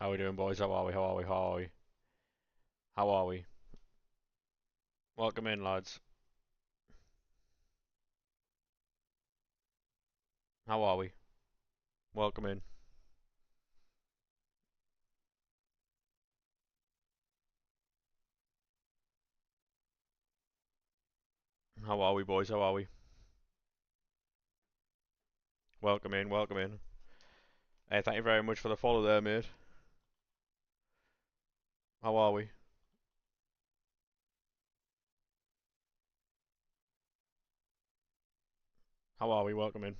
How we doing, boys? How are we? How are we? How are we? How are we? Welcome in, lads. How are we? Welcome in. How are we, boys? How are we? Welcome in. Welcome in. Hey, thank you very much for the follow there, mate. How are we? How are we? Welcome in.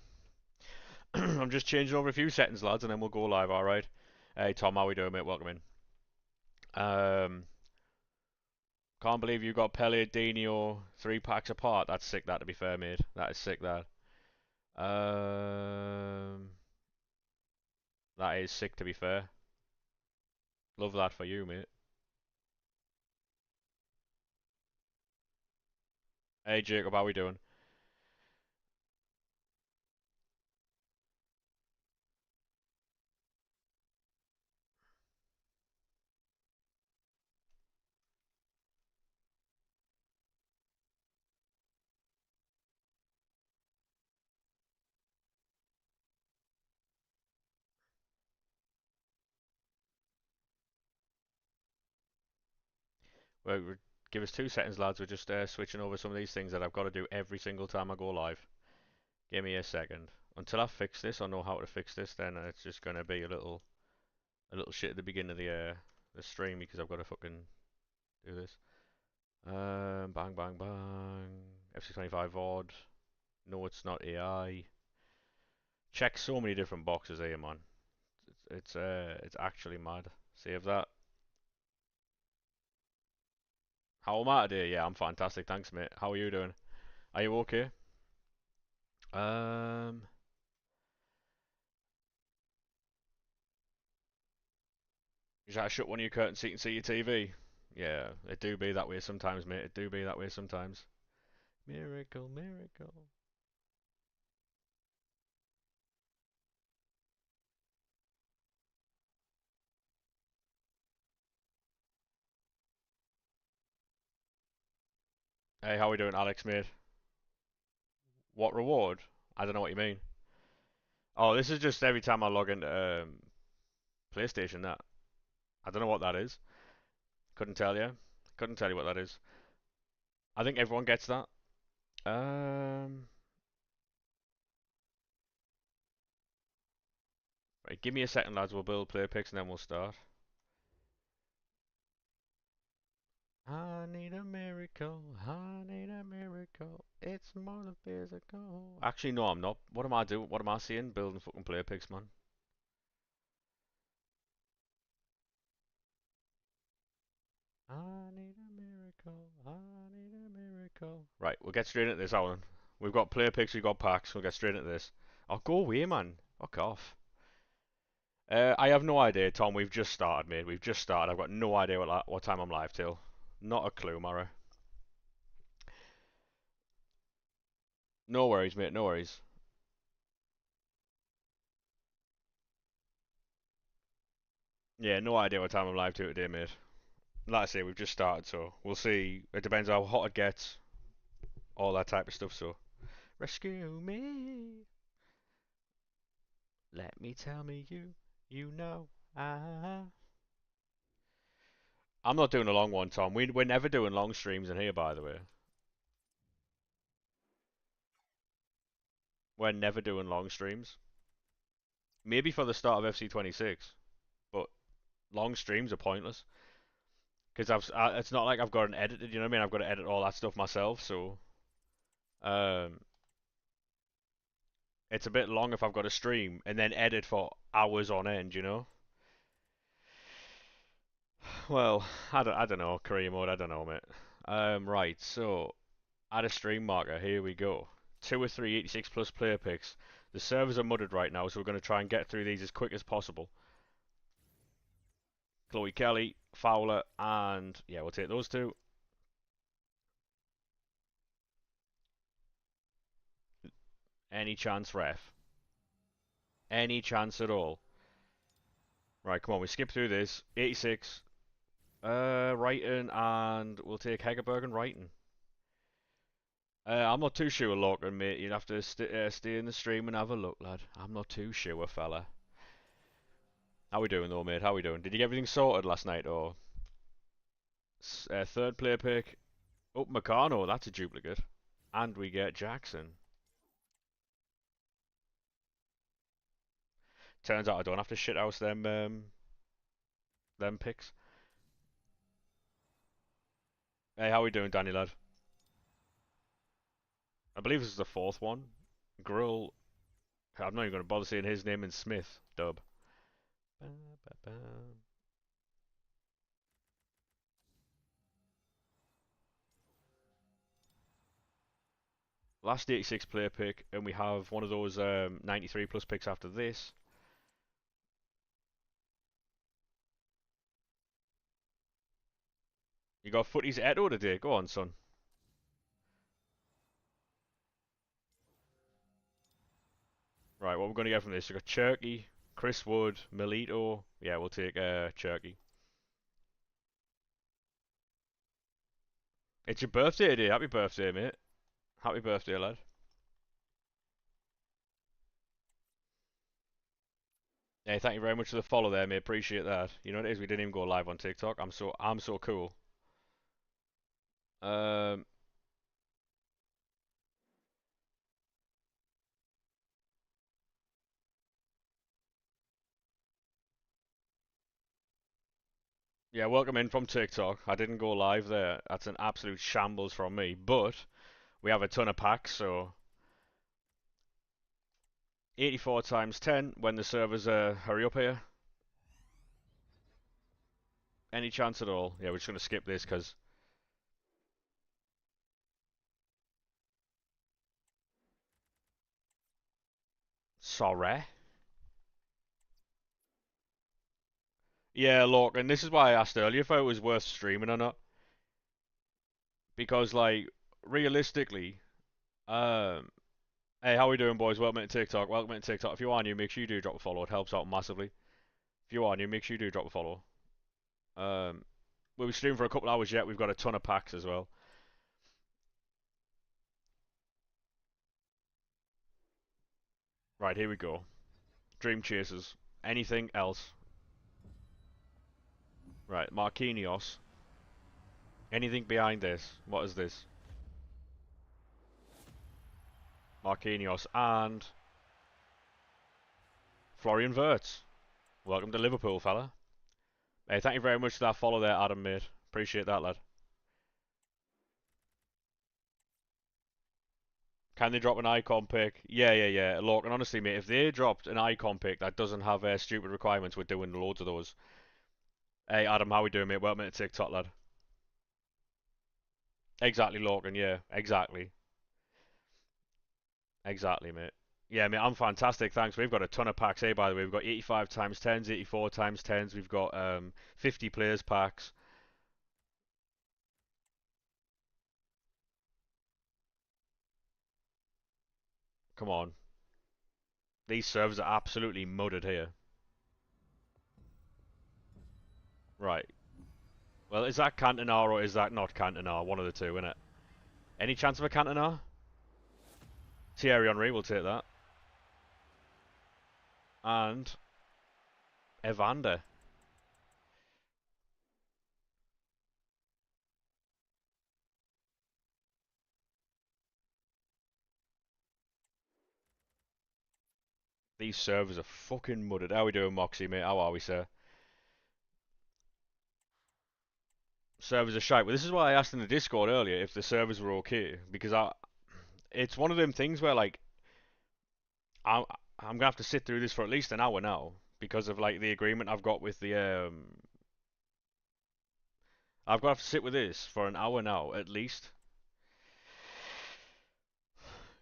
I'm just changing over a few settings, lads, and then we'll go live. All right. Hey, Tom, how we doing, mate? Welcome in. Um, can't believe you got Pele, Dino, 3 packs apart. That's sick. That, to be fair, mate. That is sick. Um, that is sick. To be fair, love that for you, mate. Hey, Jacob, how we doing? Well, give us 2 seconds, lads. We're just switching over some of these things that I've got to do every single time I go live. Give me a second. Until I fix this or know how to fix this, then it's just gonna be a little shit at the beginning of the stream because I've got to fucking do this. Bang, bang, bang. FC25 VOD. No, it's not AI. Check so many different boxes here, man. It's actually mad. Save that. How am I today? Yeah, I'm fantastic. Thanks, mate. How are you doing? Are you okay? Um, You gotta shut one of your curtains so you can see your TV. Yeah, it do be that way sometimes, mate. It do be that way sometimes. Miracle, miracle. Hey, how we doing, Alex, mate? What reward? I don't know what you mean. Oh, this is just every time I log into PlayStation. That I don't know what that is. Couldn't tell you. Couldn't tell you what that is. I think everyone gets that. Um, right, give me a second, lads. We'll build player picks and then we'll start. I need a miracle. I need a miracle. It's more than physical. Actually, no, I'm not. What am I doing? What am I seeing? Building fucking player picks, man. I need a miracle. I need a miracle. Right, we'll get straight into this, Alan. We've got player picks, we've got packs. We'll get straight into this. I'll go away, man. Fuck off. I have no idea, Tom. We've just started, mate. We've just started. I've got no idea what time I'm live till. Not a clue, Mara. No worries, mate. No worries. Yeah, no idea what time I'm live to today, mate. Like I say, we've just started, so we'll see. It depends how hot it gets, all that type of stuff. So, rescue me. Let me tell me you know. I. I'm not doing a long one, Tom. We're never doing long streams in here, by the way. We're never doing long streams. Maybe for the start of FC26, but long streams are pointless because it's not like I've got an edited. You know what I mean? I've got to edit all that stuff myself, so um, it's a bit long if I've got to stream and then edit for hours on end. You know? Well, I don't know. Career mode. I don't know, mate. Right. So add a stream marker. Here we go. 2 or 3 86 plus player picks. The servers are mudded right now, so we're going to try and get through these as quick as possible. Chloe Kelly, Fowler, and yeah, we'll take those two. Any chance, ref? Any chance at all? Right, come on, we skip through this. 86. Writing, and we'll take Hegerberg and Writing. I'm not too sure, Lorcan, mate. You'd have to stay in the stream and have a look, lad. I'm not too sure, fella. How we doing, though, mate? How we doing? Did you get everything sorted last night, or...? Third player pick. Oh, Meccano, that's a duplicate. And we get Jackson. Turns out I don't have to shithouse them picks. Hey, how we doing, Danny, lad? I believe this is the fourth one. Grill. I'm not even going to bother saying his name in Smith. Dub. Last 86 player pick, and we have one of those 93 plus picks after this. You got FUTTIES Echo today. Go on, son. Right, what we're going to get from this? We got Cherky, Chris Wood, Melito. Yeah, we'll take Cherky. It's your birthday today. Happy birthday, mate. Happy birthday, lad. Hey, thank you very much for the follow there, mate. Appreciate that. You know what it is? We didn't even go live on TikTok. I'm so cool. Um, yeah, welcome in from TikTok. I didn't go live there. That's an absolute shambles from me. But we have a ton of packs, so 84 times 10 when the servers hurry up here. Any chance at all? Yeah, we're just gonna skip this because sorry. Yeah, look, and this is why I asked earlier if it was worth streaming or not. Because like realistically, um, hey, how we doing, boys? Welcome to TikTok. Welcome to TikTok. If you are new, make sure you do drop a follow. It helps out massively. If you are new, make sure you do drop a follow. We'll be streaming for a couple hours yet. We've got a ton of packs as well. Right, here we go. Dream Chasers. Anything else? Right, Marquinhos. Anything behind this? What is this? Marquinhos and Florian Wirtz. Welcome to Liverpool, fella. Hey, thank you very much for that follow there, Adam, mate. Appreciate that, lad. Can they drop an icon pick? Yeah. Look, and honestly, mate, if they dropped an icon pick that doesn't have stupid requirements, we're doing loads of those. Hey, Adam, how we doing, mate? Welcome to TikTok, lad. Exactly, Logan, yeah. Exactly. Exactly, mate. Yeah, mate, I'm fantastic, thanks. We've got a ton of packs, eh, by the way. We've got 85 times 10s, 84 times 10s. We've got 50 players packs. Come on. These servers are absolutely mudded here. Right. Well, is that Cantona or is that not Cantona? One of the two, innit? Any chance of a Cantona? Thierry Henry, we'll take that. And Evander. These servers are fucking mudded. How we doing, Moxie, mate? How are we, sir? Servers are shite. Well, this is why I asked in the Discord earlier if the servers were okay. Because it's one of them things where, like, I'm, I'm gonna have to sit through this for at least an hour now. Because of, like, the agreement I've got with the, I've got to have to sit with this for an hour now, at least.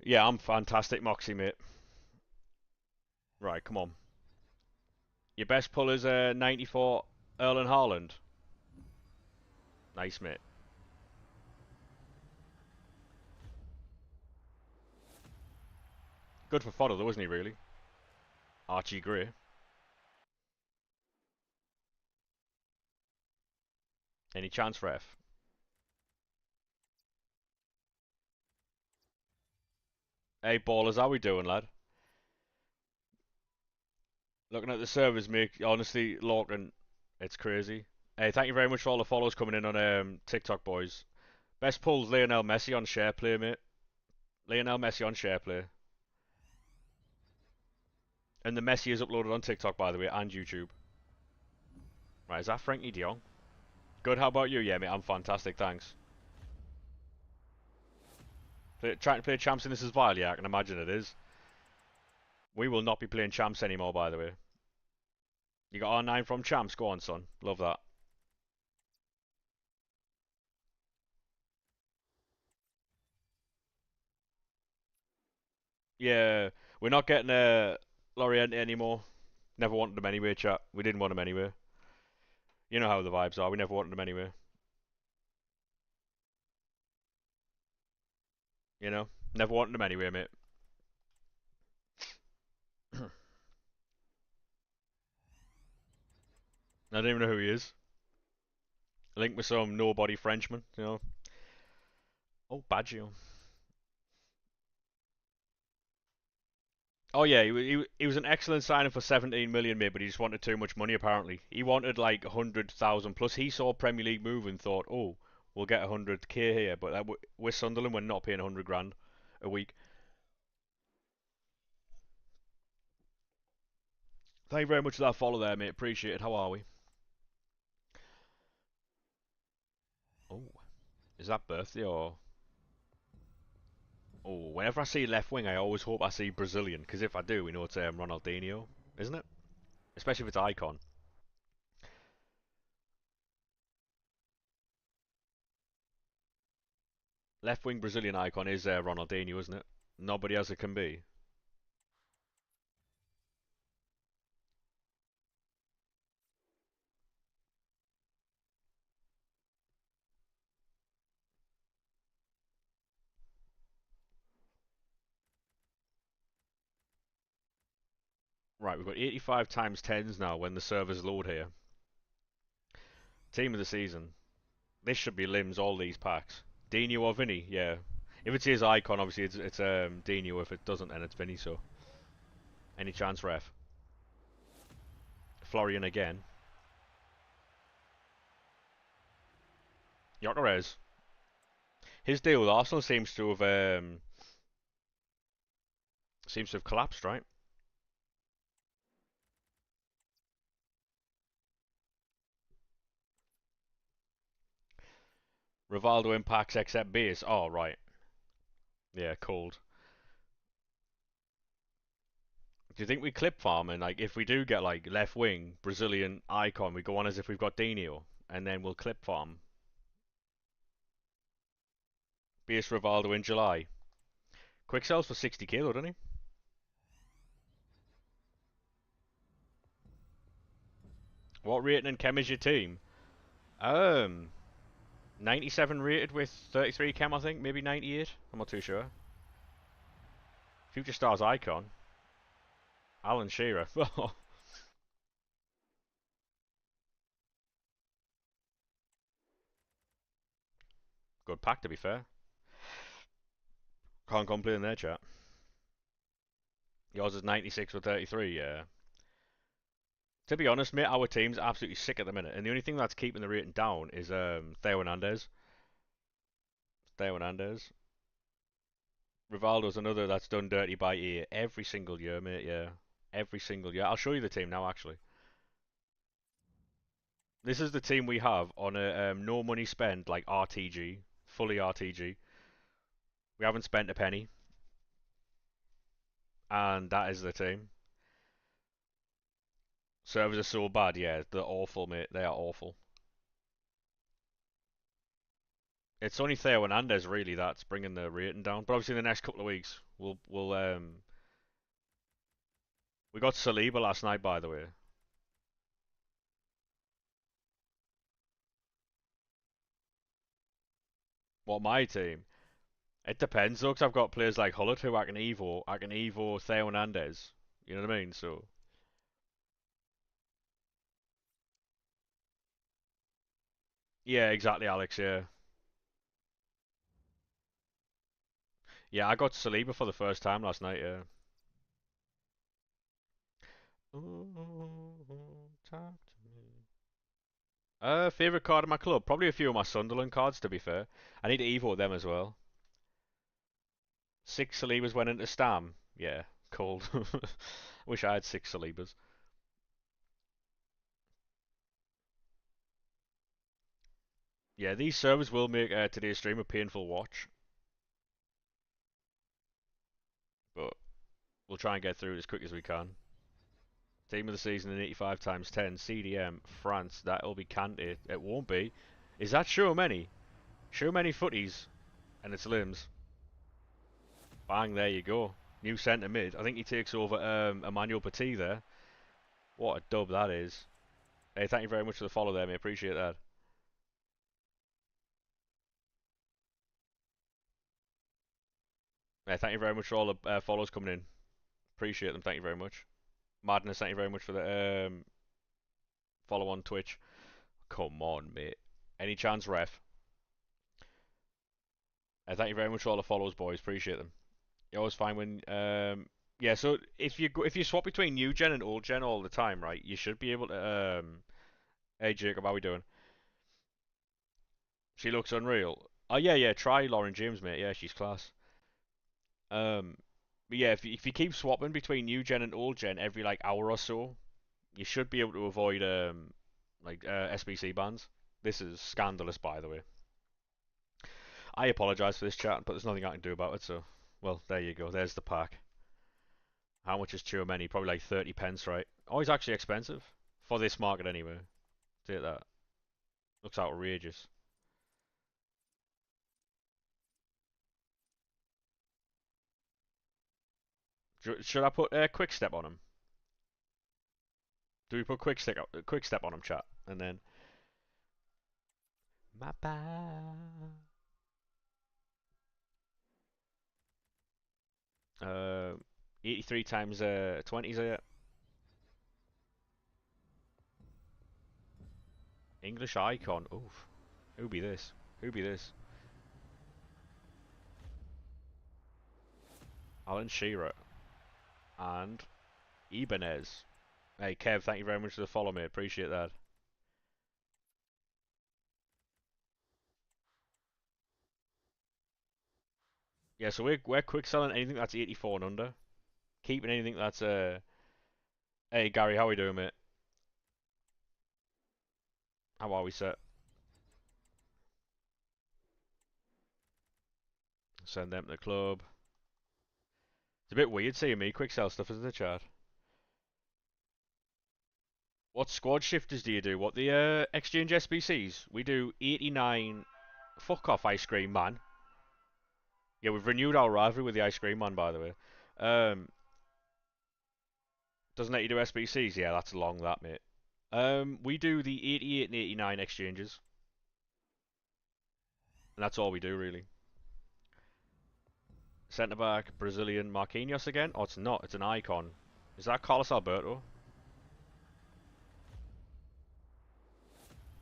Yeah, I'm fantastic, Moxie, mate. Right, come on. Your best pull is 94 Erling Haaland. Nice, mate. Good for fodder, though, isn't he, really? Archie Gray. Any chance, ref? Hey, ballers, how we doing, lad? Looking at the servers, mate. Honestly, Lorcan, it's crazy. Hey, thank you very much for all the follows coming in on TikTok, boys. Best pulls Lionel Messi on SharePlay, mate. Lionel Messi on SharePlay. And the Messi is uploaded on TikTok, by the way, and YouTube. Right, is that Frankie de Jong? Good, how about you? Yeah, mate, I'm fantastic, thanks. Trying to play champs in this as well? Yeah, I can imagine it is. We will not be playing champs anymore, by the way. You got R9 from champs? Go on, son. Love that. Yeah, we're not getting Loriente anymore. Never wanted them anyway, chat. We didn't want them anyway. You know how the vibes are. We never wanted them anyway. You know? Never wanted them anyway, mate. I don't even know who he is. Linked with some nobody Frenchman, you know? Oh, Baggio. Oh yeah, he was an excellent signing for 17 million, mate, but he just wanted too much money apparently. He wanted like 100,000 plus. He saw Premier League move and thought, oh, we'll get 100k here, but with Sunderland, we're not paying 100 grand a week. Thank you very much for that follow there, mate. Appreciate it. How are we? Oh, is that birthday or? Oh, whenever I see left wing, I always hope I see Brazilian, because if I do, we know it's Ronaldinho, isn't it? Especially if it's icon. Left wing Brazilian icon is Ronaldinho, isn't it? Nobody else it can be. Right, we've got 85 times 10s now when the servers load here. Team of the season. This should be limbs, all these packs. Dino or Vinny? Yeah. If it's his icon, obviously it's Dino. If it doesn't, then it's Vinny, so. Any chance, ref? Florian again. Gyökeres. His deal with Arsenal seems to have collapsed, right? Rivaldo impacts except base. Oh, right. Yeah, cold. Do you think we clip farm and like if we do get like left wing Brazilian icon, we go on as if we've got Dino, and then we'll clip farm base Rivaldo in July. Quick sells for 60k though, doesn't he? What rating and chem is your team? Um, 97 rated with 33 chem, I think, maybe 98. I'm not too sure. Future Stars icon, Alan Shearer. Good pack to be fair. Can't complain there, chat. Yours is 96 with 33, yeah. To be honest, mate, our team's absolutely sick at the minute, and the only thing that's keeping the rating down is Theo Hernandez. Theo Hernandez. Rivaldo's another that's done dirty by EA every single year, mate. Yeah, every single year. I'll show you the team now, actually. This is the team we have on a no money spent, like RTG, fully RTG. We haven't spent a penny, and that is the team. Servers are so bad, yeah, they're awful, mate. They are awful. It's only Theo Hernandez really that's bringing the rating down. But obviously, in the next couple of weeks, we'll. We got Saliba last night, by the way. What my team? It depends though, 'cause I've got players like Hullet who I can Evo Theo Hernandez. You know what I mean? So Yeah, exactly, Alex. Yeah, yeah. I got Saliba for the first time last night. Yeah. Ooh, talk to me. Favorite card in my club? Probably a few of my Sunderland cards. To be fair, I need to evo them as well. Six Salibas went into Stam. Yeah, cold. Wish I had six Salibas. Yeah, these servers will make today's stream a painful watch, but we'll try and get through it as quick as we can. Team of the season in 85 times 10, CDM, France. That'll be Kante. It won't be. Is that show many? Show many footies, and it's limbs. Bang, there you go. New centre mid. I think he takes over Emmanuel Petit there. What a dub that is. Hey, thank you very much for the follow there, mate. Appreciate that. Hey, thank you very much for all the follows coming in. Appreciate them. Thank you very much. Madness, thank you very much for the follow on Twitch. Come on, mate. Any chance, ref? Thank you very much for all the follows, boys. Appreciate them. You always find when yeah. So if you swap between new gen and old gen all the time, right? You should be able to Hey Jacob, how we doing? She looks unreal. Oh yeah, yeah. Try Lauren James, mate. Yeah, she's class. Um, but yeah, if you keep swapping between new gen and old gen every like hour or so, you should be able to avoid like SBC bans. This is scandalous, by the way. I apologise for this chat, but there's nothing I can do about it. So, well, there you go. There's the pack. How much is Chouameni? Probably like 30 pence, right? Oh, he's actually expensive for this market anyway. Take that. Looks outrageous. Should I put a quick step on him? Do we put quick step on him, chat, and then my bad. 83 times 20s English icon. Oof. Who be this? Who be this? Alan Shearer and Ibanez. Hey Kev, thank you very much for the follow, mate. Appreciate that. Yeah, so we're quick selling anything that's 84 and under. Keeping anything that's Hey Gary, how we doing, mate? How are we set? Send them to the club. It's a bit weird seeing me quick sell stuff in the chat. What squad shifters do you do? What the exchange SBCs? We do 89. Fuck off, ice cream man. Yeah, we've renewed our rivalry with the ice cream man, by the way. Um, doesn't let you do SBCs. Yeah, that's long, that mate. We do the 88 and 89 exchanges, and that's all we do really. Centre back, Brazilian Marquinhos again? Oh, it's not. It's an icon. Is that Carlos Alberto?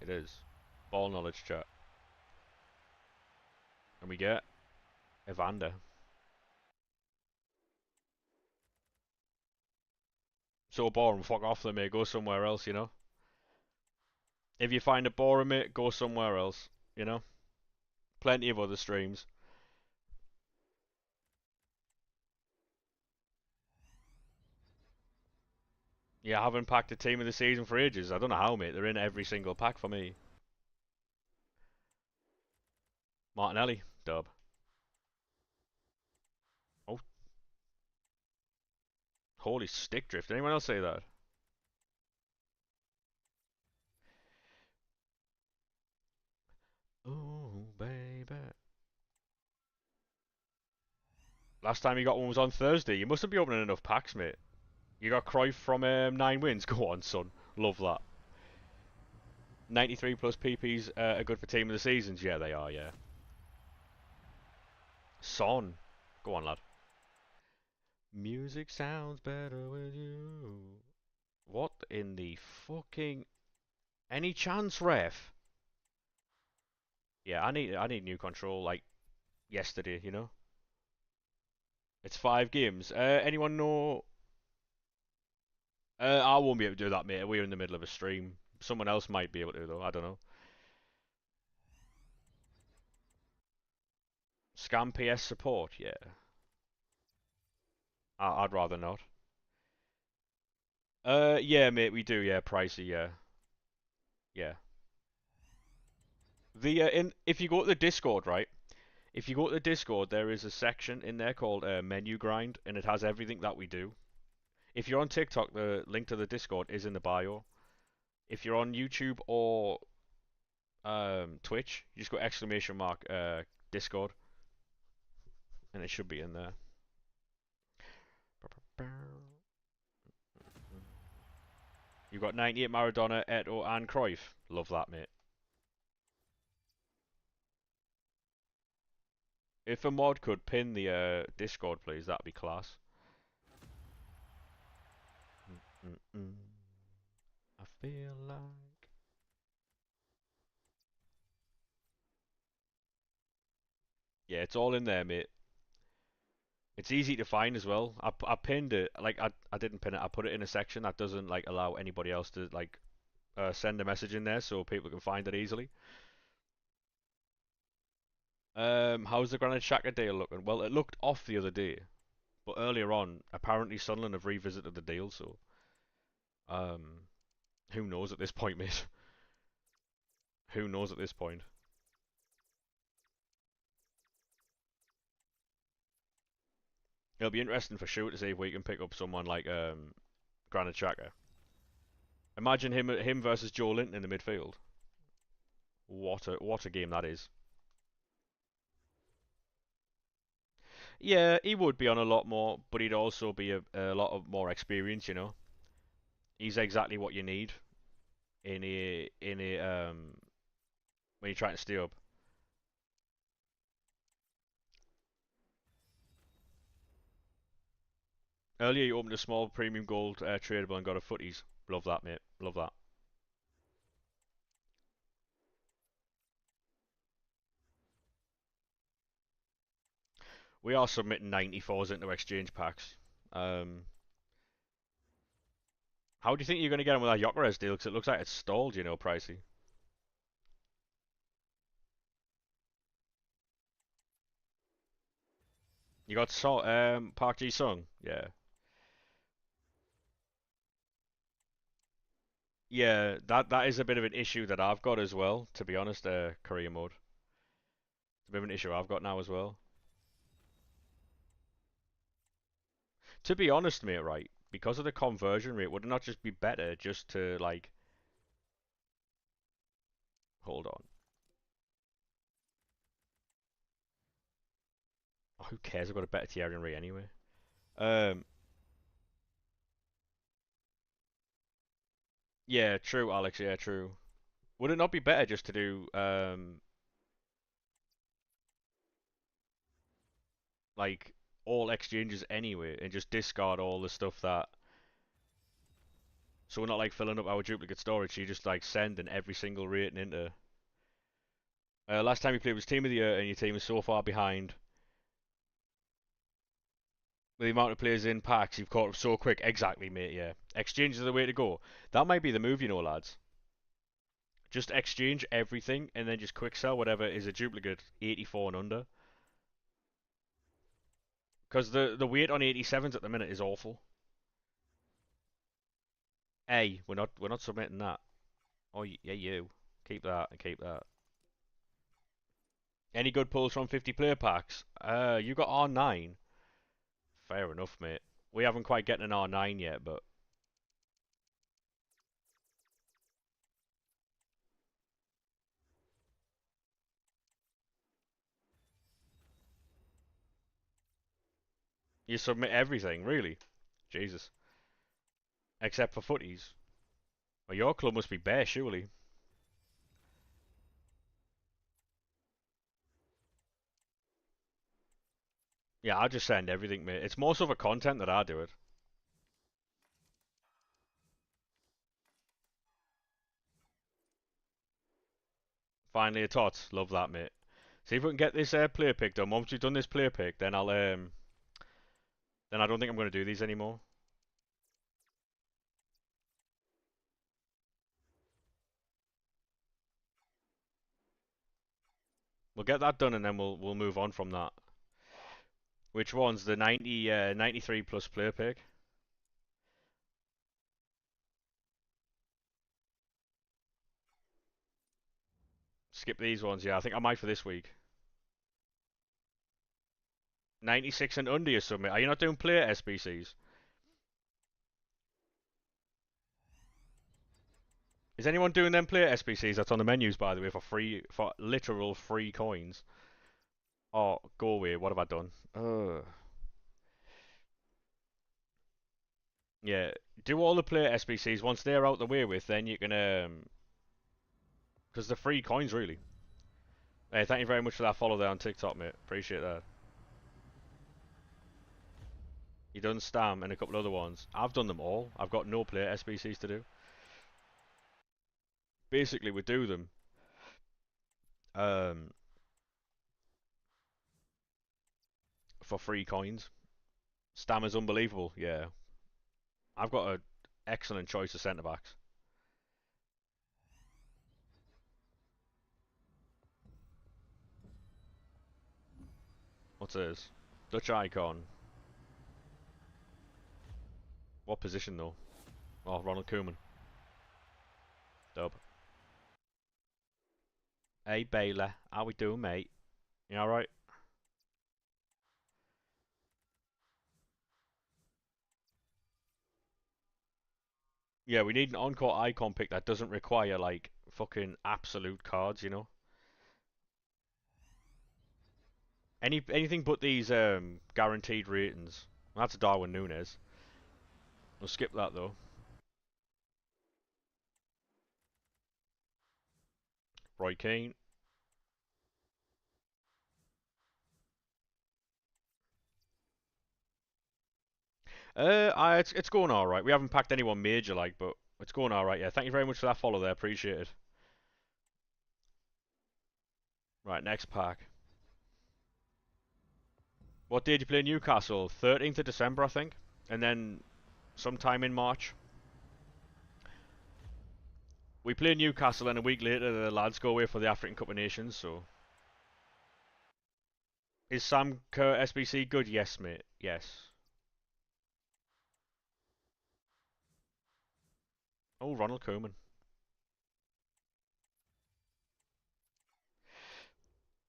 It is. Ball knowledge chat. And we get Evander. So boring, fuck off then, mate. Go somewhere else, you know? If you find it boring, mate, go somewhere else, you know? Plenty of other streams. Yeah, I haven't packed a team of the season for ages. I don't know how, mate. They're in every single pack for me. Martinelli, dub. Oh, holy stick drift. Did anyone else say that? Oh, baby. Last time you got one was on Thursday. You mustn't be opening enough packs, mate. You got Cruyff from 9 wins. Go on, son. Love that. 93 plus PPs are good for team of the seasons. Yeah, they are, yeah. Son. Go on, lad. Music sounds better with you. What in the fucking... Any chance, ref? Yeah, I need new control like yesterday, you know? It's 5 games. Anyone know? I won't be able to do that, mate. We're in the middle of a stream. Someone else might be able to, though. I don't know. Scam PS support? Yeah. I'd rather not. Yeah, mate, we do. Yeah, pricey. Yeah, yeah. If you go to the Discord, right? If you go to the Discord, there is a section in there called Menu Grind, and it has everything that we do. If you're on TikTok, the link to the Discord is in the bio. If you're on YouTube or Twitch, you just go exclamation mark Discord, and it should be in there. You've got 98 Maradona, Eto'o, and Cruyff. Love that, mate. If a mod could pin the Discord, please, that'd be class. Mm-mm. I feel like. Yeah, it's all in there, mate. It's easy to find as well. I pinned it, like I didn't pin it. I put it in a section that doesn't like allow anybody else to like send a message in there, so people can find it easily. How's the Granit Xhaka deal looking? Well, it looked off the other day, but earlier on, apparently Sunderland have revisited the deal, so um, who knows at this point, mate? Who knows at this point? It'll be interesting for sure to see if we can pick up someone like Granit Xhaka. Imagine him versus Joe Linton in the midfield. What a game that is. Yeah, he would be on a lot more, but he'd also be a lot of more experience. You know, he's exactly what you need in a when you're trying to stay up. Earlier, you opened a small premium gold tradable and got a footies. Love that, mate. Love that. We are submitting 94s into exchange packs. Um, how do you think you're going to get him with that Jokeres deal? Because it looks like it's stalled, you know, pricey. You got Park Ji Sung, yeah, yeah. That is a bit of an issue that I've got as well. To be honest, career mode. It's a bit of an issue I've got now as well. To be honest, mate, right? Because of the conversion rate, would it not just be better just to like hold on? Oh, who cares? I've got a better Thierry rate anyway. Um, yeah, true, Alex. Yeah, true. Would it not be better just to do like all exchanges anyway and just discard all the stuff that so we're not like filling up our duplicate storage, so you just like sending every single rating into last time you played was Team of the Year and your team is so far behind with the amount of players in packs you've caught up so quick. Exactly, mate, yeah. Exchanges are the way to go. That might be the move, you know, lads. Just exchange everything and then just quick sell whatever is a duplicate 84 and under. Because the weight on 87s at the minute is awful. A, we're not submitting that. Oh yeah, you. Keep that and keep that. Any good pulls from 50 player packs? You got R9. Fair enough, mate. We haven't quite gotten an R9 yet, but you submit everything, really. Jesus. Except for footies. Well, your club must be bare, surely. Yeah, I just send everything, mate. It's more so for content that I do it. Finally a tot. Love that, mate. See if we can get this player pick done. Once we've done this player pick, then then I don't think I'm going to do these anymore. We'll get that done and then we'll move on from that. Which one's the 93 plus player pick? Skip these ones, yeah. I think I might for this week. 96 and under you submit. Are you not doing player SBCs? Is anyone doing them player SBCs that's on the menus, by the way, for literal free coins? Oh, go away. What have I done? Yeah, do all the player SBCs. Once they're out the way with, then you can because they're free coins really. Hey, thank you very much for that follow there on TikTok, mate. Appreciate that. You done Stam and a couple other ones. I've done them all. I've got no player SBCs to do. Basically, we do them. Um, for free coins. Stam is unbelievable. Yeah, I've got an excellent choice of centre backs. What's this? Dutch icon. What position though? Oh, Ronald Koeman. Dub. Hey Baylor, how we doing, mate? You alright? Yeah, we need an encore icon pick that doesn't require like fucking absolute cards, you know? Anything but these guaranteed ratings. That's Darwin Nunes. We'll skip that though. Roy Keane. It's going all right. We haven't packed anyone major like, but it's going all right. Yeah, thank you very much for that follow there. Appreciate it. Right, next pack. What day did you play Newcastle? 13th of December, I think, and then sometime in March. We play Newcastle, and a week later the lads go away for the African Cup of Nations. So, is Sam Kerr SBC good? Yes, mate. Yes. Oh, Ronald Koeman.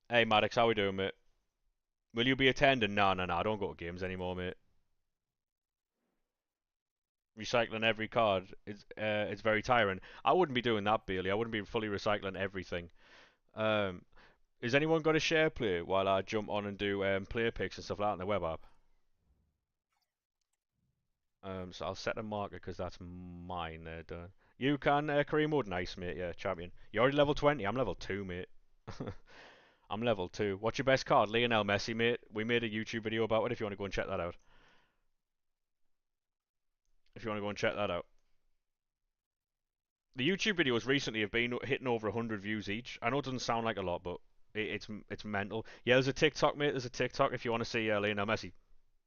Hey, Maddox, how we doing, mate? Will you be attending? No, no, no. I don't go to games anymore, mate. Recycling every card, it's very tiring. I wouldn't be doing that, Bailey. I wouldn't be fully recycling everything. Um, is anyone got a share play while I jump on and do player picks and stuff like that on the web app? So I'll set a marker because that's mine there, done. You can, Kareem Wood, nice, mate. Yeah, champion. You're already level 20. I'm level 2, mate. I'm level 2. What's your best card? Lionel Messi, mate. We made a YouTube video about it if you want to go and check that out. If you want to go and check that out. The YouTube videos recently have been hitting over 100 views each. I know it doesn't sound like a lot, but it's mental. Yeah, there's a TikTok, mate. There's a TikTok if you want to see Lionel Messi.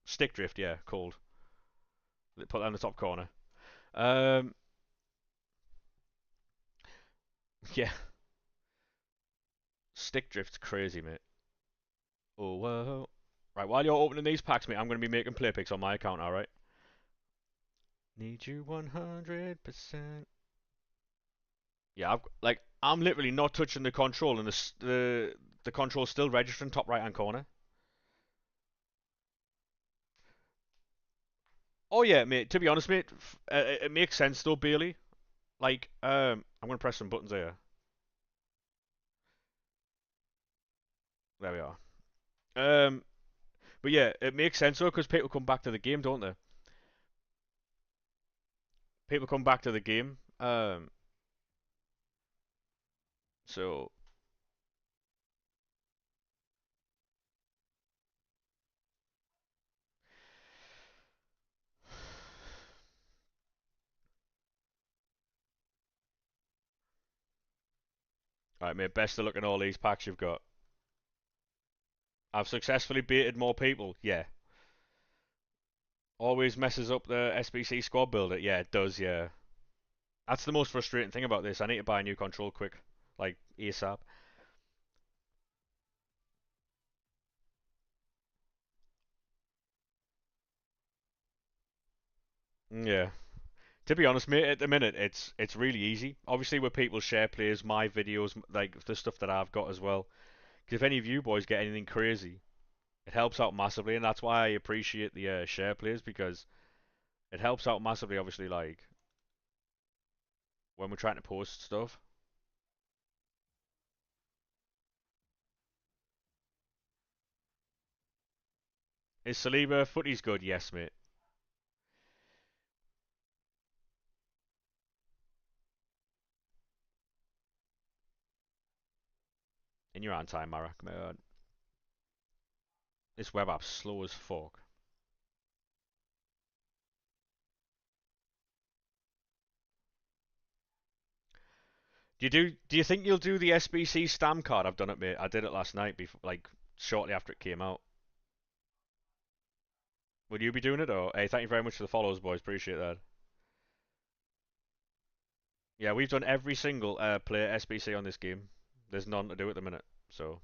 Stick drift, yeah, cold. Put that in the top corner. Um, yeah, stick drift's crazy, mate. Oh, whoa. Right, while you're opening these packs, mate, I'm going to be making play picks on my account, alright? Need you 100%. Yeah, I'm literally not touching the control, and the control's still registering top right hand corner. Oh yeah, mate. To be honest, mate, it makes sense though, Bailey. Like, I'm gonna press some buttons here. There we are. Um, but yeah, it makes sense though, because people come back to the game, don't they? People come back to the game. So Right, mate, best of luck in all these packs you've got. I've successfully baited more people. Yeah. Always messes up the SBC squad builder. Yeah, it does, yeah. That's the most frustrating thing about this. I need to buy a new control quick. Like, ASAP. Yeah. To be honest, mate, at the minute it's really easy. Obviously, where people share players, my videos, like the stuff that I've got as well. Because if any of you boys get anything crazy, it helps out massively, and that's why I appreciate the share players because it helps out massively. Obviously, like when we're trying to post stuff. Is Saliba footy's good? Yes, mate. In your own time, Marak. Man. This web app's slow as fuck. Do you think you'll do the SBC stam card? I've done it, mate. I did it last night, before, like shortly after it came out. Will you be doing it, or hey, thank you very much for the follows, boys. Appreciate that. Yeah, we've done every single player SBC on this game. There's none to do at the minute, so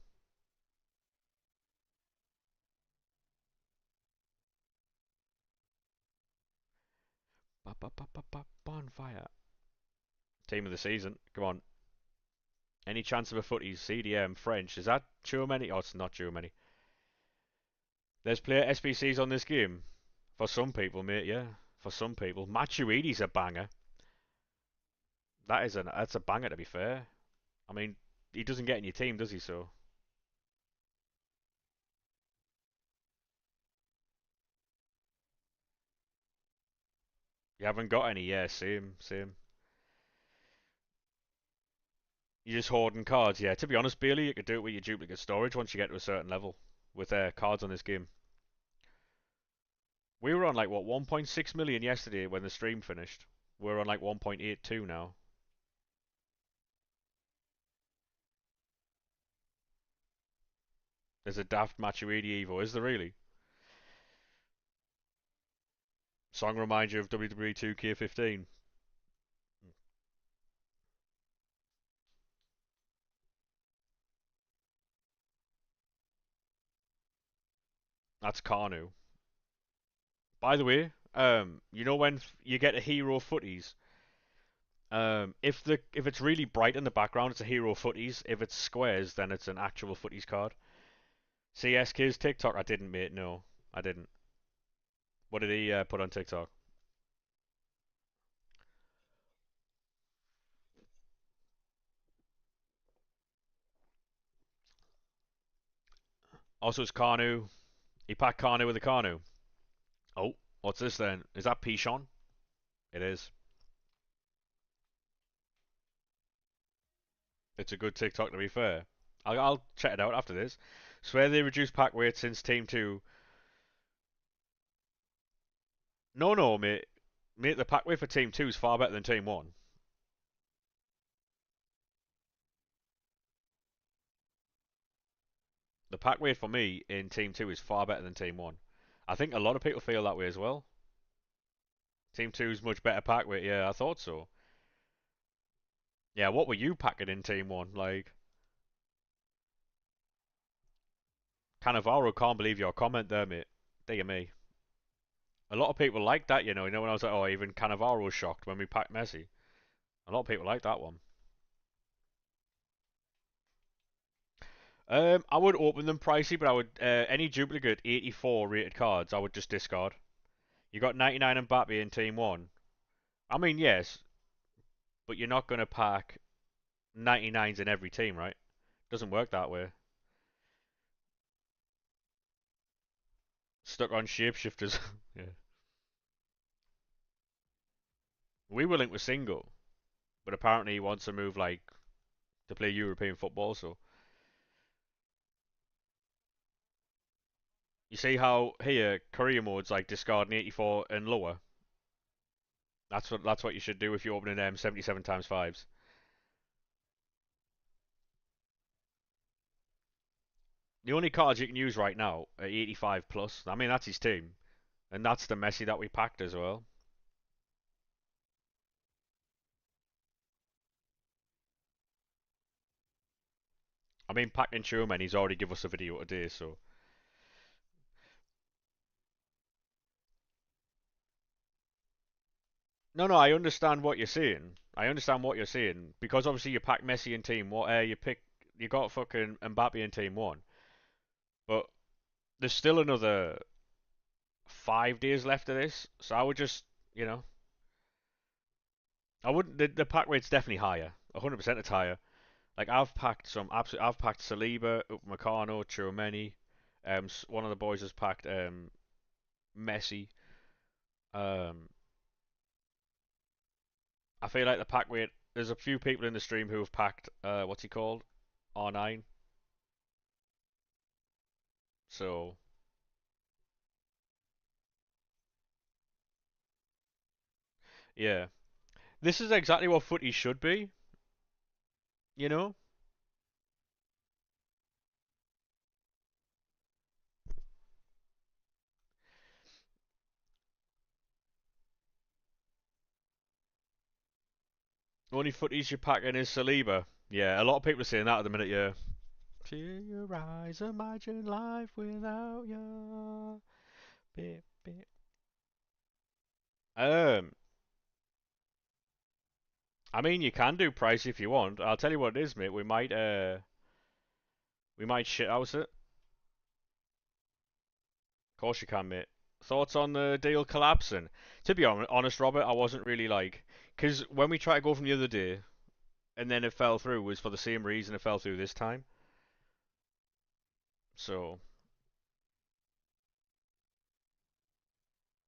bonfire. Team of the season. Come on. Any chance of a footies? CDM French. Is that too many? Oh, it's not too many. There's player SBCs on this game. For some people, mate. Yeah. For some people, Matuidi's a banger. That's a banger to be fair. I mean, he doesn't get in your team, does he? So you haven't got any. Yeah, same, same. You're just hoarding cards. Yeah. To be honest, Bailey, you could do it with your duplicate storage once you get to a certain level with cards on this game. We were on like what 1.6 million yesterday when the stream finished. We're on like 1.82 now. There's a daft Matuidi Evo, is there really? Song reminds you of WWE 2K15. That's Carnu. By the way, you know when you get a hero footies, if it's really bright in the background, it's a hero footies. If it's squares, then it's an actual footies card. CSK's TikTok, I didn't, mate. No, I didn't. What did he put on TikTok? Also, it's Carnu. He packed Carnu with a Carnu. Oh, what's this then? Is that Pichon? It is. It's a good TikTok to be fair. I'll check it out after this. Swear they reduced pack weight since Team 2. No, no, mate. Mate, the pack weight for Team 2 is far better than Team 1. The pack weight for me in Team 2 is far better than Team 1. I think a lot of people feel that way as well. Team 2 is much better pack weight. Yeah, I thought so. Yeah, what were you packing in Team 1? Like, Cannavaro can't believe your comment there, mate. Dear me. A lot of people like that, you know. You know when I was like, oh, even Cannavaro was shocked when we packed Messi. A lot of people like that one. I would open them pricey, but I would any duplicate 84 rated cards, I would just discard. You got 99 Mbappe in Team 1. I mean, yes, but you're not going to pack 99s in every team, right? Doesn't work that way. Stuck on shapeshifters. Yeah. We were linked with Single, but apparently he wants to move like to play European football. So you see how here career mode's like discarding 84 and lower. That's what you should do if you're opening 77 times fives. The only cards you can use right now are 85 plus. I mean, that's his team, and that's the Messi that we packed as well. I mean, packing Truman, he's already give us a video today, so no, no, I understand what you're saying. I understand what you're saying because obviously you pack Messi in team one, you got fucking Mbappe in team one, but there's still another 5 days left of this, so I would just, you know, I wouldn't. The pack rate's definitely higher, 100% it's higher. Like I've packed Saliba, Upamecano, Tchouaméni. One of the boys has packed Messi. Um, I feel like the pack rate. There's a few people in the stream who have packed what's he called, R9. So yeah, this is exactly what footy should be. You know, only footies you're packing is Saliba. Yeah, a lot of people are saying that at the minute. Yeah. Clear your eyes, imagine life without you. Beep, beep. Um, I mean, you can do price if you want. I'll tell you what it is, mate. We might shit house it. Of course you can, mate. Thoughts on the deal collapsing? To be honest, Robert, I wasn't really like, because when we tried to go from the other day and then it fell through was for the same reason it fell through this time. So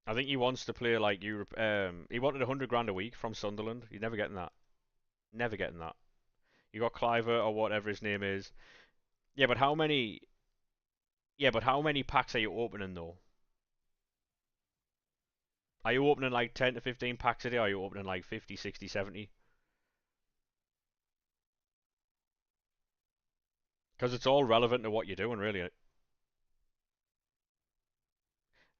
I think he wants to play like Europe. He wanted 100 grand a week from Sunderland. You're never getting that. Never getting that. You got Cliver or whatever his name is. Yeah, but how many? Yeah, but how many packs are you opening though? Are you opening like 10 to 15 packs a day? Or are you opening like 50, 60, 70? Because it's all relevant to what you're doing, really.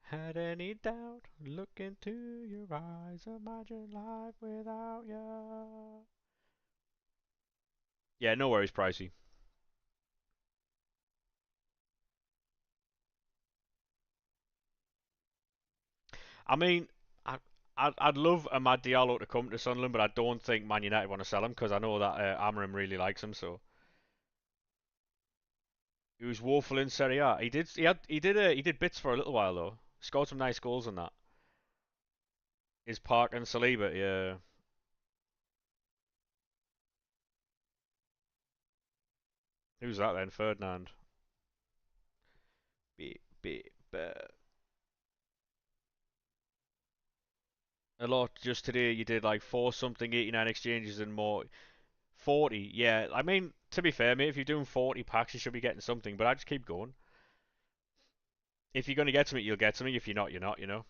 Had any doubt? Look into your eyes, imagine life without you. Yeah, no worries, Pricey. I mean, I, I'd love Amad Diallo to come to Sunderland, but I don't think Man United want to sell him because I know that Amarim really likes him. So he was woeful in Serie A. He did bits for a little while though. Scored some nice goals in that. His Park and Saliba, yeah. Who's that then? Ferdinand. Beep, beep, a lot just today. You did like four something 89 exchanges and more. 40, yeah. I mean, to be fair, mate, if you're doing 40 packs, you should be getting something. But I just keep going. If you're gonna get something, you'll get something. If you're not, you're not. You know.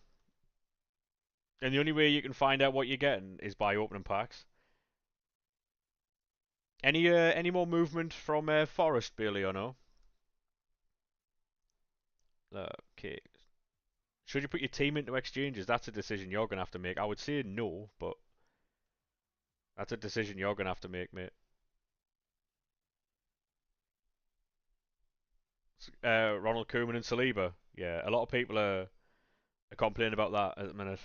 And the only way you can find out what you're getting is by opening packs. Any more movement from Forest, Billy, or no? Okay. Should you put your team into exchanges? That's a decision you're gonna have to make. I would say no, but that's a decision you're gonna have to make, mate. Ronald Koeman and Saliba. Yeah, a lot of people are complaining about that at the minute.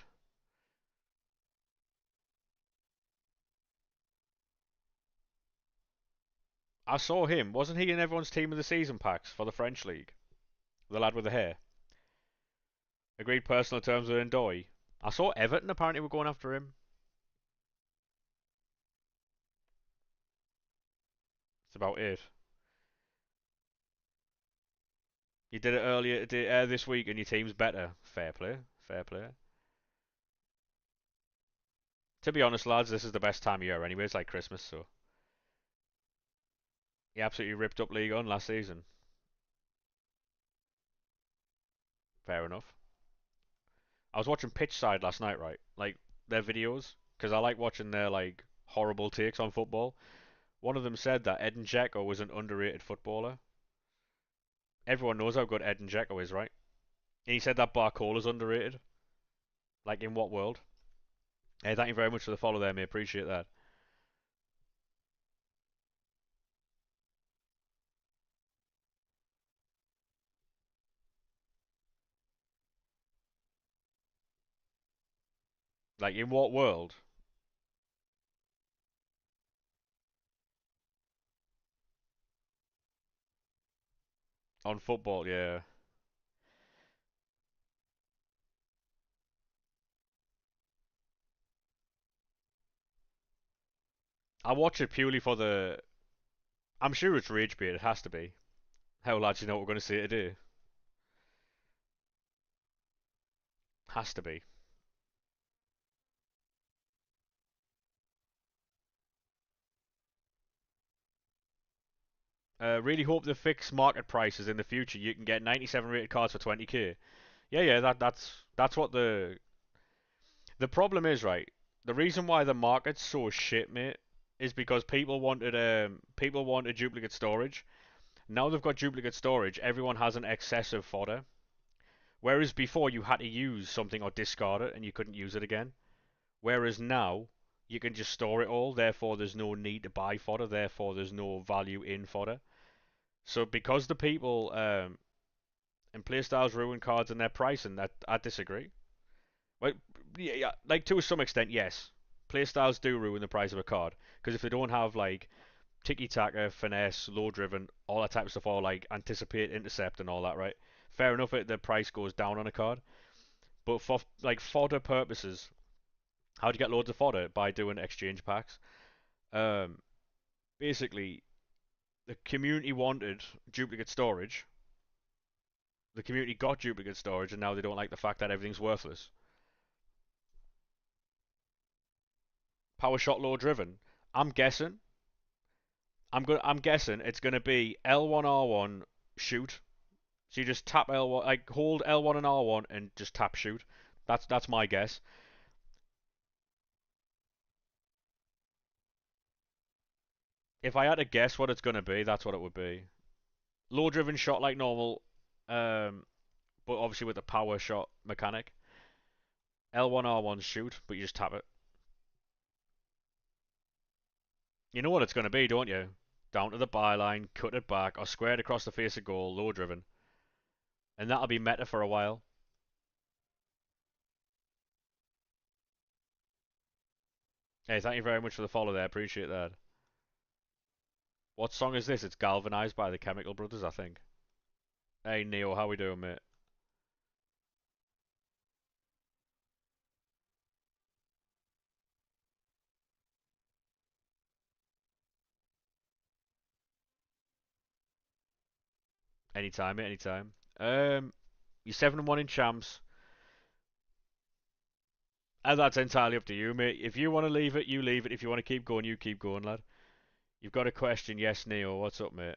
I saw him. Wasn't he in everyone's team of the season packs for the French league? The lad with the hair. Agreed personal terms with Ndoye. I saw Everton apparently were going after him. That's about it. You did it earlier this week and your team's better. Fair play. Fair play. To be honest, lads, this is the best time of year anyway. It's like Christmas, so he absolutely ripped up League On last season. Fair enough. I was watching Pitchside last night, right? Like their videos, because I like watching their like horrible takes on football. One of them said that Edin Dzeko was an underrated footballer. Everyone knows how good Edin Dzeko is, right? And he said that Barcola's underrated. Like, in what world? Hey, thank you very much for the follow there, mate. Appreciate that. Like, in what world? On football, yeah. I watch it purely for the. I'm sure it's rage bait. It has to be. How lads, you know what we're going to see today? Has to be. Really hope they fix market prices in the future. You can get 97 rated cards for 20k. Yeah, yeah. That's what the problem is, right? The reason why the market's so shit, mate, is because people wanted duplicate storage. Now they've got duplicate storage. Everyone has an excessive fodder. Whereas before you had to use something or discard it and you couldn't use it again. Whereas now you can just store it all. Therefore, there's no need to buy fodder. Therefore, there's no value in fodder. So because the people and playstyles ruin cards and their pricing, that I disagree. Well, yeah, yeah, like to some extent, yes. Playstyles do ruin the price of a card because if they don't have like tiki taka, finesse, low driven, all that type of stuff, or like anticipate, intercept, and all that, right? Fair enough, the price goes down on a card. But for like fodder purposes, how do you get loads of fodder? By doing exchange packs. Um, Basically, the community wanted duplicate storage. The community got duplicate storage, and now they don't like the fact that everything's worthless. Power shot low driven. I'm guessing. I'm guessing it's gonna be L1R1 shoot. So you just tap L1, like hold L1 and R1 and just tap shoot. That's my guess. If I had to guess what it's gonna be, that's what it would be. Low driven shot like normal, um, but obviously with the power shot mechanic. L1 R1 shoot, but you just tap it. You know what it's gonna be, don't you? Down to the byline, cut it back, or squared across the face of goal, low driven, and that'll be meta for a while. Hey, thank you very much for the follow there. Appreciate that. What song is this? It's Galvanized by the Chemical Brothers, I think. Hey Neo, how we doing, mate? Anytime, mate, anytime. You're 7-1 in champs. And that's entirely up to you, mate. If you want to leave it, you leave it. If you want to keep going, you keep going, lad. You've got a question, yes, Neo. What's up, mate?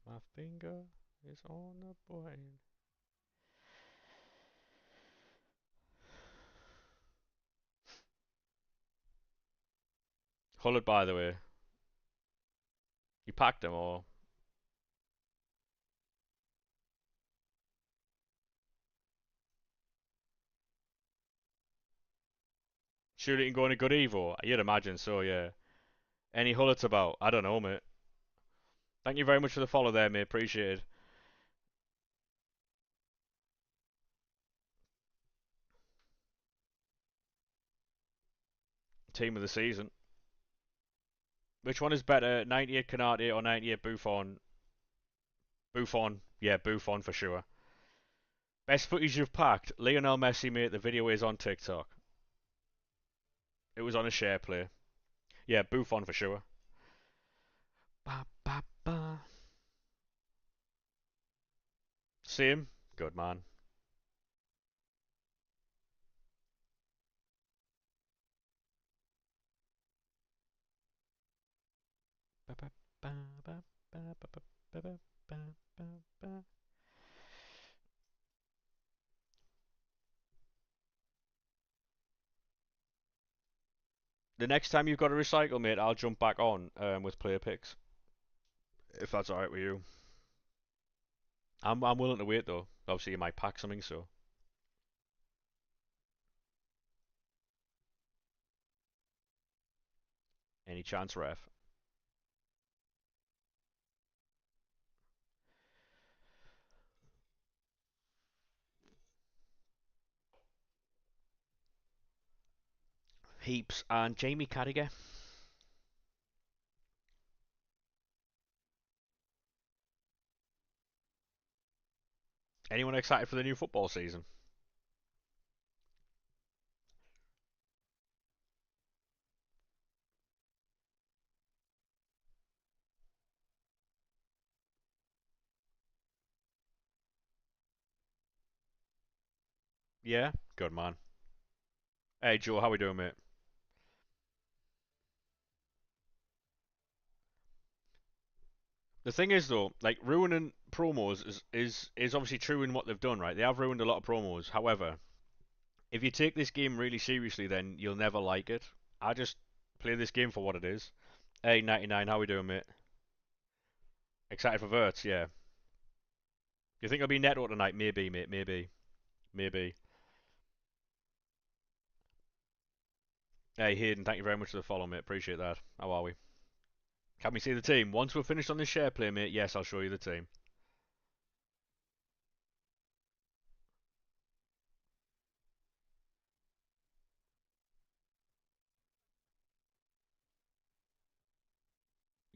My finger is on the brain. Hold it, by the way. You packed them or shoot it and go in a good Evo? You'd imagine so, yeah. Any hullets about? I don't know, mate. Thank you very much for the follow there, mate. Appreciate it. Team of the season. Which one is better, 98 Canate or 98 Buffon? Buffon. Yeah, Buffon for sure. Best footage you've packed? Lionel Messi, mate. The video is on TikTok. It was on a share play. Yeah, Buffon for sure. Ba, ba, ba. Same. Good man. Ba, ba, ba, ba, ba, ba, ba, ba, ba. Ba, ba, ba. The next time you've got to recycle, mate, I'll jump back on with player picks. If that's alright with you. I'm willing to wait though. Obviously you might pack something, so any chance, ref. Heaps and Jamie Carragher. Anyone excited for the new football season? Yeah, good man. Hey Joe, how we doing, mate? The thing is though, like ruining promos is obviously true in what they've done, right? They have ruined a lot of promos. However, if you take this game really seriously, then you'll never like it. I just play this game for what it is. Hey, 99, how we doing, mate? Excited for Verts, yeah. You think it'll be Neto tonight? Maybe, mate, maybe. Maybe. Hey, Hayden, thank you very much for the follow, mate. Appreciate that. How are we? Can we see the team? Once we're finished on this share play, mate, yes, I'll show you the team.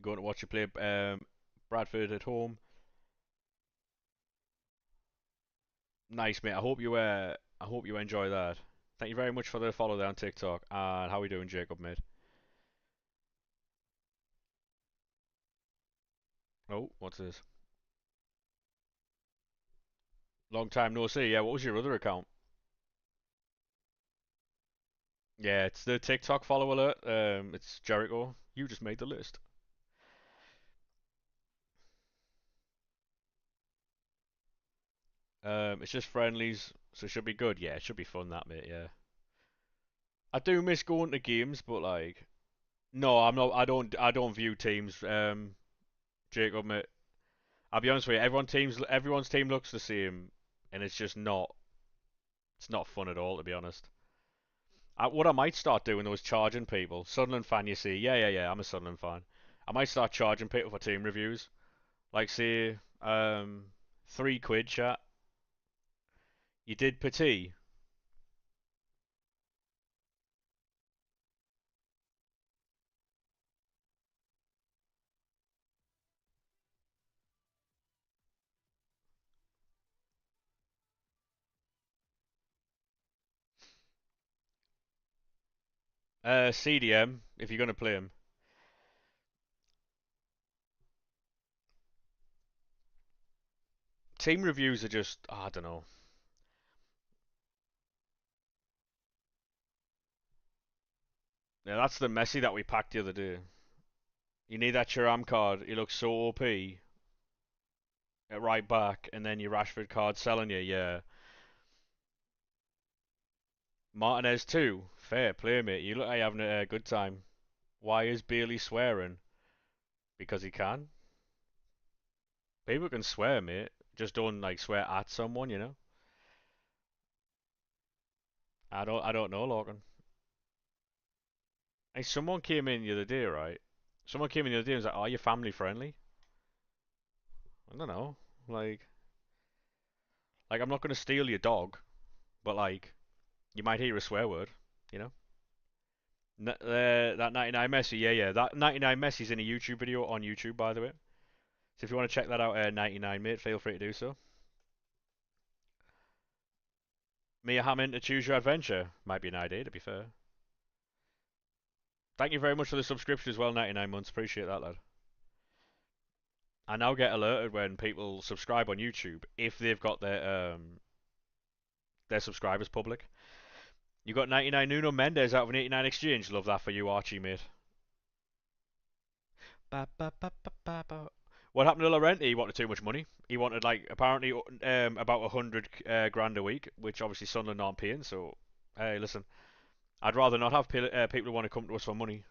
Going to watch you play Bradford at home. Nice, mate. I hope you enjoy that. Thank you very much for the follow there on TikTok. And how we doing, Jacob, mate? Oh, what's this? Long time no see. Yeah, what was your other account? Yeah, it's the TikTok follow alert. It's Jericho. You just made the list. It's just friendlies, so it should be good. Yeah, it should be fun, that mate. Yeah, I do miss going to games, but like, no, I'm not. I don't view teams. Jacob, mate. I'll be honest with you. Everyone's team looks the same, and it's just not. It's not fun at all, to be honest. What I might start doing though is charging people. Sunderland fan, you see? Yeah, yeah, yeah. I'm a Sunderland fan. I might start charging people for team reviews. Like, say, £3 chat. You did Petit. CDM, if you're gonna play him. Team reviews are just, I don't know. Yeah, that's the Messi that we packed the other day. You need that Thuram card. He looks so OP at right back, and then your Rashford card selling you. Yeah, Martinez too. Fair play, mate. You look like you're having a good time. Why is Bailey swearing? Because he can. People can swear, mate. Just don't like swear at someone, you know. I don't know, Logan. Hey, someone came in the other day, right? Someone came in the other day and was like, "Are you family friendly?" I don't know. Like, I'm not gonna steal your dog, but like, you might hear a swear word, you know. That 99 Messi, yeah, yeah. That 99 Messi's in a YouTube video on YouTube, by the way. So if you want to check that out, 99 mate, feel free to do so. Mia Hammond to Choose Your Adventure might be an idea, to be fair. Thank you very much for the subscription as well, 99 months. Appreciate that, lad. I now get alerted when people subscribe on YouTube if they've got their subscribers public. You got 99 Nuno Mendes out of an 89 exchange. Love that for you, Archie, mate. Ba, ba, ba, ba, ba, ba. What happened to Laurenti? He wanted too much money. He wanted like apparently about 100 grand a week, which obviously Sunderland aren't paying. So hey, listen, I'd rather not have people who want to come to us for money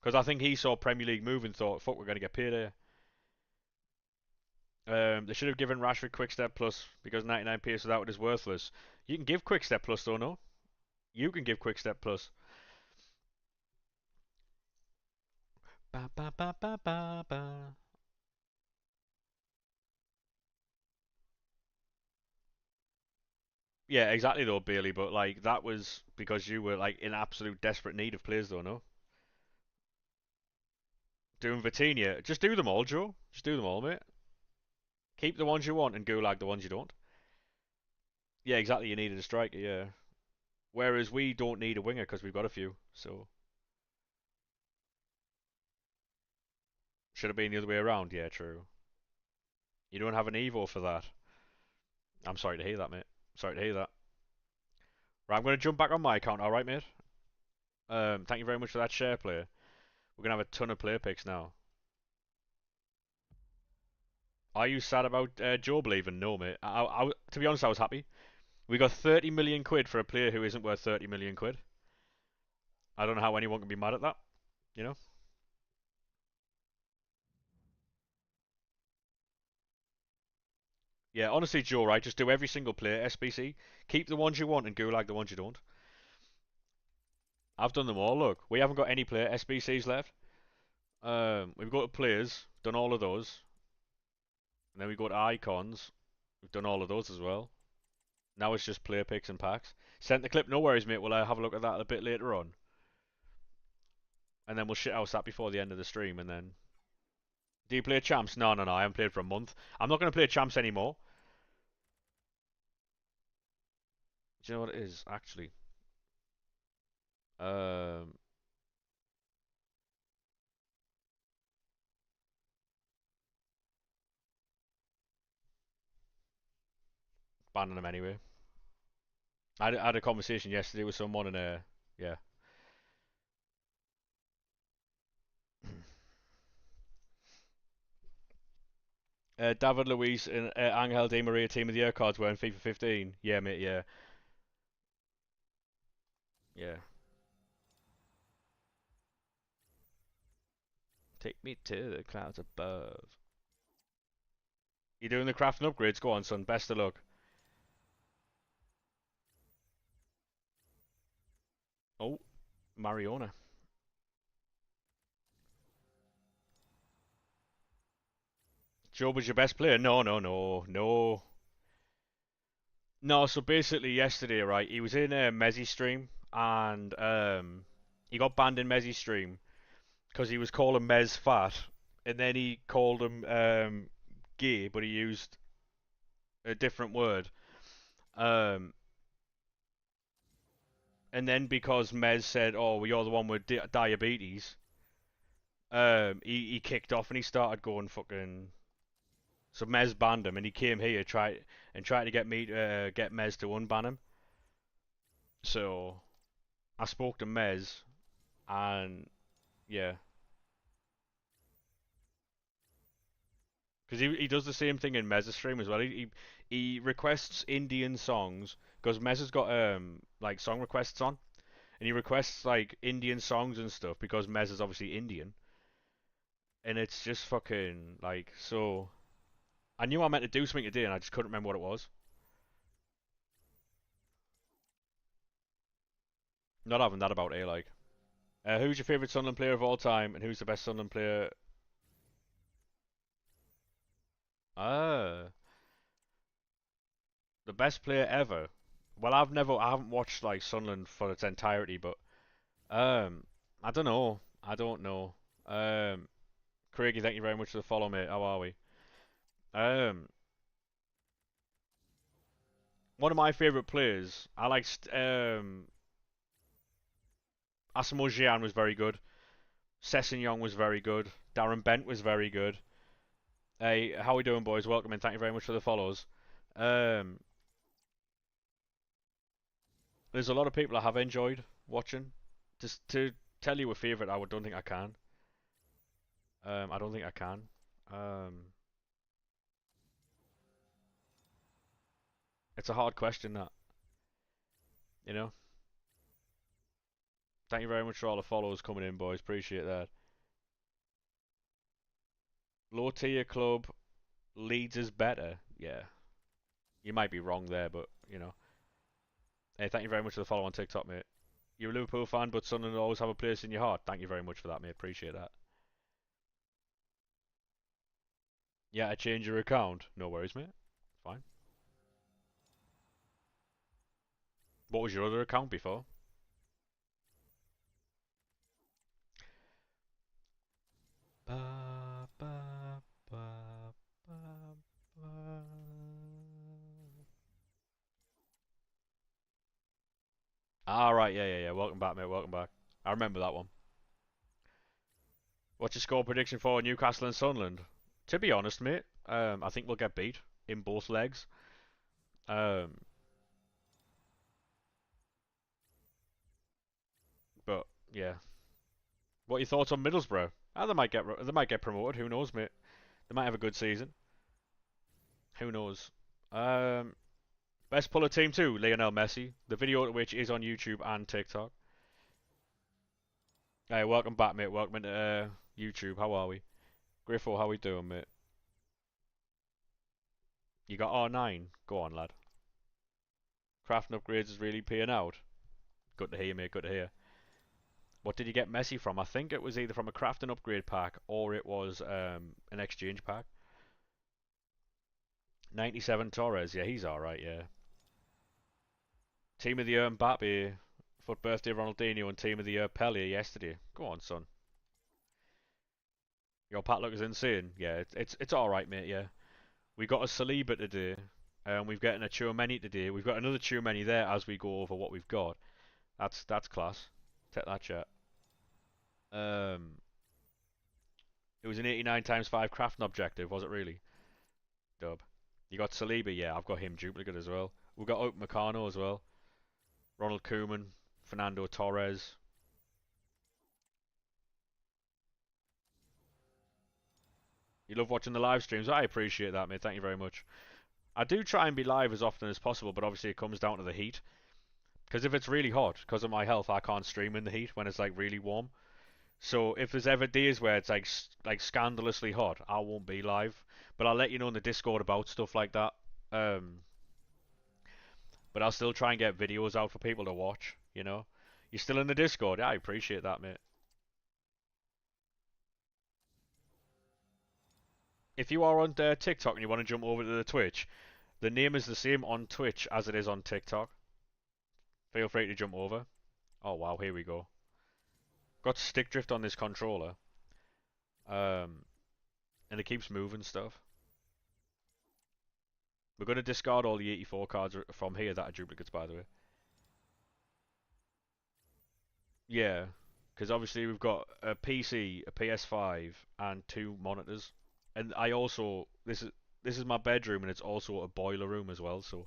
because I think he saw Premier League move and thought, fuck, we're going to get paid here. They should have given Rashford Quick Step Plus because 99 pace without it is worthless. You can give Quick Step Plus though, no? You can give Quick Step Plus. Ba ba ba ba ba ba. Yeah, exactly though, Bailey. But like that was because you were like in absolute desperate need of players though, no? Doing Vitinha, just do them all, Joe. Just do them all, mate. Keep the ones you want and gulag the ones you don't. Yeah, exactly. You needed a striker, yeah. Whereas we don't need a winger because we've got a few. So should have been the other way around. Yeah, true. You don't have an Evo for that. I'm sorry to hear that, mate. Sorry to hear that. Right, I'm going to jump back on my account. All right, mate. Thank you very much for that share player. We're going to have a ton of player picks now. Are you sad about Joe leaving? No, mate. To be honest, I was happy. We got 30 million quid for a player who isn't worth 30 million quid. I don't know how anyone can be mad at that. You know? Yeah, honestly, Joe, right? Just do every single player SBC. Keep the ones you want and gulag the ones you don't. I've done them all. Look, we haven't got any player SBCs left. We've got players, done all of those, and then we go to icons. We've done all of those as well. Now it's just player picks and packs. Sent the clip. No worries, mate. We'll have a look at that a bit later on, and then we'll shit house that before the end of the stream, and then. Do you play champs? No, no, no. I haven't played for a month. I'm not going to play champs anymore. Do you know what it is actually? Um, Banning them anyway. I had a conversation yesterday with someone, and yeah. David Luiz and Angel Di Maria Team of the Year cards were in FIFA 15. Yeah, mate. Yeah, yeah. Take me to the clouds above. You doing the crafting upgrades? Go on, son. Best of luck. Oh, Mariona. Job was your best player? No, no, no, no. No, so basically yesterday, right, he was in a Messi stream and he got banned in Messi stream because he was calling Mez fat and then he called him gay, but he used a different word. Um, and then because Mez said, "Oh, well, you're the one with diabetes," he kicked off and he started going fucking. So Mez banned him, and he came here tried to get me to get Mez to unban him. So I spoke to Mez, and yeah, because he does the same thing in Mez's stream as well. He requests Indian songs because Mez has got like song requests on, and he requests like Indian songs and stuff because Mez is obviously Indian, and it's just fucking like so. I knew I meant to do something today, and I just couldn't remember what it was. Not having that about A like. Who's your favourite Sunderland player of all time, and who's the best Sunderland player? Ah, the best player ever. Well, I haven't watched like Sunderland for its entirety, but um, I don't know. I don't know. Um, Craigie, thank you very much for the follow, mate. How are we? Um, One of my favourite players. I liked Asamoah was very good. Sessegnon was very good. Darren Bent was very good. Hey, how we doing, boys? Welcome in. Thank you very much for the follows. Um, there's a lot of people I have enjoyed watching. Just to tell you a favourite, don't think I can. I don't think I can. Um, it's a hard question, that, you know. Thank you very much for all the follows coming in, boys. Appreciate that. Low tier club, Leeds is better. Yeah, you might be wrong there, but you know. Hey, thank you very much for the follow on TikTok, mate. You're a Liverpool fan, but Sunderland always have a place in your heart. Thank you very much for that, mate. Appreciate that. Yeah, I change your account. No worries, mate. Fine. What was your other account before? Ba, ba, ba, ba, ba. Ah, right, yeah, yeah, yeah. Welcome back, mate. Welcome back. I remember that one. What's your score prediction for Newcastle and Sunderland? To be honest, mate, I think we'll get beat in both legs. Um, but yeah, what are your thoughts on Middlesbrough? Ah, they might get promoted. Who knows, mate? They might have a good season. Who knows? Um, Best puller team too, Lionel Messi. The video of which is on YouTube and TikTok. Hey, welcome back, mate. Welcome to YouTube. How are we? Griffo, how we doing, mate? You got R9. Go on, lad. Crafting upgrades is really paying out. Good to hear, mate. Good to hear. What did you get Messi from? I think it was either from a crafting upgrade pack or it was an exchange pack. 97 Torres. Yeah, he's alright, yeah. Team of the year Mbappe. Foot birthday Ronaldinho and team of the year Pele yesterday. Go on, son. Your padlock is insane. Yeah, it's alright, mate, yeah. We got a Saliba today, and we've gotten a Tchouameni today. We've got another Tchouameni there as we go over what we've got. That's class. Take that, chat. Um, it was an 89 times 5 crafting objective, was it really? Dub. You got Saliba, yeah, I've got him duplicate as well. We've got Oak Meccano as well. Ronald Koeman, Fernando Torres. You love watching the live streams. I appreciate that, mate. Thank you very much. I do try and be live as often as possible, but obviously it comes down to the heat. Because if it's really hot, because of my health, I can't stream in the heat when it's like really warm. So if there's ever days where it's like scandalously hot, I won't be live. But I'll let you know in the Discord about stuff like that. Um, but I'll still try and get videos out for people to watch. You know, you're still in the Discord. Yeah, I appreciate that, mate. If you are on TikTok and you want to jump over to the Twitch, the name is the same on Twitch as it is on TikTok. Feel free to jump over. Oh wow, here we go. Got stick drift on this controller. Um, and it keeps moving stuff. We're going to discard all the 84 cards from here that are duplicates, by the way. Yeah, because obviously we've got a PC, a PS5, and two monitors. And I also this is my bedroom, and it's also a boiler room as well. So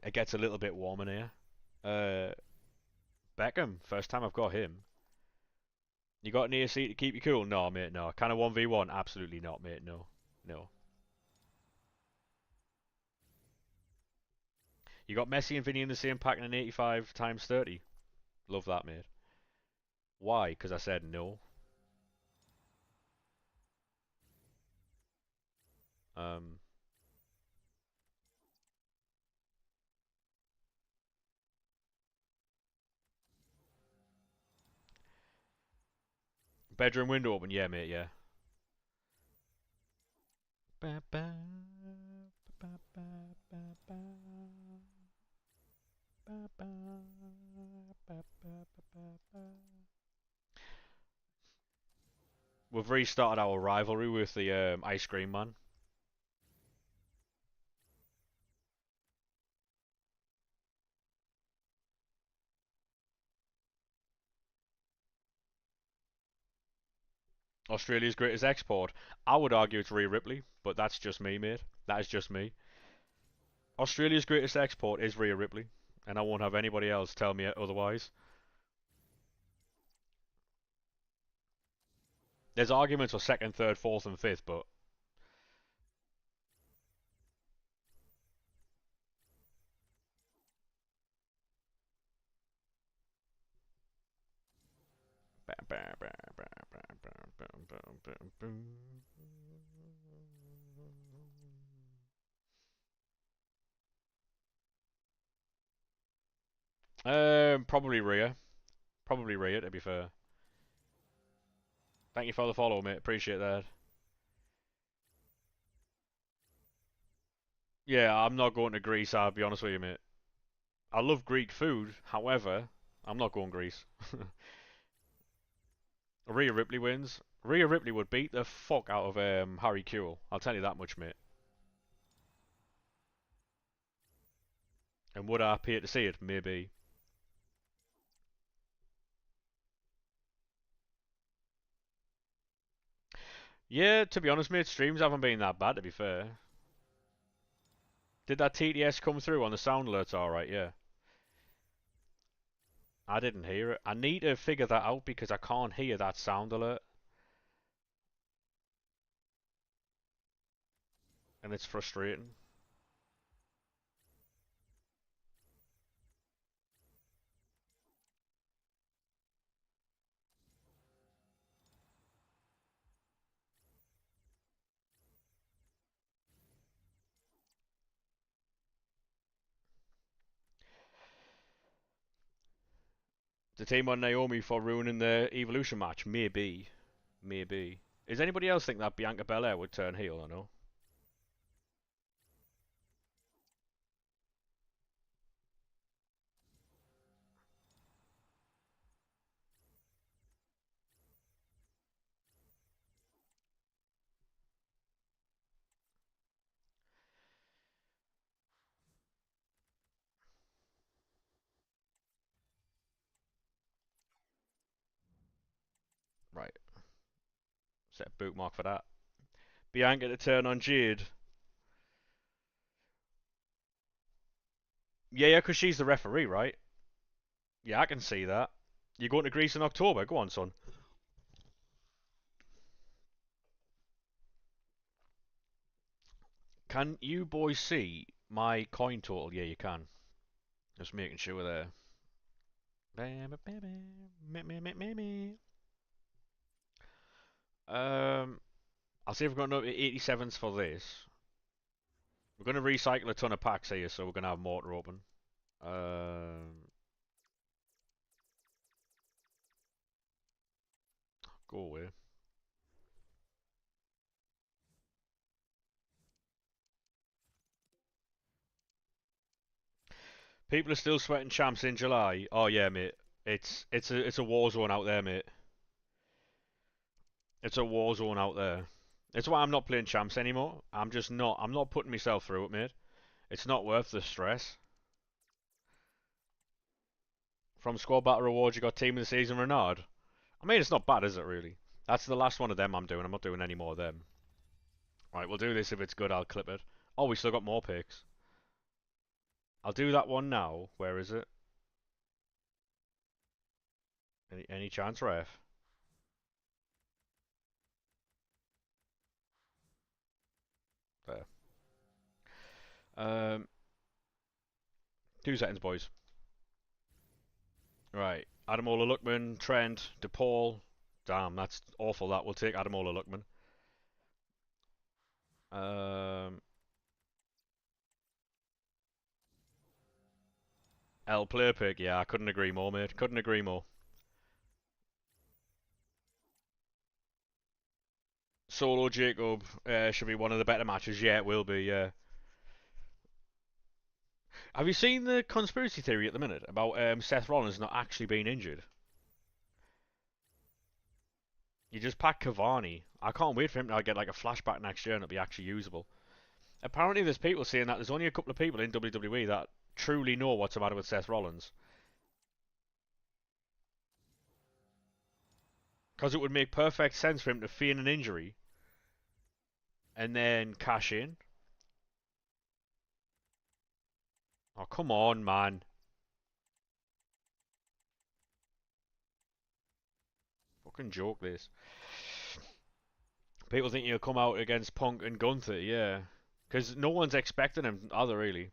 it gets a little bit warm in here. Uh, Beckham, first time I've got him. You got an AC to keep you cool? No, mate, no. Kind of 1v1? Absolutely not, mate. No, no. You got Messi and Vinny in the same pack in an 85 times 30. Love that, mate. Why? Because I said no. Um, Bedroom window open? Yeah, mate, yeah. Ba, ba, ba, ba, ba, ba, ba, ba, ba, ba, ba, ba. We've restarted our rivalry with the ice cream man. Australia's greatest export. I would argue it's Rhea Ripley, but that's just me, mate. That is just me. Australia's greatest export is Rhea Ripley, and I won't have anybody else tell me otherwise. There's arguments for second, third, fourth, and fifth, but probably Rhea. Probably Rhea, to be fair. Thank you for the follow, mate. Appreciate that. Yeah, I'm not going to Greece, I'll be honest with you, mate. I love Greek food, however, I'm not going Greece. Rhea Ripley wins. Rhea Ripley would beat the fuck out of Harry Kewell. I'll tell you that much, mate. And would I pay to see it? Maybe. Yeah, to be honest, mate, streams haven't been that bad, to be fair. Did that TTS come through on the sound alerts alright? Yeah. I didn't hear it. I need to figure that out because I can't hear that sound alert. And it's frustrating. The team on Naomi for ruining the Evolution match? Maybe. Maybe. Is anybody else think that Bianca Belair would turn heel or no? Right. Set a bookmark for that. Bianca to turn on Jade. Yeah, because she's the referee, right? Yeah, I can see that. You're going to Greece in October? Go on, son. Can you boys see my coin total? Yeah, you can. Just making sure there. I'll see if we've got enough 87s for this. We're going to recycle a ton of packs here, so we're going to have more to open. Go away. People are still sweating champs in July. Oh yeah, mate. It's a war zone out there, mate. It's a war zone out there. It's why I'm not playing champs anymore. I'm not putting myself through it, mate. It's not worth the stress. From squad battle rewards, you got team of the season Renard. I mean, it's not bad, is it really? That's the last one of them I'm doing. I'm not doing any more of them. Right, we'll do this. If it's good, I'll clip it. Oh, we still got more picks. I'll do that one now. Where is it? Any chance, ref? There. Um, 2 seconds, boys. Right. Adamola Luckman, Trent, DePaul. Damn, that's awful. That we'll take Adamola Luckman. L player pick. Yeah, I couldn't agree more, mate. Couldn't agree more. Solo Jacob should be one of the better matches. Yeah, it will be. Yeah. Have you seen the conspiracy theory at the minute about Seth Rollins not actually being injured? You just pack Cavani. I can't wait for him to get like a flashback next year and it'll be actually usable. Apparently, there's people saying that there's only a couple of people in WWE that truly know what's the matter with Seth Rollins. Because it would make perfect sense for him to feign an injury and then cash in. Oh, come on, man. Fucking joke this. People think he'll come out against Punk and Gunther, yeah. Because no one's expecting him, are they really?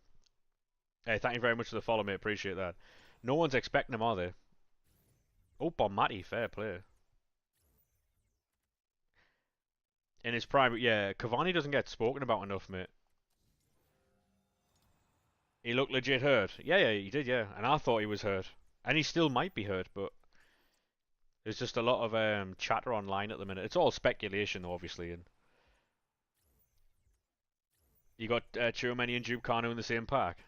Hey, thank you very much for the follow, mate. Appreciate that. No one's expecting him, are they? Oh, Bon Matty, fair play. In his prime, yeah, Cavani doesn't get spoken about enough, mate. He looked legit hurt. Yeah, yeah, he did, yeah. And I thought he was hurt. And he still might be hurt, but there's just a lot of chatter online at the minute. It's all speculation, though, obviously. And you got Chouameni and Jude Kanu in the same pack.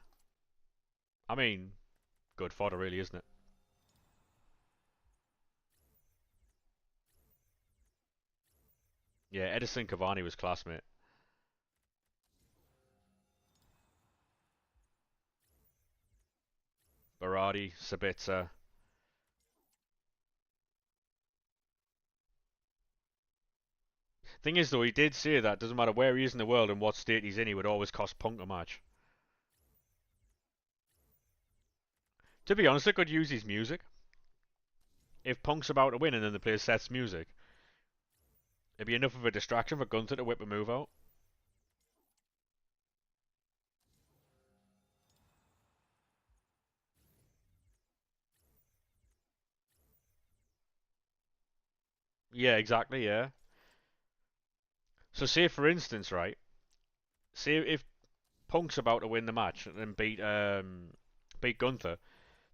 I mean, good fodder, really, isn't it? Yeah, Edison Cavani was classmate. Berardi, Sabitzer. Thing is, though, he did say that doesn't matter where he is in the world and what state he's in, he would always cost Punk a match. To be honest, I could use his music. If Punk's about to win and then they play Seth's music, it'd be enough of a distraction for Gunther to whip a move out. Yeah, exactly, yeah. So say for instance, right? Say if Punk's about to win the match and beat Gunther,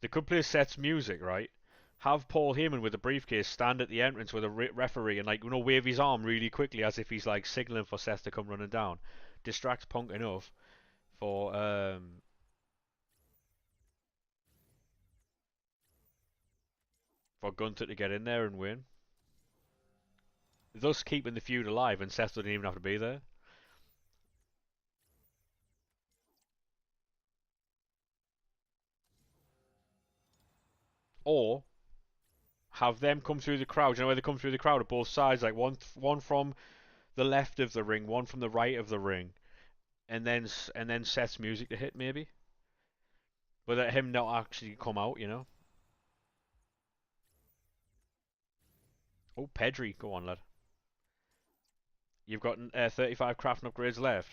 they could play Seth's music, right? Have Paul Heyman with a briefcase stand at the entrance with a referee and wave his arm really quickly as if he's like signaling for Seth to come running down. Distracts Punk enough for Gunther to get in there and win, thus keeping the feud alive, and Seth doesn't even have to be there. Or have them come through the crowd. You know where they come through the crowd at both sides, like one from the left of the ring, one from the right of the ring, and then Seth's music to hit maybe, but let him not actually come out. Oh, Pedri, go on, lad. You've got 35 crafting upgrades left.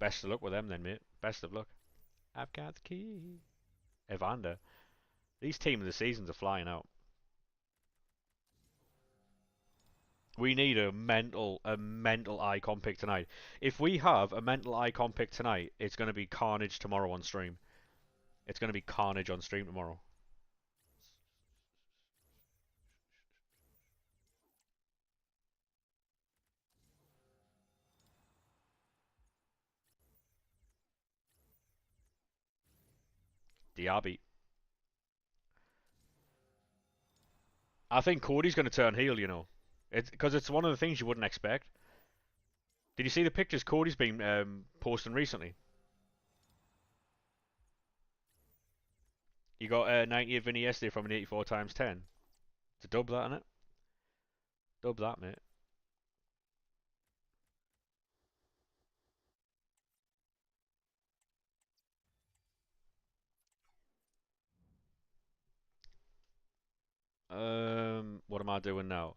Best of luck with them then, mate. Best of luck. I've got the key. Evander. These team of the seasons are flying out. We need a mental icon pick tonight. If we have a mental icon pick tonight, it's going to be carnage tomorrow on stream. It's going to be carnage on stream tomorrow. Diaby. I think Cody's going to turn heel. It's because it's one of the things you wouldn't expect. Did you see the pictures Cody's been posting recently? You got 98 Vinny yesterday from an 84 times 10. To dub that, innit? Dub that, mate. What am I doing now?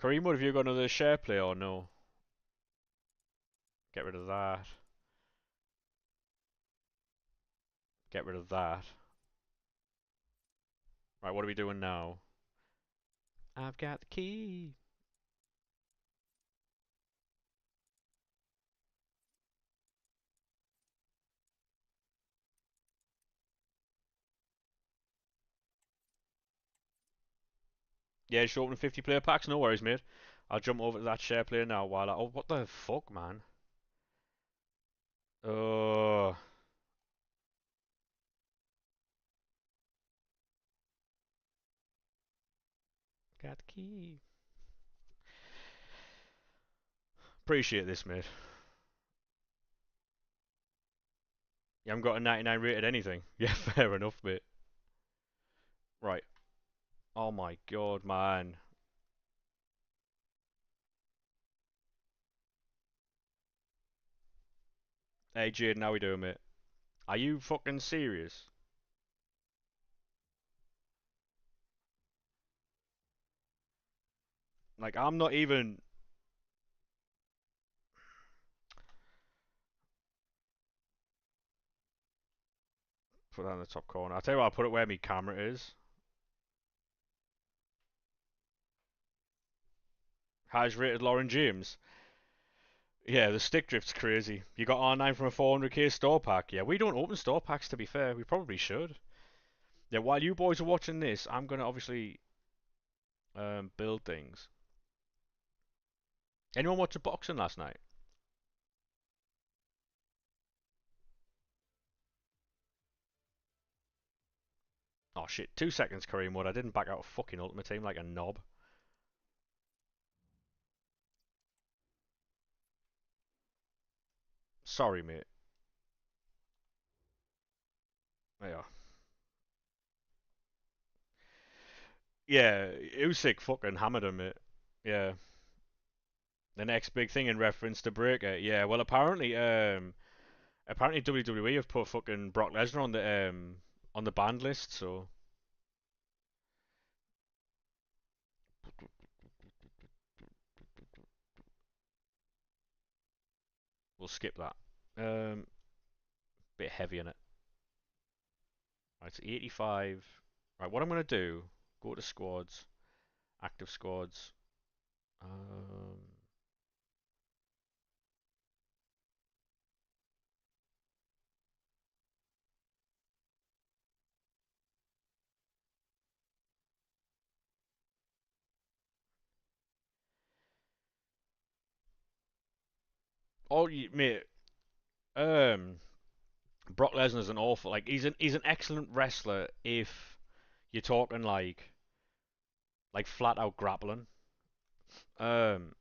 Kareem, what have you got another share play or no? Get rid of that. Get rid of that. Right, what are we doing now? I've got the key. Yeah, just opening 50 player packs. No worries, mate. I'll jump over to that share player now while I. Oh, what the fuck, man? Oh, got the key. Appreciate this, mate. You haven't got a 99 rated anything. Yeah, fair enough, mate. Right. Oh my god, man. Hey, Jaden, how we doing, mate? Are you fucking serious? Like, I'm not even. Put that in the top corner. I'll tell you what, I'll put it where my camera is. Highest rated Lauren James. Yeah, the stick drift's crazy. You got R9 from a 400k store pack. Yeah, we don't open store packs, to be fair. We probably should. Yeah, while you boys are watching this, I'm going to obviously build things. Anyone watch the boxing last night? Oh shit, 2 seconds, Kareem Wood. I didn't back out a fucking Ultimate Team like a knob. Sorry, mate. Yeah. Yeah, Usyk fucking hammered him, mate. Yeah. The next big thing in reference to Breaker. Yeah, well, apparently WWE have put fucking Brock Lesnar on the banned list, so we'll skip that. Bit heavy in it. Right, it's 85. Right, what I'm gonna do? Go to squads, active squads. Um, oh, mate. Um, Brock Lesnar's an awful. Like he's an excellent wrestler if you're talking like flat out grappling. Um,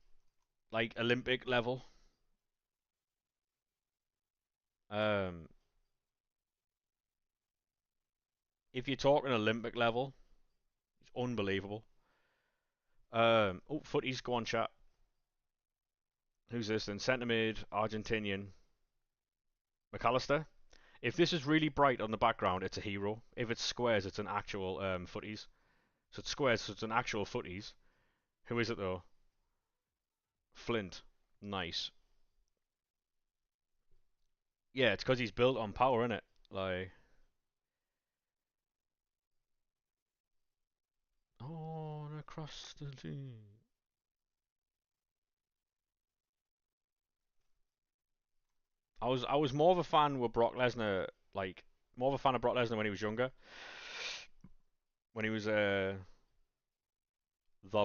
like Olympic level. Um, if you're talking Olympic level, it's unbelievable. Oh, footies, go on chat. Who's this then? Centre mid, Argentinian, McAllister. If this is really bright on the background, it's a hero. If it's squares, it's an actual footies. So it's squares, so it's an actual footies. Who is it though? Flint. Nice. Yeah, it's because he's built on power, innit? Like, on across the sea. I was more of a fan with Brock Lesnar, like more of a fan of Brock Lesnar when he was younger, when he was the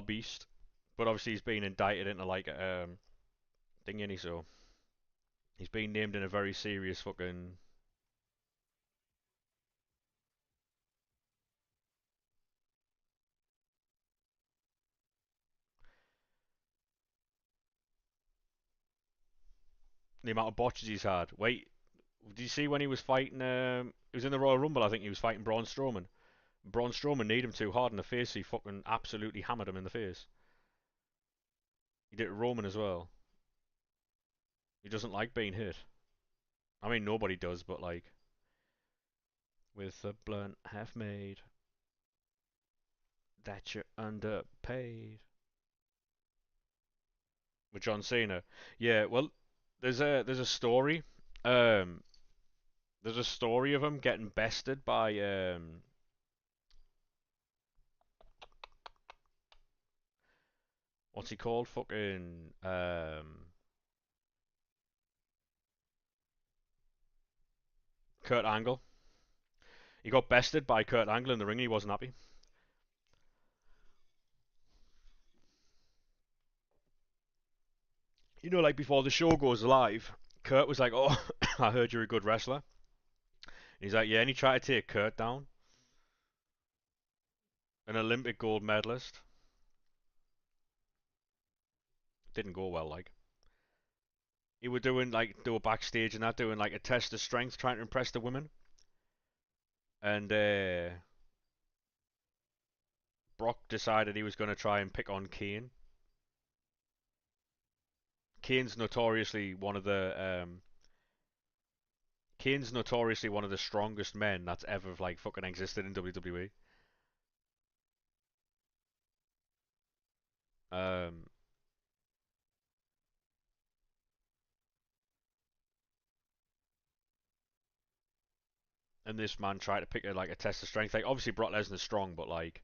Beast. But obviously he's been indicted into like thingy, so he's been named in a very serious fucking. The amount of botches he's had. Wait, did you see when he was fighting? He was in the Royal Rumble. I think he was fighting Braun Strowman. Braun Strowman kneed him too hard in the face. He fucking absolutely hammered him in the face. He did it to Roman as well. He doesn't like being hit. I mean, nobody does, but like with the blunt half made that you're underpaid. With John Cena. Yeah, well, there's a story. Um, there's a story of him getting bested by what's he called? Fucking Kurt Angle. He got bested by Kurt Angle in the ring. And he wasn't happy. You know, like before the show goes live, Kurt was like, "Oh, I heard you're a good wrestler." And he's like, "Yeah," and he tried to take Kurt down, an Olympic gold medalist. Didn't go well. Like he were doing like they were backstage and that doing like a test of strength, trying to impress the women. And Brock decided he was going to try and pick on Kane. Kane's notoriously one of the Kane's notoriously one of the strongest men that's ever like fucking existed in WWE. Um, and this man tried to pick a test of strength. Like obviously Brock Lesnar's strong, but like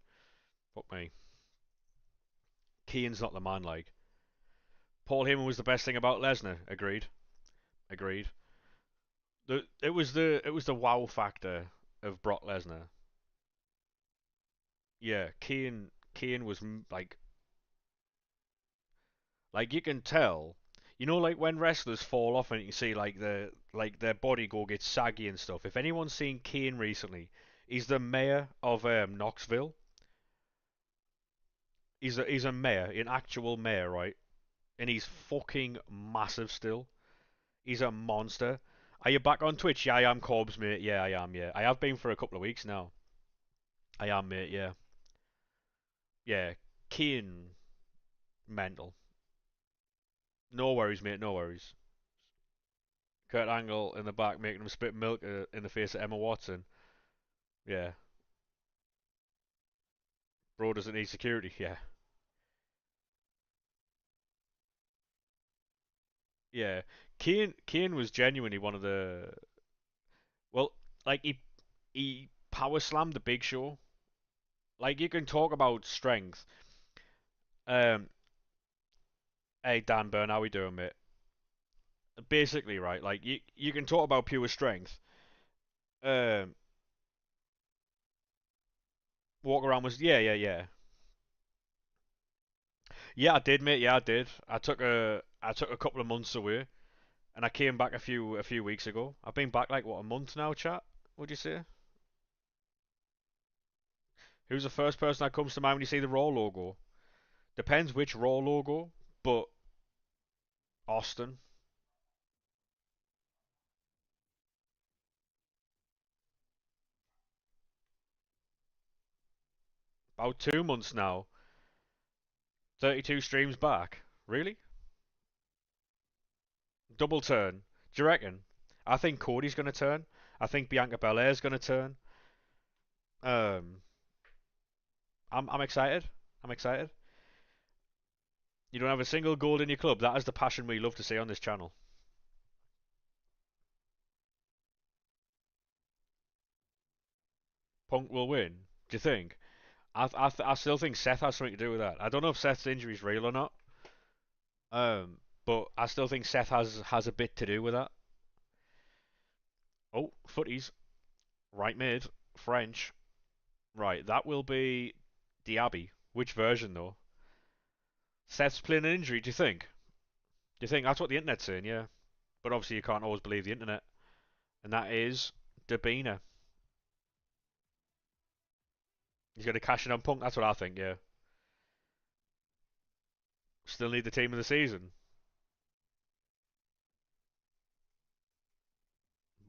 fuck me, Keane's not the man. Like Paul Heyman was the best thing about Lesnar. Agreed. Agreed. It was the wow factor of Brock Lesnar. Yeah, Kane was like you can tell. You know, like when wrestlers fall off and you can see like their body go get saggy and stuff. If anyone's seen Kane recently, he's the mayor of Knoxville. He's a mayor, an actual mayor, right? And he's fucking massive still. He's a monster. Are you back on Twitch? Yeah, I am, Corbs, mate. Yeah, I am. Yeah, I have been for a couple of weeks now. I am, mate. Yeah, yeah. Kane, mental. No worries, mate. No worries. Kurt Angle in the back making him spit milk in the face of Emma Watson. Yeah, bro doesn't need security. Yeah, yeah. Kane was genuinely one of the well, like he power slammed the Big Show. Like you can talk about strength. Um, hey Dan Burn, how we doing, mate? Basically, right? Like you can talk about pure strength. Um, walk around was yeah I did, mate. Yeah, I did. I took a couple of months away, and I came back a few weeks ago. I've been back like what a month now, chat. Would you say? Who's the first person that comes to mind when you see the Raw logo? Depends which Raw logo, but Austin. About 2 months now. 32 streams back. Really? Double turn. Do you reckon? I think Cody's gonna turn. I think Bianca Belair's gonna turn. Um, I'm excited. I'm excited. You don't have a single gold in your club. That is the passion we love to see on this channel. Punk will win. Do you think? I still think Seth has something to do with that. I don't know if Seth's injury is real or not. But I still think Seth has a bit to do with that. Oh, footies. Right mid. French. Right, that will be Diaby. Which version though? Seth's playing an injury. Do you think? Do you think that's what the internet's saying? Yeah. But obviously you can't always believe the internet. And that is Dabina. He's going to cash in on Punk. That's what I think. Yeah. Still need the team of the season.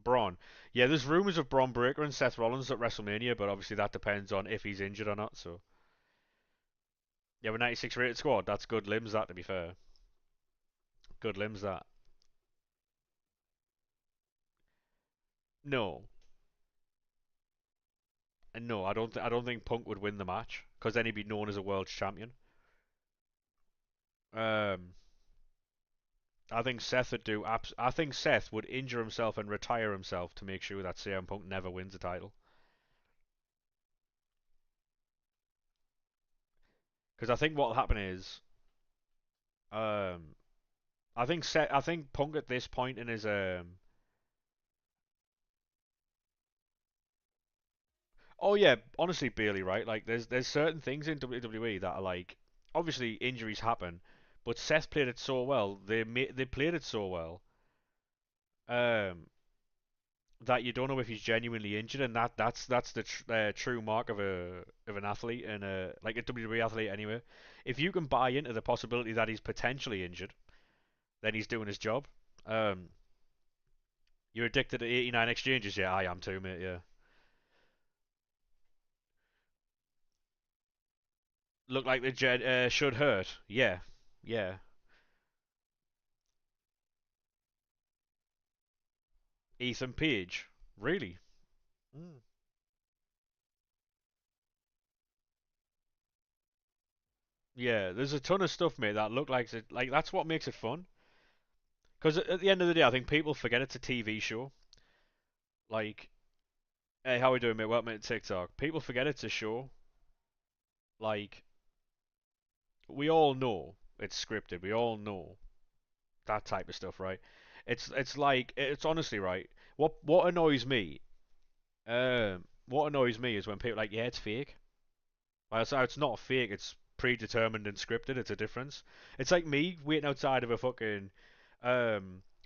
Braun. Yeah, there's rumours of Braun Breaker and Seth Rollins at WrestleMania, but obviously that depends on if he's injured or not. So yeah, we're 96 rated squad. That's good limbs. That to be fair, good limbs. That no, and no, I don't think Punk would win the match because then he'd be known as a world champion. Um, I think Seth would do. I think Seth would injure himself and retire himself to make sure that CM Punk never wins the title. Because I think what'll happen is, um, I think Punk at this point in his oh yeah, honestly, Bailey, right? Like, there's certain things in WWE that are like, obviously injuries happen, but Seth played it so well. They played it so well, um, that you don't know if he's genuinely injured, and that's the true mark of an athlete and like a WWE athlete anyway. If you can buy into the possibility that he's potentially injured, then he's doing his job. Um, you're addicted to 89 exchanges, yeah, I am too, mate. Yeah, look like the jet should hurt. Yeah, yeah. Ethan Page. Really? Mm. Yeah, there's a ton of stuff, mate, that look like that's what makes it fun. Because at the end of the day, I think people forget it's a TV show. Like Hey, how we doing, mate? Welcome to TikTok. People forget it's a show. Like, we all know it's scripted. We all know that type of stuff, right? It's like it's honestly right. What annoys me, what annoys me is when people are like, yeah, it's fake. Like, it's not fake. It's predetermined and scripted. It's a difference. It's like me waiting outside of a fucking,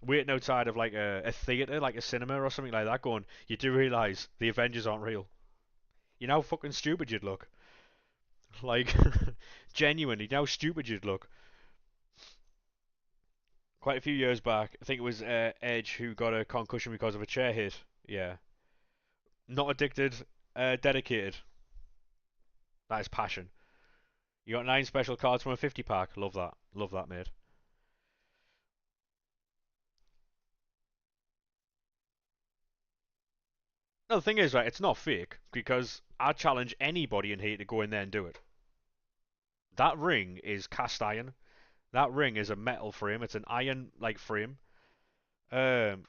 waiting outside of like a theater, like a cinema or something like that, going, you do realize the Avengers aren't real. You know how fucking stupid you'd look. Like, genuinely, you know how stupid you'd look. Quite a few years back, I think it was Edge who got a concussion because of a chair hit. Yeah. Not addicted, dedicated. That is passion. You got 9 special cards from a 50 pack. Love that. Love that, mate. No, the thing is, right, it's not fake because I challenge anybody in here to go in there and do it. That ring is cast iron. That ring is a metal frame. It's an iron like frame. Um,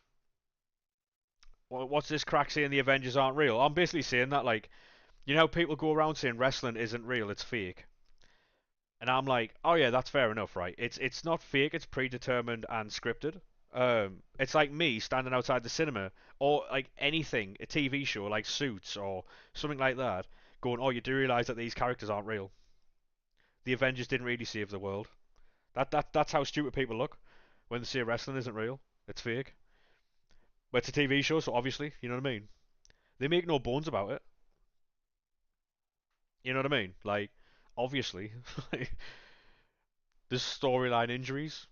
what's this crack saying the Avengers aren't real? I'm basically saying that like you know, people go around saying wrestling isn't real, it's fake. And I'm like, oh yeah, that's fair enough, right? It's not fake, it's predetermined and scripted. It's like me standing outside the cinema or like anything, a TV show like Suits or something like that, going, oh, you do realize that these characters aren't real. The Avengers didn't really save the world. That's how stupid people look when they say wrestling isn't real. It's fake. But it's a TV show, so obviously, you know what I mean. They make no bones about it. You know what I mean? Like, obviously, there's storyline injuries.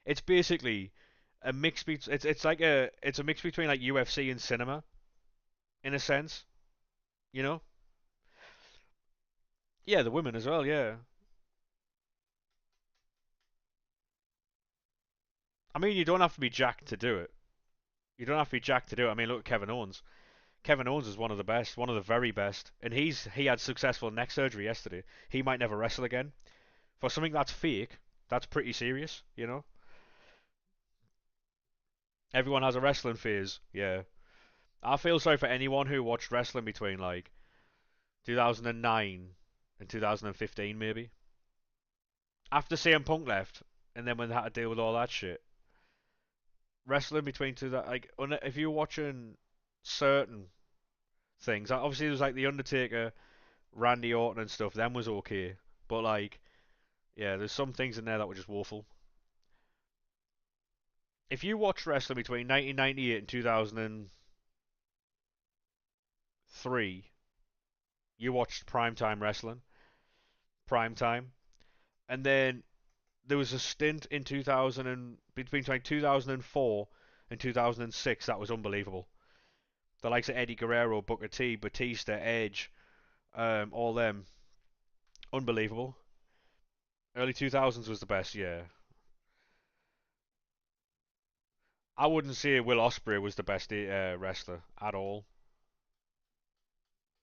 It's basically a mix between it's a mix between like UFC and cinema in a sense, you know? Yeah, the women as well, yeah. I mean, you don't have to be jacked to do it. You don't have to be jacked to do it. I mean, look at Kevin Owens. Kevin Owens is one of the best, one of the very best, and he had successful neck surgery yesterday. He might never wrestle again. For something that's fake, that's pretty serious, you know? Everyone has a wrestling phase, yeah. I feel sorry for anyone who watched wrestling between like 2009 and 2015 maybe. After CM Punk left, and then when they had to deal with all that shit, wrestling between two that like if you're watching certain things, obviously there was like the Undertaker, Randy Orton and stuff. Them was okay, but like yeah, there's some things in there that were just woeful. If you watch wrestling between 1998 and 2003, you watched primetime wrestling, primetime, and then there was a stint in 2000 and between like 2004 and 2006 that was unbelievable. The likes of Eddie Guerrero, Booker T, Batista, Edge, all them, unbelievable. Early 2000s was the best, yeah. I wouldn't say Will Ospreay was the best wrestler at all.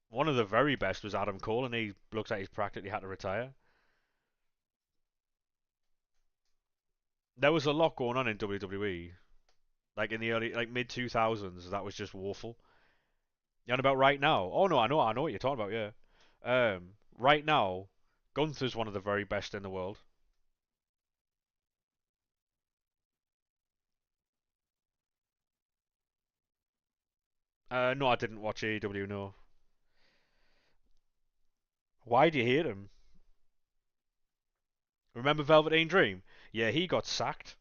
One of the very best was Adam Cole, and he looks like he's practically had to retire. There was a lot going on in WWE, like in the early, like mid 2000s. That was just woeful. And about right now, oh no, I know what you're talking about. Yeah, right now, Gunther's one of the very best in the world. No, I didn't watch AEW. No, why do you hate him? Remember Velveteen Dream? Yeah, he got sacked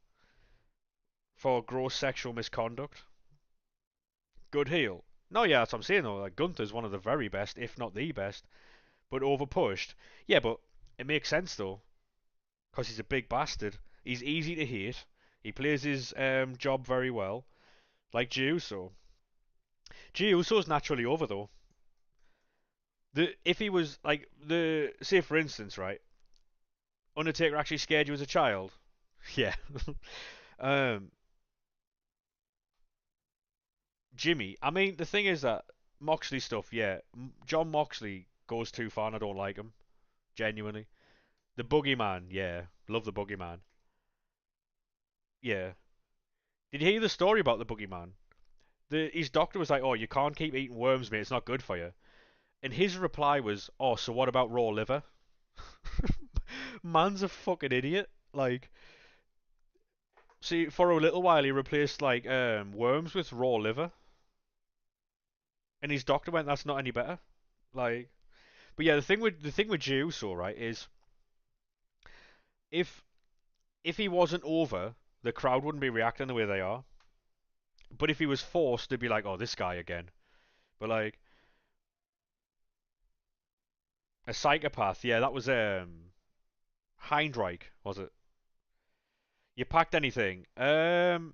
for gross sexual misconduct. Good heel. No, yeah, that's what I'm saying though. Like Gunther's one of the very best, if not the best, but overpushed. Yeah, but it makes sense though, because he's a big bastard. He's easy to hate. He plays his job very well, like Jey Uso. Jey Uso's naturally over though. If he was like the say for instance, right, Undertaker actually scared you as a child. Yeah. um, Jimmy. I mean, the thing is that Moxley stuff. Yeah, John Moxley goes too far, and I don't like him genuinely. The Boogeyman. Yeah, love the Boogeyman. Yeah. Did you hear the story about the Boogeyman? His doctor was like, "Oh, you can't keep eating worms, mate. It's not good for you." And his reply was, "Oh, so what about raw liver?" Man's a fucking idiot. Like, see, for a little while he replaced like worms with raw liver, and his doctor went, "That's not any better." Like, but yeah, the thing with Giuso, right, is if if he wasn't over, the crowd wouldn't be reacting the way they are. But if he was forced, they'd be like, "Oh, this guy again." But like a psychopath, yeah, that was Heindreich, was it? You packed anything? Chomeni,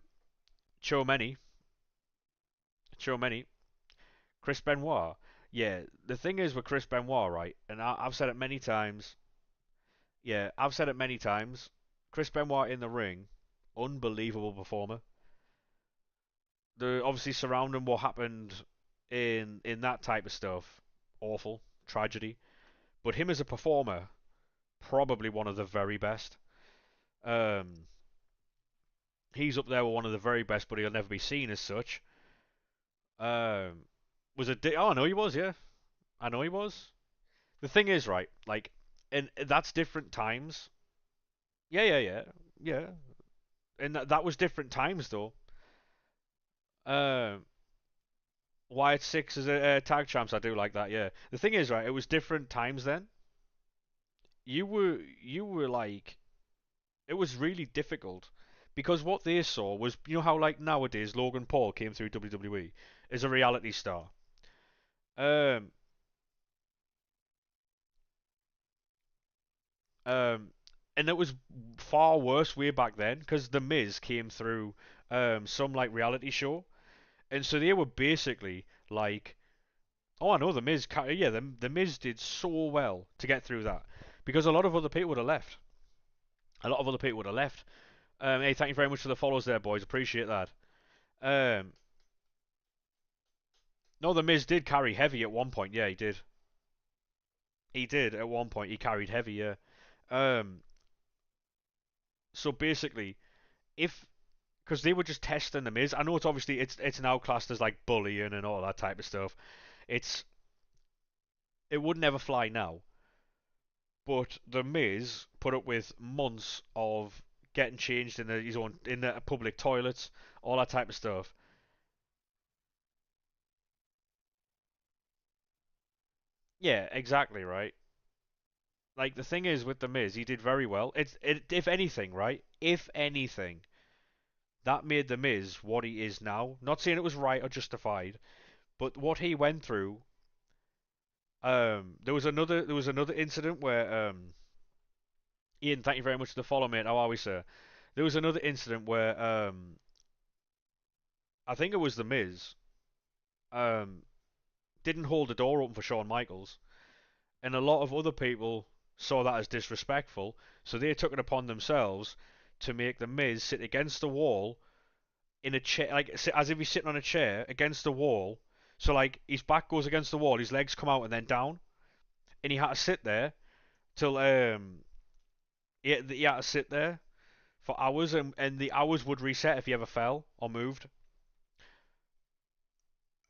Chomeni, Chris Benoit. Yeah, the thing is with Chris Benoit, right? And I've said it many times. Yeah, I've said it many times. Chris Benoit in the ring, unbelievable performer. The obviously surrounding what happened in that type of stuff, awful tragedy. But him as a performer, probably one of the very best. Um, he's up there with one of the very best, but he'll never be seen as such. Um, was a oh, I know he was, yeah, I know he was. The thing is, right, like, and that's different times. Yeah, yeah, yeah, yeah, and that was different times though. Um, Wyatt Six as a tag champs, I do like that. Yeah. The thing is, right, it was different times then. You were like, it was really difficult because what they saw was, you know how like nowadays Logan Paul came through WWE as a reality star. Um, um, and it was far worse way back then because The Miz came through some like reality show, and so they were basically like, oh, I know The Miz, yeah, the Miz did so well to get through that because a lot of other people would have left. A lot of other people would have left. Hey, thank you very much for the follows there, boys. Appreciate that. Um, no, The Miz did carry heavy at one point. Yeah, he did. He did at one point. He carried heavy. Yeah. Um, so basically, if because they were just testing The Miz. I know it's obviously it's now classed as like bullying and all that type of stuff. It's it would never fly now. But The Miz put up with months of getting changed in his own in the public toilets, all that type of stuff. Yeah, exactly right. Like the thing is with The Miz, he did very well. If anything, right? If anything, that made The Miz what he is now. Not saying it was right or justified, but what he went through. There was another incident where Ian, thank you very much for the follow, mate. How are we, sir? There was another incident where I think it was The Miz um didn't hold the door open for Shawn Michaels, and a lot of other people saw that as disrespectful, so they took it upon themselves to make The Miz sit against the wall in a chair, like as if he's sitting on a chair against the wall. So like his back goes against the wall, his legs come out and then down, and he had to sit there till he had to sit there for hours, and the hours would reset if he ever fell or moved.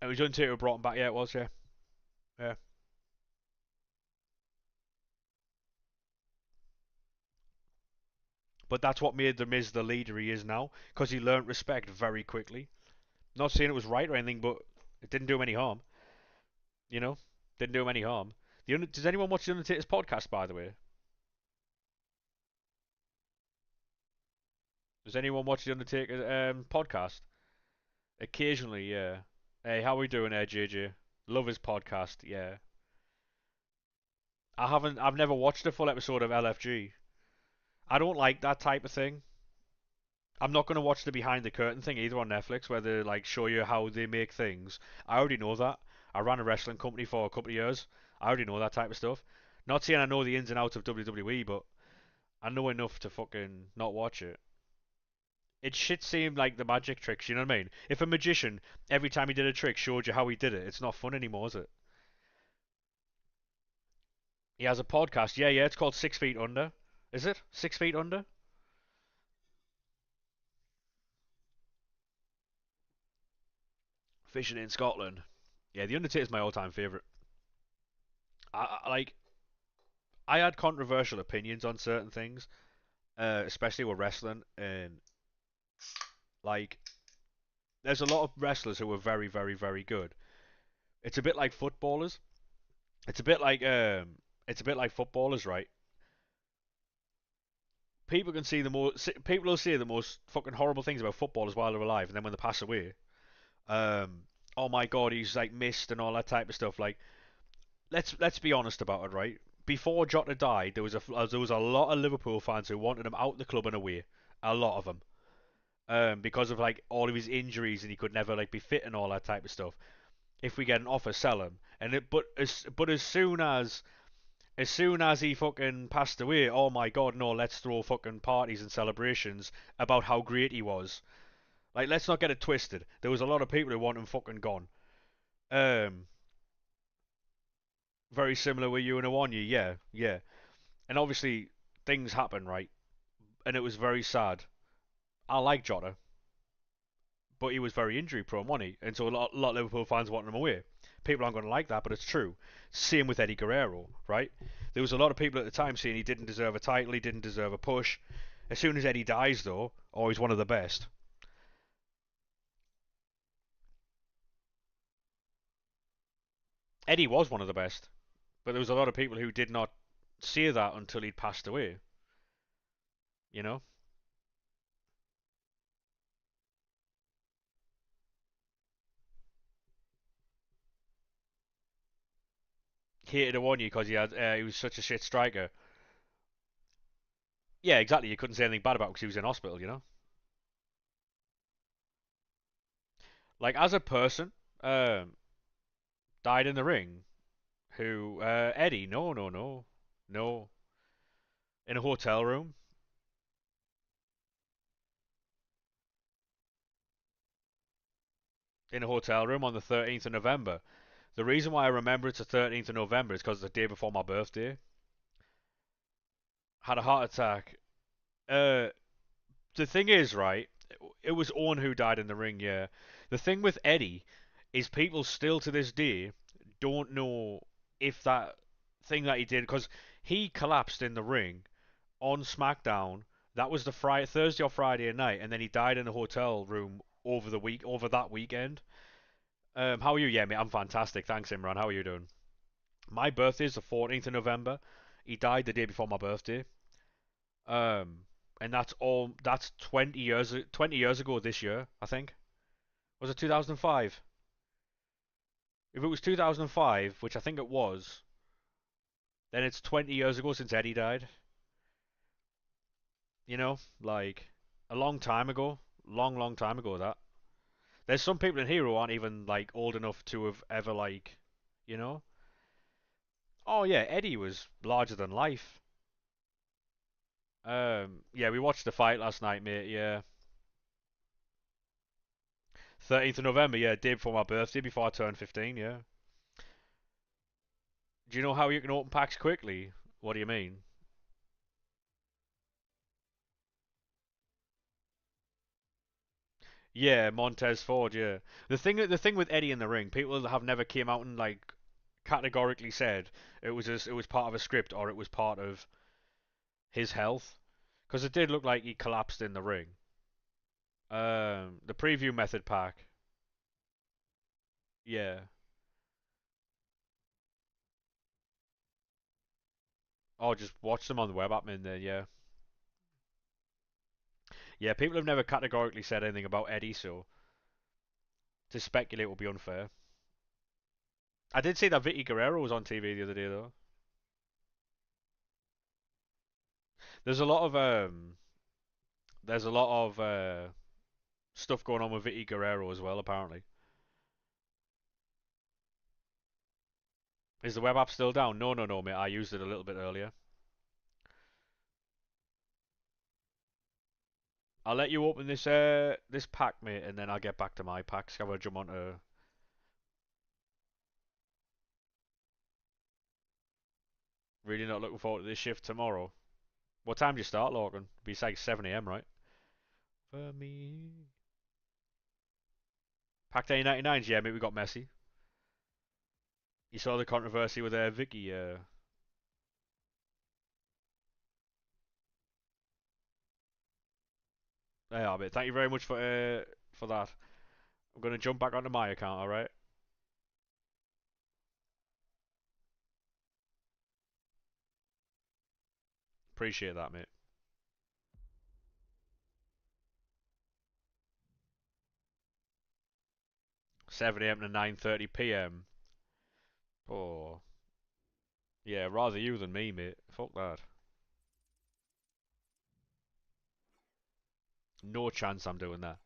And it was Undertaker who brought him back. Yeah, it was. Yeah, yeah. But that's what made The Miz the leader he is now, because he learnt respect very quickly. Not saying it was right or anything, but it didn't do him any harm. You know, didn't do him any harm. Does anyone watch the Undertaker's podcast, by the way? Does anyone watch the Undertaker podcast? Occasionally, yeah. Hey, how are we doing there, JJ? Love his podcast, yeah. I've never watched a full episode of LFG. I don't like that type of thing. I'm not going to watch the behind the curtain thing either on Netflix, where they like show you how they make things. I already know that. I ran a wrestling company for a couple of years. I already know that type of stuff. Not saying I know the ins and outs of WWE, but I know enough to fucking not watch it. It shit seemed like the magic tricks, you know what I mean? If a magician, every time he did a trick, showed you how he did it, it's not fun anymore, is it? He has a podcast. Yeah, yeah, it's called 6 Feet Under. Is it? 6 Feet Under? Fishing in Scotland. Yeah, The Undertaker's my all-time favorite. Like I had controversial opinions on certain things, especially with wrestling, and like there's a lot of wrestlers who are very, very, very good. It's a bit like footballers. It's a bit like it's a bit like footballers, right? People can see the most. People will say the most fucking horrible things about footballers while they're alive, and then when they pass away, um, oh my god, he's like missed and all that type of stuff. Like, let's be honest about it, right? Before Jota died, there was a lot of Liverpool fans who wanted him out the club and away. A lot of them, because of like all of his injuries and he could never like be fit and all that type of stuff. If we get an offer, sell him. But as soon as he fucking passed away, oh my god, no, let's throw fucking parties and celebrations about how great he was. Like, let's not get it twisted. There was a lot of people who want him fucking gone. Um, Very similar with you and Awanya, yeah, yeah. And obviously, things happen, right? And it was very sad. I like Jota, but he was very injury prone, wasn't he? And so a lot of Liverpool fans wanted him away. People aren't going to like that, but it's true. Same with Eddie Guerrero, right? There was a lot of people at the time saying he didn't deserve a title, he didn't deserve a push. As soon as Eddie dies, though, oh, he's one of the best. Eddie was one of the best, but there was a lot of people who did not see that until he'd passed away. You know, he hated Awoni because he was such a shit striker. Yeah, exactly. You couldn't say anything bad about him because he was in hospital. You know, like as a person, um, died in the ring. Who? Eddie? No, no, no, no. In a hotel room. In a hotel room on the 13th of November. The reason why I remember it's the 13th of November is because it's the day before my birthday. Had a heart attack. Uh, the thing is, right? It was Owen who died in the ring. Yeah. The thing with Eddie is people still to this day don't know if that thing that he did because he collapsed in the ring on SmackDown. That was the Friday, Thursday or Friday night, and then he died in a hotel room over that weekend. How are you? Yeah, mate, I'm fantastic. Thanks, Imran. How are you doing? My birthday's the 14th of November. He died the day before my birthday. Um, and that's 20 years ago this year, I think. Was it 2005? If it was 2005, which I think it was, then it's 20 years ago since Eddie died. You know, like a long time ago, long time ago that. There's some people in here who aren't even like old enough to have ever like, you know. Oh yeah, Eddie was larger than life. Yeah, we watched the fight last night, mate. Yeah, 13th of November. Yeah, day before my birthday, before I turned 15. Yeah. Do you know how you can open packs quickly? What do you mean? Yeah, Montez Ford. Yeah. The thing with Eddie in the ring, people have never came out and like categorically said it was part of a script or it was part of his health, because it did look like he collapsed in the ring. The preview method pack. Yeah. Oh, just watch them on the web app in there. Yeah. Yeah. People have never categorically said anything about Eddie, so to speculate would be unfair. I did see that Vicky Guerrero was on TV the other day though. There's a lot of there's a lot of stuff going on with Vicky Guerrero as well. Apparently, is the web app still down? No, no, no, mate. I used it a little bit earlier. I'll let you open this pack, mate, and then I'll get back to my packs. I'm gonna jump onto. Really not looking forward to this shift tomorrow. What time do you start, Logan? Be like 7 a.m., right? For me. Pack Day 99s, yeah, mate, we got Messi. You saw the controversy with Vicky. Yeah, mate. Thank you very much for that. I'm gonna jump back onto my account. All right. Appreciate that, mate. 7 a.m. to 9:30 p.m. Oh, yeah, rather you than me, mate. Fuck that. No chance I'm doing that.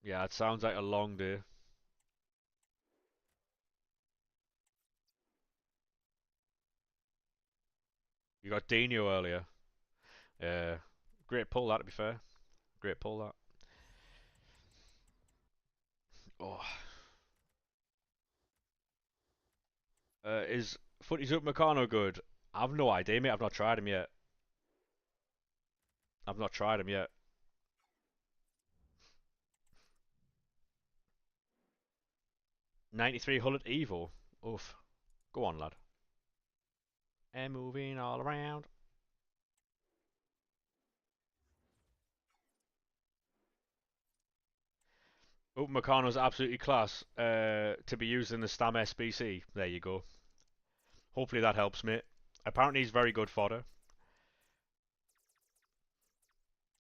Yeah, it sounds like a long day. You got Dino earlier. Yeah, great pull that. To be fair, great pull that. Oh, is Footies Up Meccano good? I've no idea, mate. I've not tried him yet. I've not tried him yet. 93 Hullet Evo. Oof. Go on, lad. And moving all around. Upamecano's absolutely class. To be used in the Stam SBC. There you go. Hopefully that helps, mate. Apparently he's very good fodder.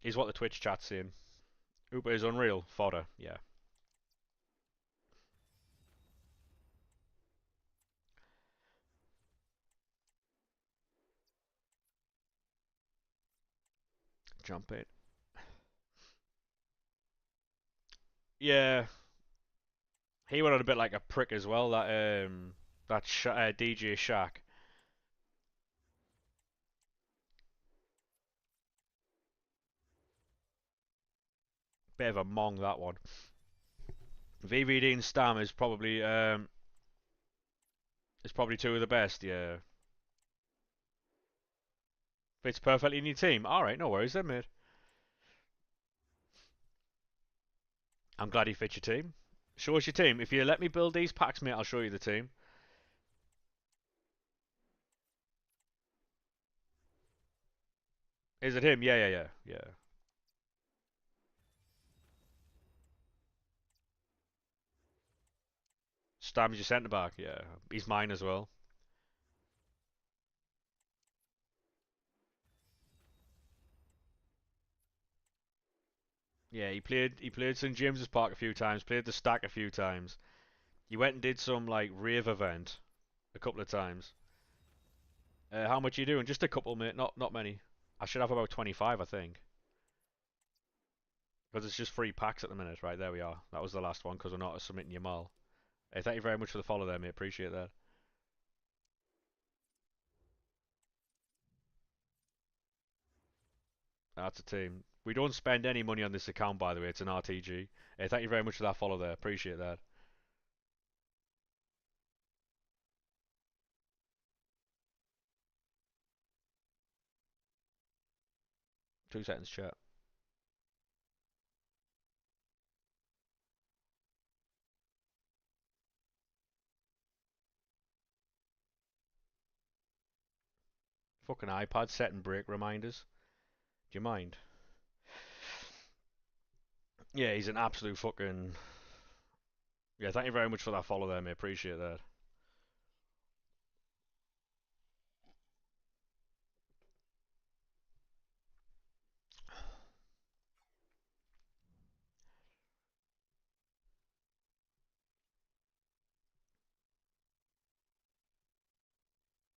Is what the Twitch chat's saying. Upa is unreal fodder. Yeah. Jump it. Yeah. He went on a bit like a prick as well. That DJ Shaq. Bit of a mong that one. VVD and Stam is probably two of the best. Yeah. Fits perfectly in your team. All right, no worries then, mate. I'm glad he fits your team. Show us your team. If you let me build these packs, mate, I'll show you the team. Is it him? Yeah, yeah, yeah, yeah. Stam's your centre back. Yeah, he's mine as well. Yeah, he played St James's Park a few times. Played the Stack a few times. He went and did some like rave event a couple of times. How much are you doing? Just a couple, mate. Not many. I should have about 25, I think. Because it's just free packs at the minute. Right, there we are. That was the last one because we're not submitting your mail. Hey, thank you very much for the follow there, mate. Appreciate that. That's a team. We don't spend any money on this account, by the way. It's an RTG. Hey, thank you very much for that follow there. Appreciate that. 2 seconds, chat. Fucking iPad set and break reminders. Do you mind? Yeah, he's an absolute fucking. Yeah, thank you very much for that follow there, mate. Appreciate that.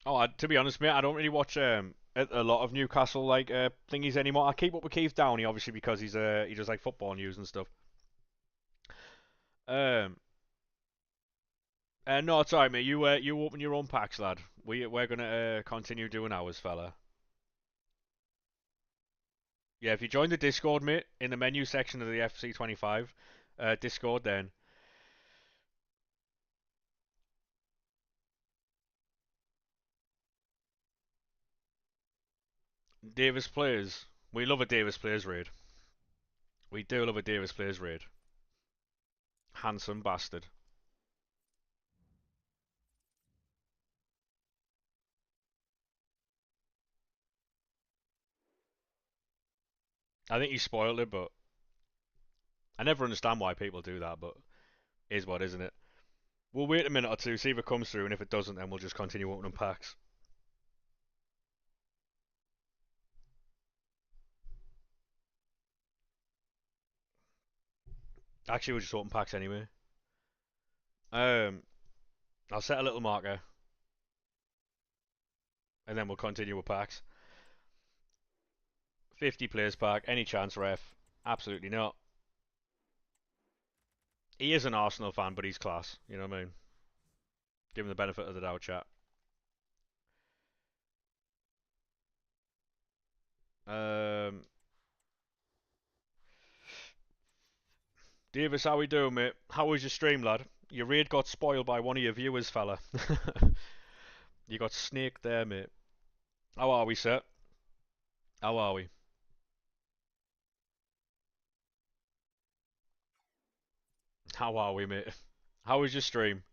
Oh, to be honest, mate, I don't really watch a lot of Newcastle like thingies anymore. I keep up with Keith Downey, obviously, because he does like football news and stuff. Um, no, it's alright, mate. You open your own packs, lad. We're gonna continue doing ours, fella. Yeah, if you join the Discord, mate, in the menu section of the FC25 Discord, then Davis plays. We love a Davis Plays raid. We do love a Davis Plays raid. Handsome bastard. I think he spoiled it, but I never understand why people do that, but is what, isn't it? We'll wait a minute or two, see if it comes through, and if it doesn't, then we'll just continue opening packs. Actually, we'll just open packs anyway. Um, I'll set a little marker, and then we'll continue with packs. 50 players pack, any chance, ref? Absolutely not. He is an Arsenal fan, but he's class. You know what I mean? Give him the benefit of the doubt, chat. Um, Davis, how we doing, mate? How was your stream, lad? Your raid got spoiled by one of your viewers, fella. You got snaked there, mate. How are we, sir? How are we? How are we, mate? How was your stream?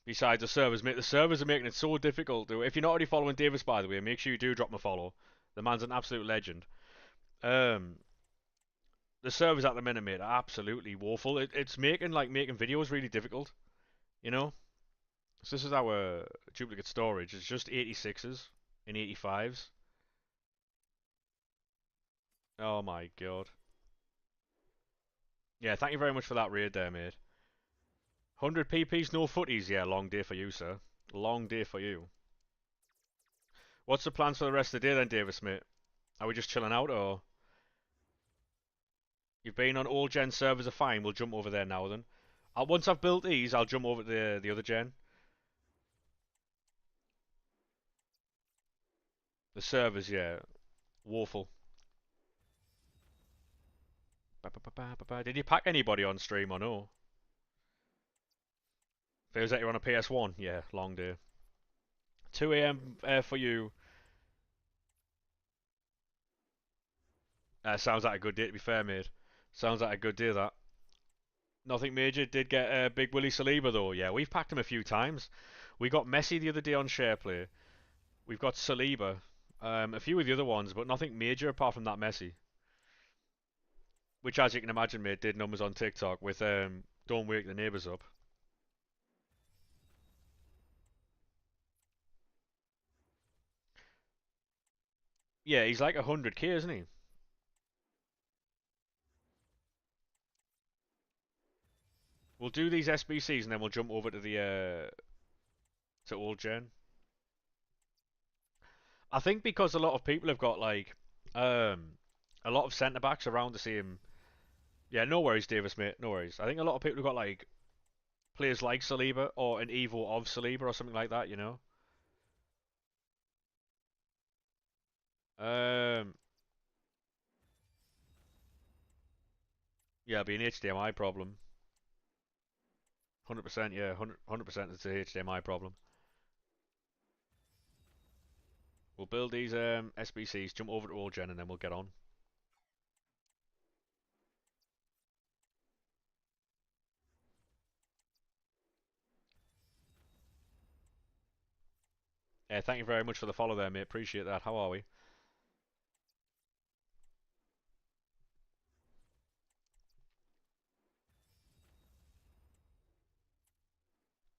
Besides the servers, mate, the servers are making it so difficult. If you're not already following Davis, by the way, make sure you do drop him a follow. The man's an absolute legend. Um, the servers at the minute, mate, are absolutely woeful. It's making videos really difficult. You know. So this is our duplicate storage. It's just 86s and 85s. Oh my god. Yeah, thank you very much for that raid there, mate. 100 PPs, no footies. Yeah, long day for you, sir. Long day for you. What's the plans for the rest of the day then, Davis, mate? Are we just chilling out, or you've been on all gen servers are fine? We'll jump over there now then. Once I've built these, I'll jump over to the other gen. The servers, yeah, woeful. Did you pack anybody on stream or no? Feels like you're on a PS1. Yeah, long day. 2 a.m. For you. Sounds like a good day, to be fair, mate. Sounds like a good day, that. Nothing major. Did get Big Willie Saliba, though. Yeah, we've packed him a few times. We got Messi the other day on SharePlay. We've got Saliba. A few of the other ones, but nothing major apart from that Messi. Which, as you can imagine, mate, did numbers on TikTok with Don't Wake the Neighbours Up. Yeah, he's like 100k, isn't he? We'll do these SBCs and then we'll jump over to the to old gen. I think because a lot of people have got like a lot of centre backs around the same. Yeah, no worries, Davis, mate. No worries. I think a lot of people have got like players like Saliba or an Evo of Saliba or something like that. You know. Um. Yeah, it'll be an HDMI problem. 100%. Yeah, 100%. It's a HDMI problem. We'll build these SBCs, jump over to old gen, and then we'll get on. Thank you very much for the follow there, mate. Appreciate that. How are we?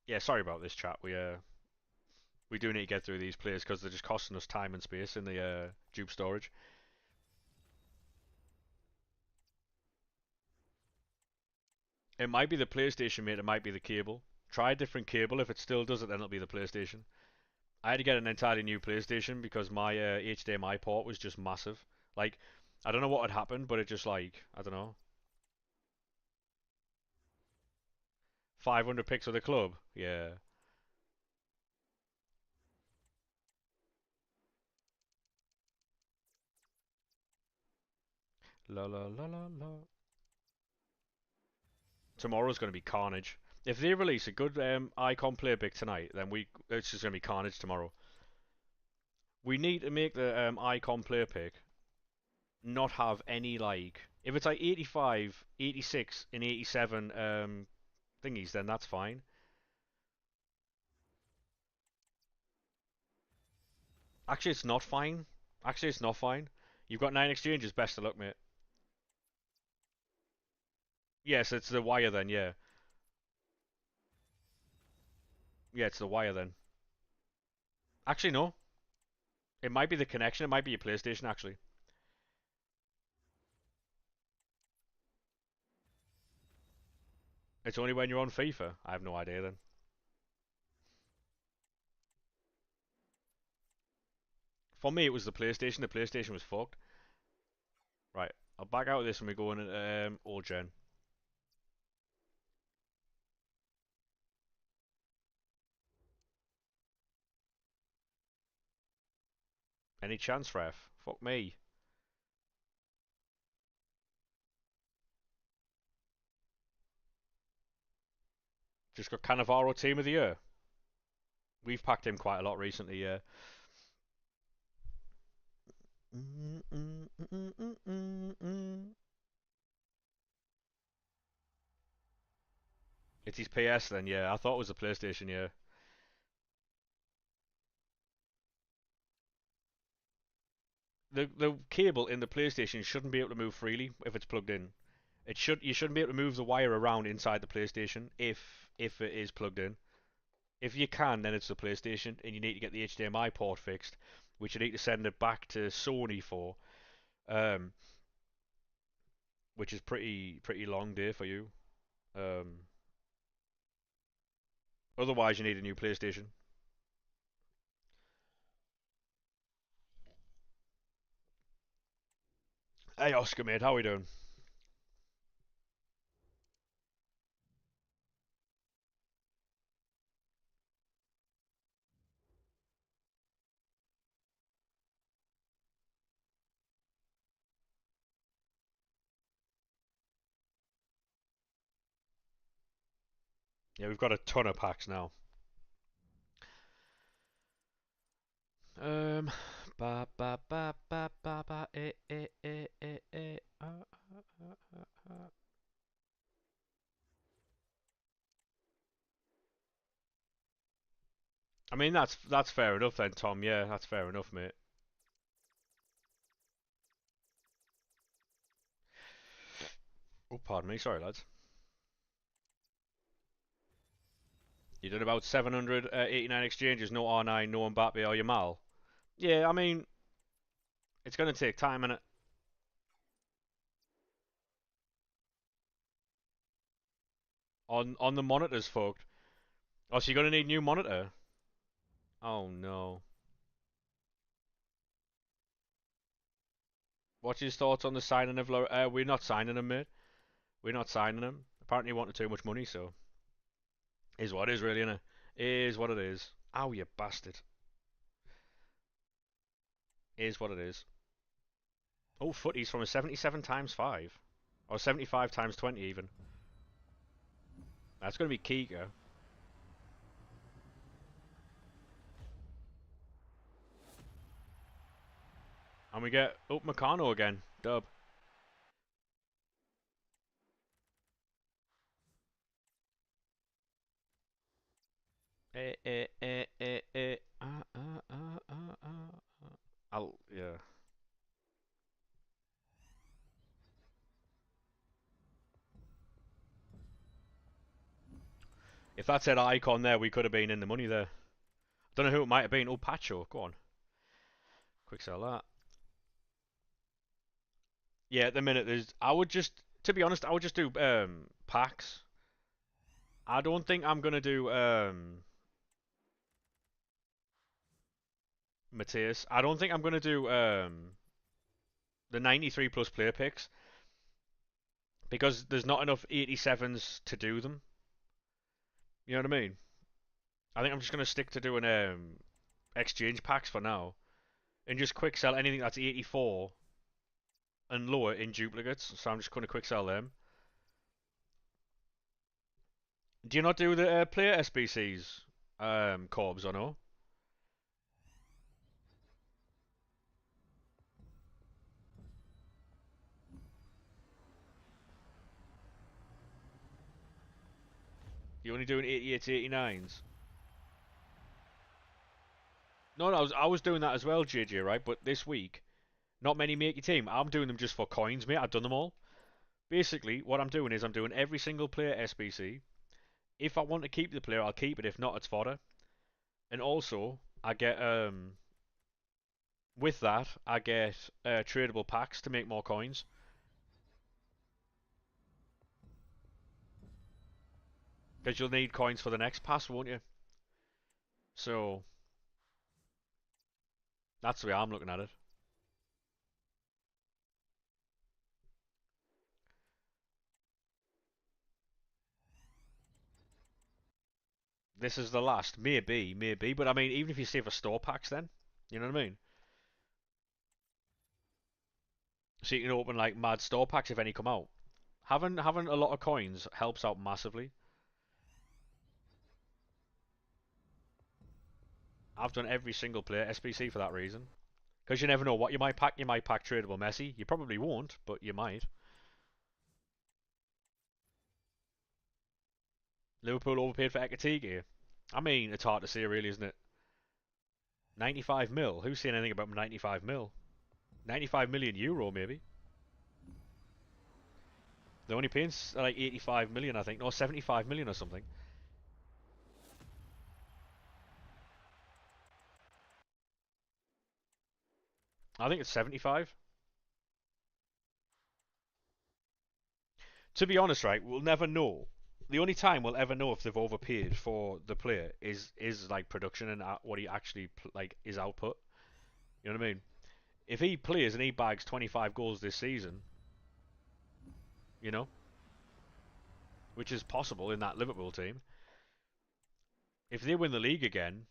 Yeah, sorry about this chat. We do need to get through these players because they're just costing us time and space in the dupe storage. It might be the PlayStation, mate. It might be the cable. Try a different cable. If it still does it, then it'll be the PlayStation. I had to get an entirely new PlayStation because my HDMI port was just massive. Like, I don't know what had happened, but it just like, I don't know. 500 picks with a club. Yeah. La la la la la. Tomorrow's going to be carnage. If they release a good icon player pick tonight, then it's just going to be carnage tomorrow. We need to make the icon player pick not have any like. If it's like 85, 86, and 87 thingies, then that's fine. Actually, it's not fine. Actually, it's not fine. You've got 9 exchanges. Best of luck, mate. Yes, it's the wire then. Yeah, yeah, it's the wire then. Actually, no. It might be the connection. It might be your PlayStation. Actually, it's only when you're on FIFA. I have no idea then. For me, it was the PlayStation. The PlayStation was fucked. Right, I'll back out of this when we go in old gen. Any chance, ref? Fuck me. Just got Cannavaro team of the year. We've packed him quite a lot recently, yeah. It's his PS then, yeah. I thought it was the PlayStation, yeah. The cable in the PlayStation shouldn't be able to move freely if it's plugged in. You shouldn't be able to move the wire around inside the PlayStation if it is plugged in. If you can, then it's the PlayStation, and you need to get the HDMI port fixed, which you need to send it back to Sony for, um, which is pretty long day for you. Um, Otherwise, you need a new PlayStation. Hey Oscar, mate, how we doing? Yeah, we've got a ton of packs now. Um, ba ba ba ba ba ba I mean that's fair enough then, Tom. Yeah, that's fair enough, mate. Oh, pardon me. Sorry, lads. You did about 789 exchanges, no R9, no Mbappe or Yamal. Yeah, I mean, it's going to take time, and on the monitors, folks. Oh, so you're going to need a new monitor? Oh no. What's his thoughts on the signing of? We're not signing him, mate. We're not signing him. Apparently, he wanted too much money, so is what it is, really, innit? Is what it is. Ow, you bastard. Is what it is. Oh, footies from a 77 times 5. Or 75 times 20, even. That's going to be Kika. And we get, oh, Meccano again. Dub. Yeah. If that said icon there, we could have been in the money there. Don't know who it might have been. Oh, Pacho. Go on. Quick sell that. Yeah, at the minute, I would just, to be honest, I would just do packs. I don't think I'm going to do Mateus. I don't think I'm going to do the 93 plus player picks because there's not enough 87s to do them. You know what I mean? I think I'm just going to stick to doing exchange packs for now and just quick sell anything that's 84 and lower in duplicates. So I'm just going to quick sell them. Do you not do the player SBCs, Corbs or no? You're only doing 88 89s. No, no, I was doing that as well, JJ, right? But this week, not many make your team. I'm doing them just for coins, mate. I've done them all. Basically, what I'm doing is I'm doing every single player SBC. If I want to keep the player, I'll keep it. If not, it's fodder. And also, I get with that, I get tradable packs to make more coins. Because you'll need coins for the next pass, won't you? So that's the way I'm looking at it. This is the last, maybe, but I mean, even if you save for store packs, then you know what I mean. So you can open like mad store packs if any come out. Having a lot of coins helps out massively. I've done every single player SBC for that reason. Because you never know what you might pack. You might pack tradable Messi. You probably won't, but you might. Liverpool overpaid for Ekatike. I mean, it's hard to say, really, isn't it? 95 mil. Who's saying anything about 95 mil? 95 million euro, maybe. They're only paying like 85 million, I think, or 75 million or something. I think it's 75. To be honest, right, we'll never know. The only time we'll ever know if they've overpaid for the player is like production and what he actually like his output. You know what I mean? If he plays and he bags 25 goals this season, you know, which is possible in that Liverpool team, if they win the league again,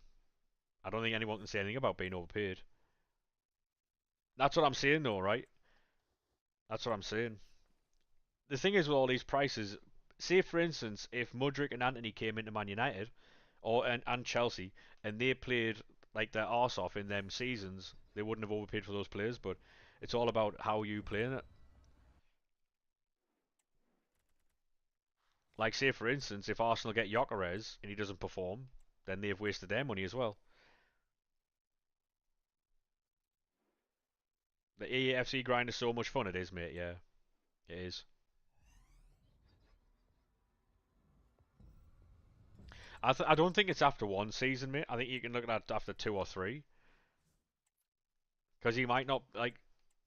I don't think anyone can say anything about being overpaid. That's what I'm saying, though, right? That's what I'm saying. The thing is with all these prices, say for instance, if Mudryk and Antony came into Man United or and Chelsea and they played like their arse off in them seasons, they wouldn't have overpaid for those players. But it's all about how you play in it. Like say for instance, if Arsenal get Gyökeres and he doesn't perform, then they've wasted their money as well. The AFC grind is so much fun. It is, mate. Yeah, it is. I don't think it's after one season, mate. I think you can look at that after two or three, because he might not like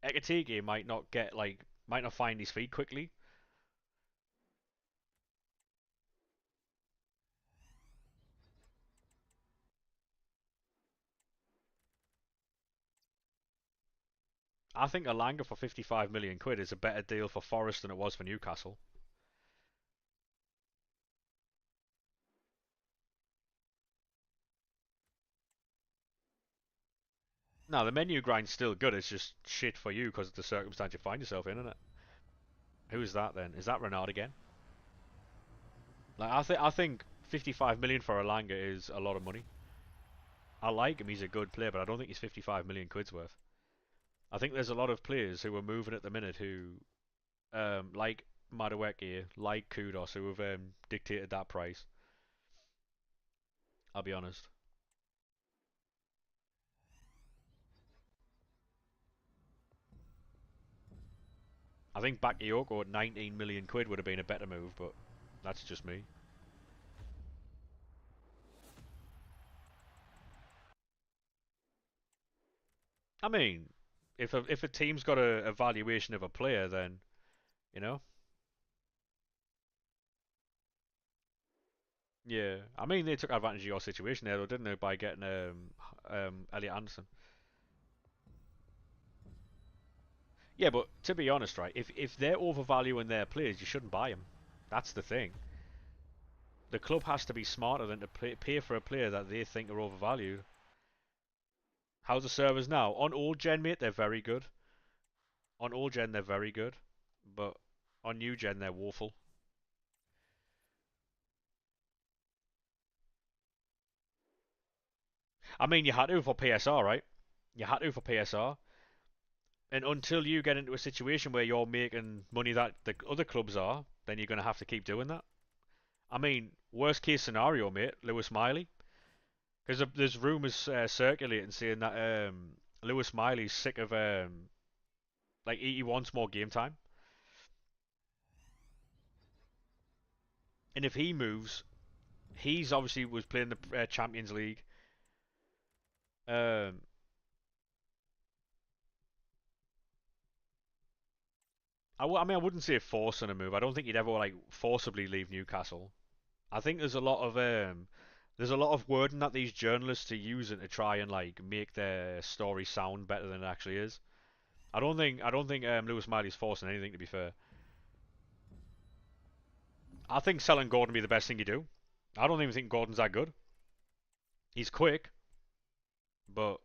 Ekatike might not find his feet quickly. I think Alanga for 55 million quid is a better deal for Forest than it was for Newcastle. Now the menu grind's still good. It's just shit for you because of the circumstance you find yourself in, isn't it? Who is that then? Is that Renard again? Like I think 55 million for Alanga is a lot of money. I like him. He's a good player, but I don't think he's 55 million quid's worth. I think there's a lot of players who are moving at the minute who like Madueke, like Kudos, who have dictated that price. I'll be honest. I think Bakayoko at 19 million quid would have been a better move, but that's just me. I mean, if a team's got a valuation of a player, then you know, yeah. I mean, they took advantage of your situation there, though, didn't they, by getting Elliot Anderson? Yeah, but to be honest, right, if they're overvaluing their players, you shouldn't buy them. That's the thing. The club has to be smarter than to pay for a player that they think are overvalued. How's the servers now? On old gen, mate, they're very good. On old gen, they're very good, but on new gen, they're woeful. I mean, you had to for PSR, right? You had to for PSR. And until you get into a situation where you're making money that the other clubs are, then you're going to have to keep doing that. I mean, worst case scenario, mate, Lewis Miley. Because there's rumours circulating saying that Lewis Miley's sick of like he wants more game time, and if he moves, he's obviously was playing the Champions League. Um, I mean, I wouldn't say forcing a move. I don't think he'd ever like forcibly leave Newcastle. I think there's a lot of wording that these journalists are using to try and like make their story sound better than it actually is. I don't think Lewis Miley's forcing anything, to be fair. I think selling Gordon would be the best thing you do. I don't even think Gordon's that good. He's quick, but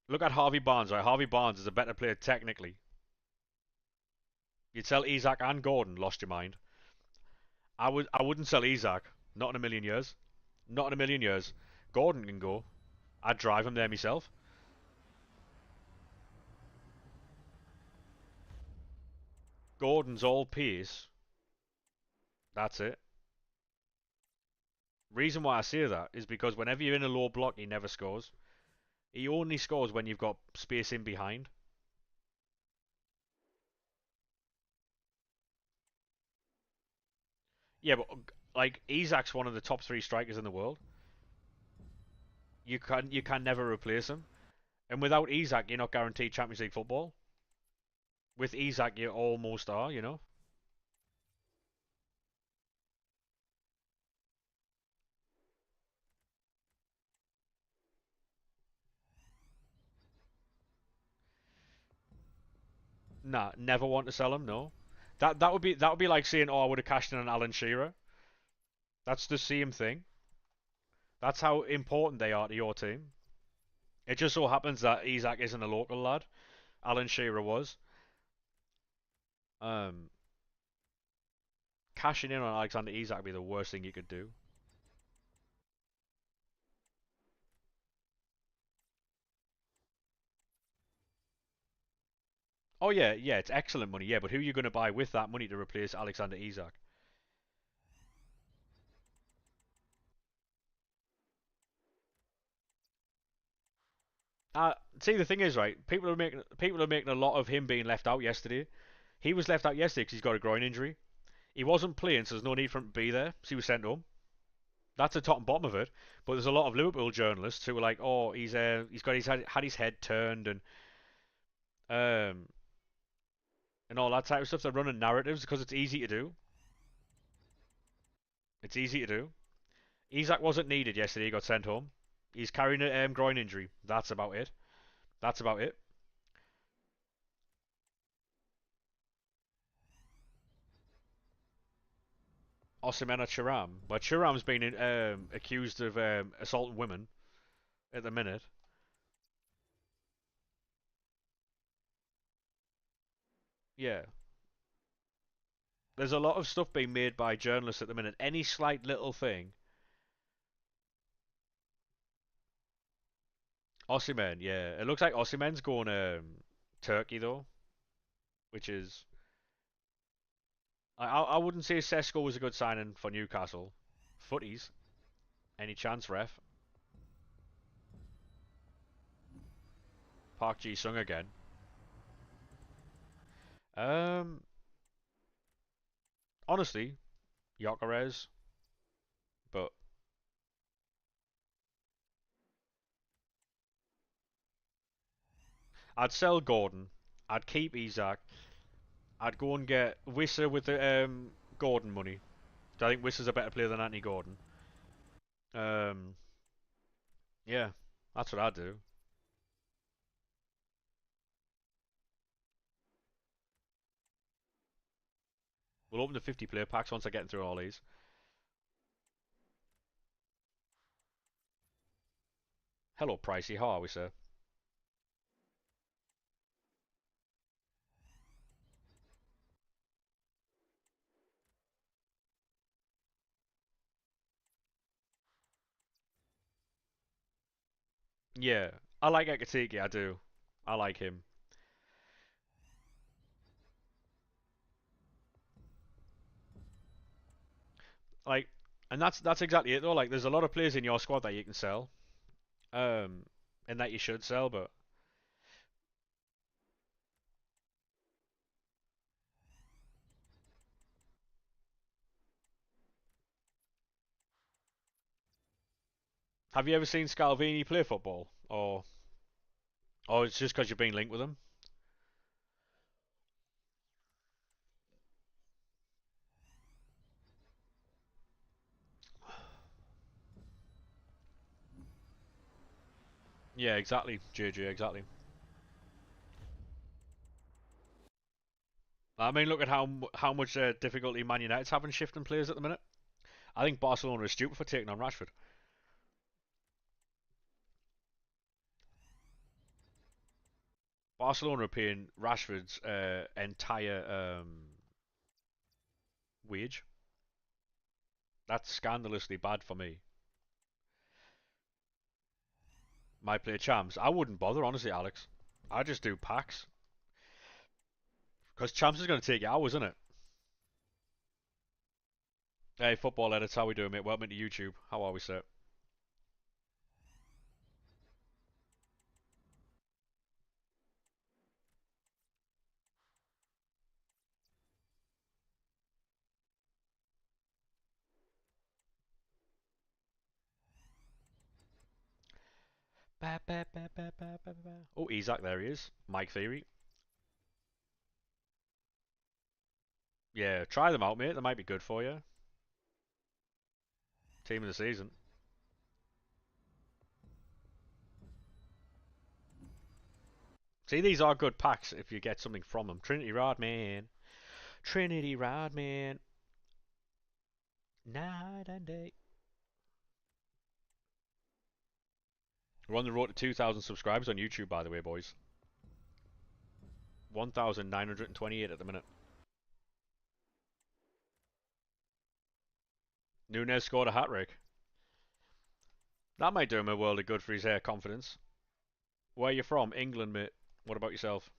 look at Harvey Barnes, right? Harvey Barnes is a better player technically. You'd sell Isak and Gordon, lost your mind. I wouldn't sell Isak. Not in a million years. Not in a million years. Gordon can go. I'd drive him there myself. Gordon's all pace. That's it. Reason why I say that is because whenever you're in a low block, he never scores. He only scores when you've got space in behind. Yeah, but like Isak's one of the top three strikers in the world. You can never replace him. And without Isak, you're not guaranteed Champions League football. With Isak, you almost are. Nah, never want to sell him. No, that would be like saying, "Oh, I would have cashed in on Alan Shearer." That's the same thing. That's how important they are to your team. It just so happens that Isak isn't a local lad. Alan Shearer was. Um, Cashing in on Alexander Isak would be the worst thing you could do. Oh yeah, yeah, it's excellent money. Yeah, but who are you going to buy with that money to replace Alexander Isak? See, the thing is, right? People are making a lot of him being left out yesterday. He was left out yesterday because he's got a groin injury. He wasn't playing, so there's no need for him to be there. So he was sent home. That's the top and bottom of it. But there's a lot of Liverpool journalists who are like, "Oh, he's had his head turned um and all that type of stuff." They're running narratives because it's easy to do. It's easy to do. Isak wasn't needed yesterday. He got sent home. He's carrying a groin injury. That's about it. That's about it. Osimhen at Thuram. But Thuram's been accused of assaulting women at the minute. Yeah. There's a lot of stuff being made by journalists at the minute. Any slight little thing. Osimhen, yeah. It looks like Osimhen's going Turkey though, which is I wouldn't say Sesko was a good signing for Newcastle. Footies, any chance, ref? Park Ji Sung again. Um, Honestly, Gyökeres, but I'd sell Gordon. I'd keep Isak. I'd go and get Wissa with the Gordon money. I think Wissa's a better player than Anthony Gordon. Um, yeah, that's what I'd do. We'll open the 50 player packs once I get through all these. Hello, Pricey. How are we, sir? Yeah, I like Ekatiki. I do. I like him. Like, and that's exactly it though. Like, there's a lot of players in your squad that you can sell, um, and that you should sell. But have you ever seen Scalvini play football, or it's just because you've been linked with him? Yeah, exactly, JJ, exactly. I mean, look at how much difficulty Man United's having shifting players at the minute. I think Barcelona is stupid for taking on Rashford. Barcelona are paying Rashford's entire wage. That's scandalously bad for me. My play champs. I wouldn't bother, honestly, Alex. I just do packs. Because champs is going to take you hours, isn't it? Hey, football edits, how we doing, mate? Welcome to YouTube. How are we, sir? Oh, Isaac, there he is. Mike Theory. Yeah, try them out, mate. They might be good for you. Team of the season. See, these are good packs if you get something from them. Trinity Rod, man. Trinity Rod, man. Night and day. We're on the road to 2,000 subscribers on YouTube, by the way, boys. 1,928 at the minute. Nunez scored a hat trick. That might do him a world of good for his confidence. Where are you from? England, mate. What about yourself?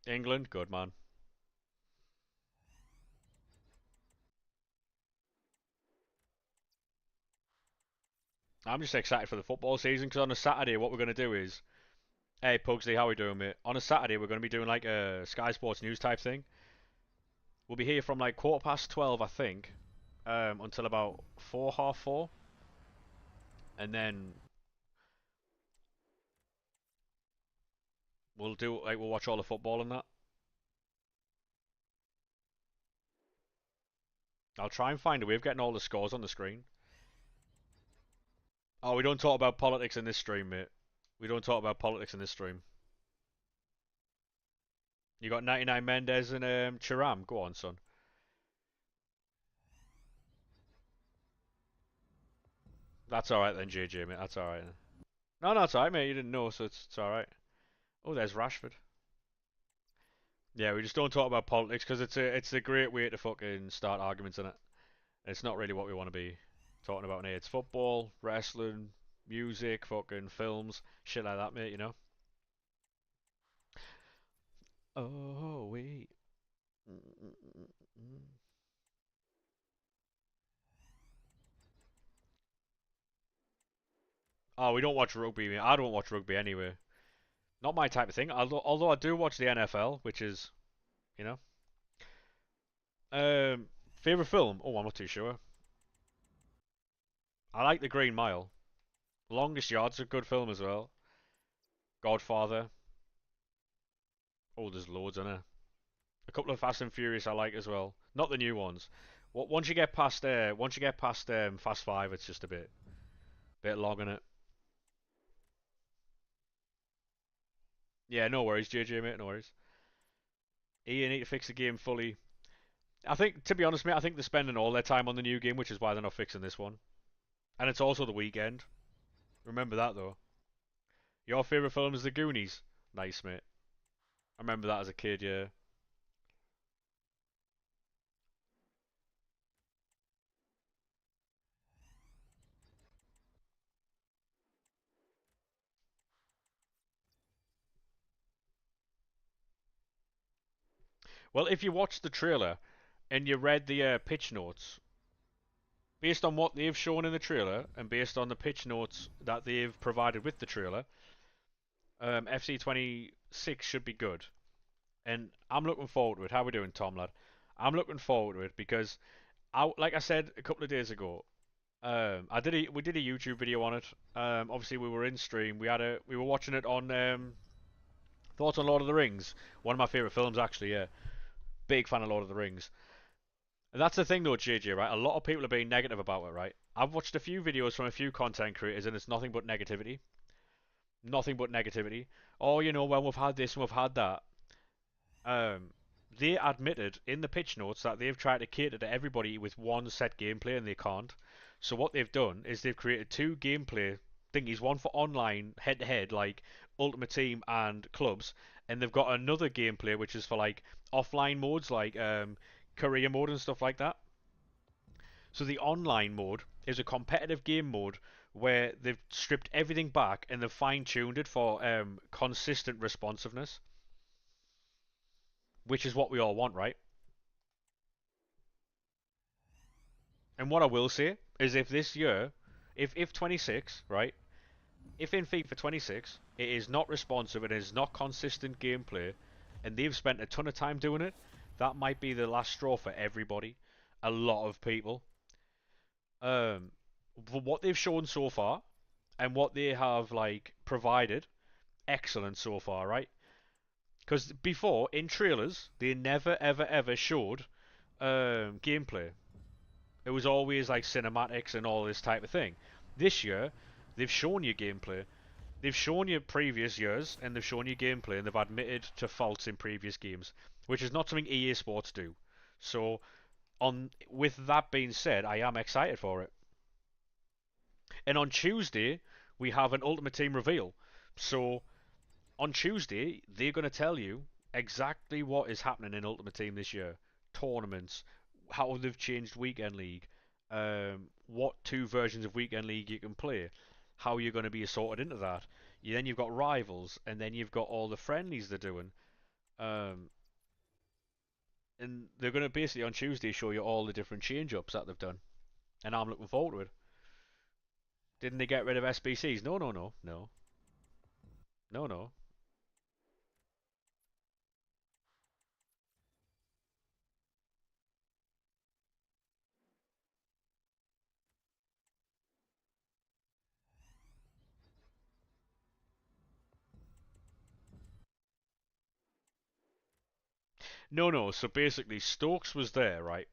England, good man. I'm just excited for the football season because on a Saturday, what we're going to do is, hey Pugsley, how we doing, mate? On a Saturday, we're going to be doing like a Sky Sports News type thing. We'll be here from like 12:15, I think, until about four, half four, and then we'll watch all the football and that. I'll try and find a way of getting all the scores on the screen. Oh, we don't talk about politics in this stream, mate. We don't talk about politics in this stream. You got 99 Mendes and Chiram. Go on, son. That's all right then, JJ, mate. That's all right. No, no, it's all right, mate. You didn't know, so it's all right. Oh, there's Rashford. Yeah, we just don't talk about politics because it's a great way to fucking start arguments in it. It's not really what we want to be talking about here. It's football, wrestling, music, fucking films, shit like that, mate. You know. Oh wait. Oh, we don't watch rugby, mate. I don't watch rugby anyway. Not my type of thing. Although I do watch the NFL, which is, you know. Favorite film? Oh, I'm not too sure. I like The Green Mile. Longest Yard's a good film as well. Godfather. Oh, there's loads in it. A couple of Fast and Furious I like as well. Not the new ones. Once you get past Fast Five, it's just a bit long in it. Yeah, no worries, JJ mate, no worries. EA need to fix the game fully. I think, to be honest, mate, I think they're spending all their time on the new game, which is why they're not fixing this one. And it's also the weekend. Remember that though. Your favorite film is The Goonies. Nice, mate. I remember that as a kid. Yeah. Well, if you watched the trailer and you read the pitch notes, based on what they've shown in the trailer and based on the pitch notes that they've provided with the trailer, FC26 should be good. And I'm looking forward to it. How we doing, Tom lad? I'm looking forward to it because, like I said a couple of days ago, we did a YouTube video on it. Obviously we were in stream. We were watching it on Thoughts on Lord of the Rings. One of my favorite films, actually. Yeah, big fan of Lord of the Rings. And that's the thing, though, JJ. Right? A lot of people are being negative about it. Right? I've watched a few videos from a few content creators, and it's nothing but negativity. Nothing but negativity. Oh, well, we've had this and we've had that. Um, they admitted in the pitch notes that they've tried to cater to everybody with one set gameplay and they can't. So what they've done is they've created two gameplay thingies, one for online head to head like Ultimate Team and clubs, and they've got another gameplay which is for like offline modes like career mode and stuff like that. So the online mode is a competitive game mode where they've stripped everything back and they've fine tuned it for consistent responsiveness, which is what we all want, right? And what I will say is if this year, if 26, right, if in FIFA 26 it is not responsive and it is not consistent gameplay, and they've spent a ton of time doing it, that might be the last straw for everybody. A lot of people. Um, for what they've shown so far and what they have like provided, excellent so far, right? Because before in trailers they never ever ever showed gameplay. It was always like cinematics and all this type of thing. This year, they've shown you gameplay. They've shown you previous years, and they've shown you gameplay, and they've admitted to faults in previous games, which is not something EA Sports do. So, on with that being said, I am excited for it. And on Tuesday, we have an Ultimate Team reveal. So, on Tuesday, they're going to tell you exactly what is happening in Ultimate Team this year. Tournaments, how they've changed Weekend League, what two versions of Weekend League you can play, how you're going to be assorted into that. Then you've got rivals, and then you've got all the friendlies they're doing. Um, and they're going to basically on Tuesday show you all the different change ups that they've done. And I'm looking forward to it. Didn't they get rid of SBCs? No, no, no, no, no, no. No, no. So basically, Stokes was there, right?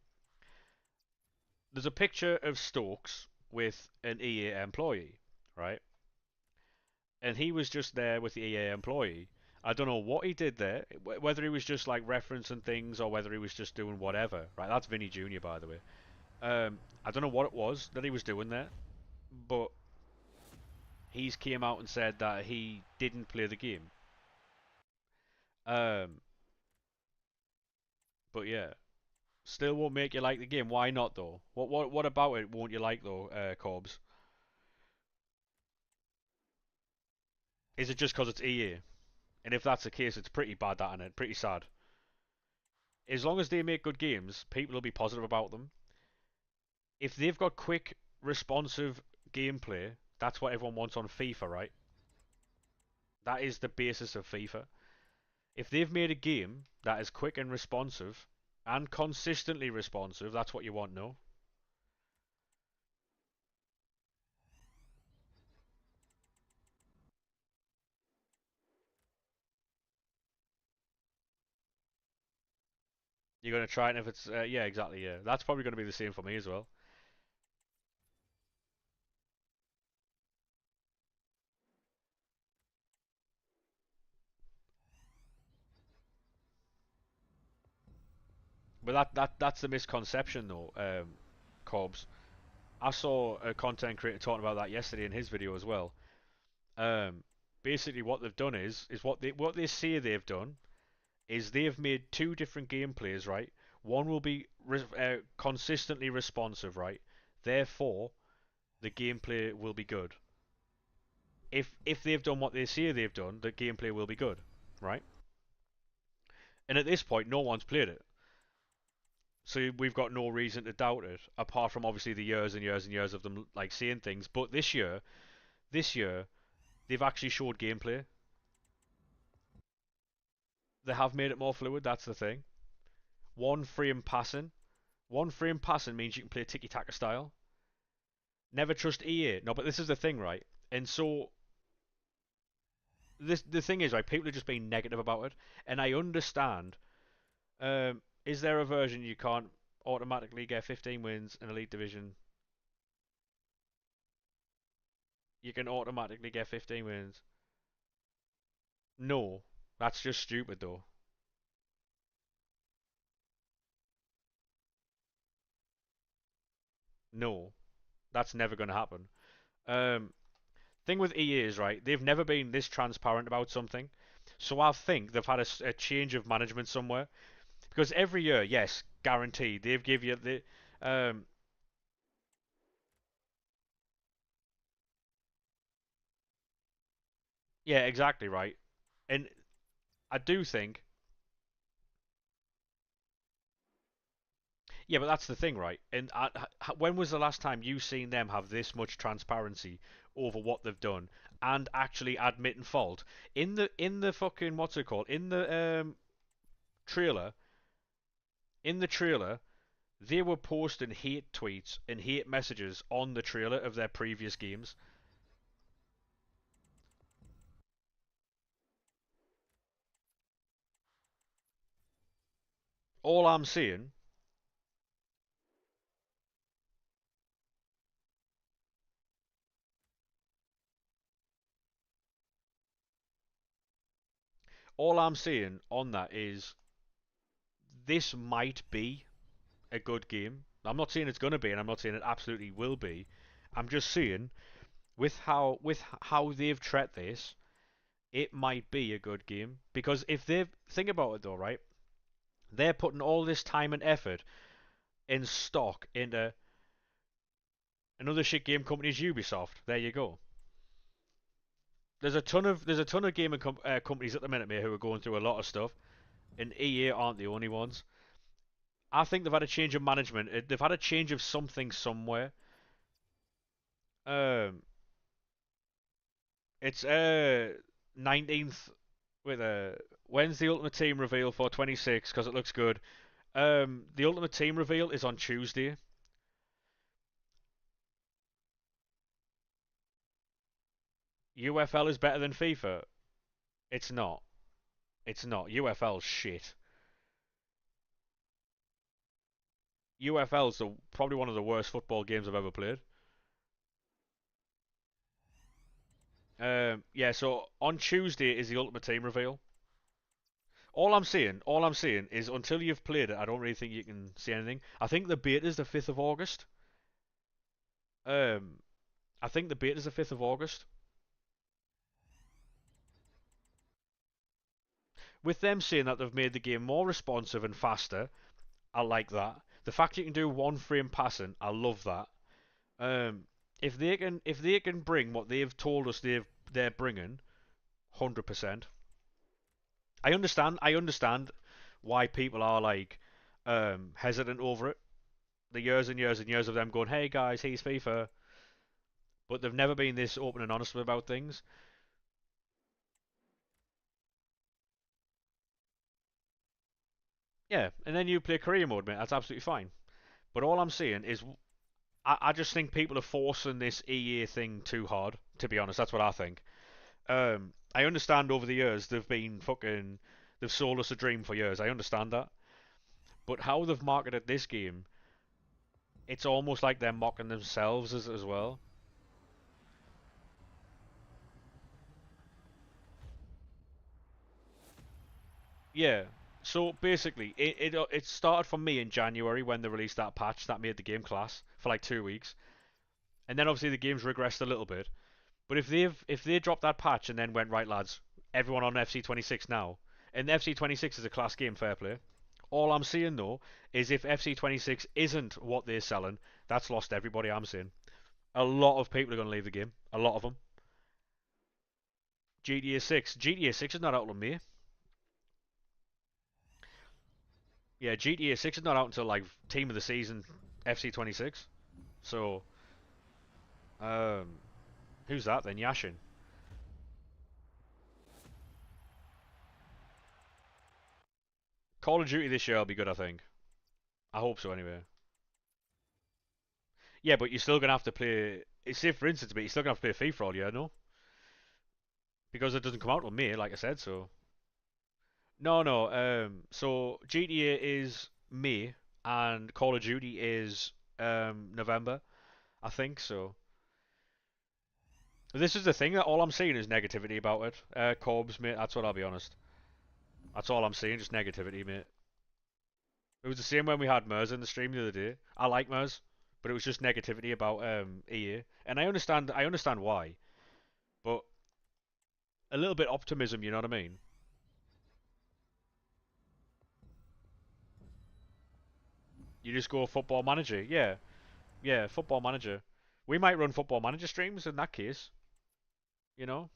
There's a picture of Stokes with an EA employee, right? And he was just there with the EA employee. I don't know what he did there, whether he was just like referencing things or whether he was just doing whatever, right? That's Vinny Jr., by the way. I don't know what it was that he was doing there, but he's came out and said that he didn't play the game. Um, but yeah, still won't make you like the game. Why not though? What about it won't you like though, Corbs? Is it just because it's EA? And if that's the case, it's pretty bad, that, and it pretty sad. As long as they make good games, people will be positive about them. If they've got quick, responsive gameplay, that's what everyone wants on FIFA, right? That is the basis of FIFA. If they've made a game that is quick and responsive, and consistently responsive, that's what you want, no? You're going to try it, and if it's, yeah, exactly, yeah. That's probably going to be the same for me as well. But that's the misconception, though, Cobbs. I saw a content creator talking about that yesterday in his video as well. Um, Basically, what they've done is what they say they've done is they've made two different gameplays, right? One will be consistently responsive, right? Therefore, the gameplay will be good. If they've done what they say they've done, the gameplay will be good, right? And at this point, no one's played it. So we've got no reason to doubt it, apart from obviously the years and years and years of them like saying things. But this year, they've actually showed gameplay. They have made it more fluid. That's the thing. One frame passing. One frame passing means you can play tiki taka style. Never trust EA. No, but this is the thing, right? And so the thing is, right? People are just being negative about it, and I understand. Is there a version you can't automatically get 15 wins in Elite Division? You can automatically get 15 wins. No, that's just stupid though. No, that's never going to happen. Um, thing with EA is right, they've never been this transparent about something. So I think they've had a change of management somewhere because every year, yes, guaranteed, they've give you the yeah, exactly right. And I do think yeah, but that's the thing, right? And when was the last time you seen them have this much transparency over what they've done and actually admitting fault? In the fucking what's it called? Trailer, in the trailer, they were posting hate tweets and hate messages on the trailer of their previous games. All I'm seeing, all I'm seeing on that is this might be a good game. I'm not saying it's gonna be, and I'm not saying it absolutely will be. I'm just saying with how they've treated this, it might be a good game because if they think about it though, right? They're putting all this time and effort in stock into another shit game company is Ubisoft. There you go. There's a ton of gaming companies at the minute, mate, who are going through a lot of stuff, and EA aren't the only ones. I think they've had a change of management. They've had a change of something somewhere. Um, it's 19th with a when's the Ultimate Team reveal for 26 because it looks good. The Ultimate Team reveal is on Tuesday. UFL is better than FIFA. It's not. It's not. UFL's shit. UFL's probably one of the worst football games I've ever played. Yeah. So on Tuesday is the Ultimate Team reveal. All I'm saying is until you've played it, I don't really think you can see anything. I think the beta is the 5th of August. Um, I think the beta is the 5th of August. With them saying that they've made the game more responsive and faster, I like that. The fact you can do one frame passing, I love that. Um, if they can bring what they've told us they're bringing, 100%. I understand why people are like hesitant over it. The years and years and years of them going, "Hey guys, he's FIFA," but they've never been this open and honest about things. Yeah, and then you play career mode, mate. That's absolutely fine. But all I'm saying is, I just think people are forcing this EA thing too hard. To be honest, that's what I think. I understand over the years they've sold us a dream for years. I understand that, but how they've marketed this game, it's almost like they're mocking themselves as well. Yeah. So basically, it started for me in January when they released that patch that made the game class for like 2 weeks, and then obviously the game's regressed a little bit. But if they dropped that patch and then went right, lads, everyone on FC26 now, and FC26 is a class game, fair play. All I'm seeing though is if FC26 isn't what they're selling, that's lost everybody. I'm seeing a lot of people are going to leave the game. A lot of them. GTA 6. GTA 6 is not out on me. Yeah, GTA 6 is not out until like Team of the Season FC 26. So, um, who's that then? Yashin. Call of Duty this year will be good, I think. I hope so, anyway. Yeah, but you're still gonna have to play. Say for instance, but you're still gonna have to play FIFA all year, no? Because it doesn't come out till May, like I said. So no, no. So GTA is May and Call of Duty is November, I think. So this is the thing that all I'm seeing is negativity about it. Corbs, mate. That's what I'll be honest. That's all I'm seeing, just negativity, mate. It was the same when we had Mers in the stream the other day. I like Mers, but it was just negativity about EA, and I understand why, but a little bit optimism, you know what I mean? You just go Football Manager, yeah, yeah, Football Manager. We might run Football Manager streams in that case, you know?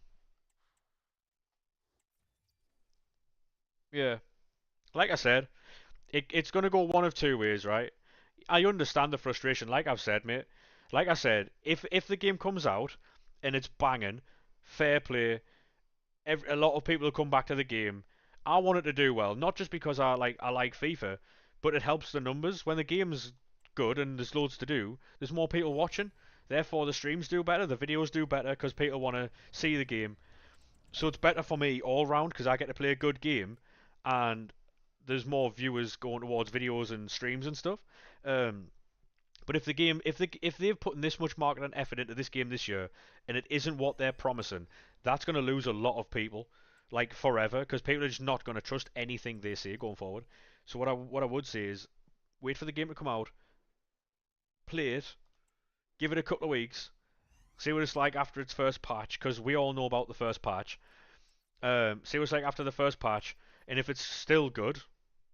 Yeah, like I said, it's gonna go one of two ways, right? I understand the frustration, like I've said, mate. Like I said, if the game comes out and it's banging, fair play, a lot of people will come back to the game. I want it to do well, not just because I like FIFA, but it helps the numbers. When the game's good and there's loads to do, there's more people watching. Therefore, the streams do better, the videos do better because people want to see the game. So it's better for me all round because I get to play a good game, and there's more viewers going towards videos and streams and stuff. Um, but if the game, if they've put this much marketing effort into this game this year, and it isn't what they're promising, that's going to lose a lot of people, like forever, because people are just not going to trust anything they say going forward. So what I would say is, wait for the game to come out, play it, give it a couple of weeks, see what it's like after its first patch, because we all know about the first patch. See what it's like after the first patch, and if it's still good,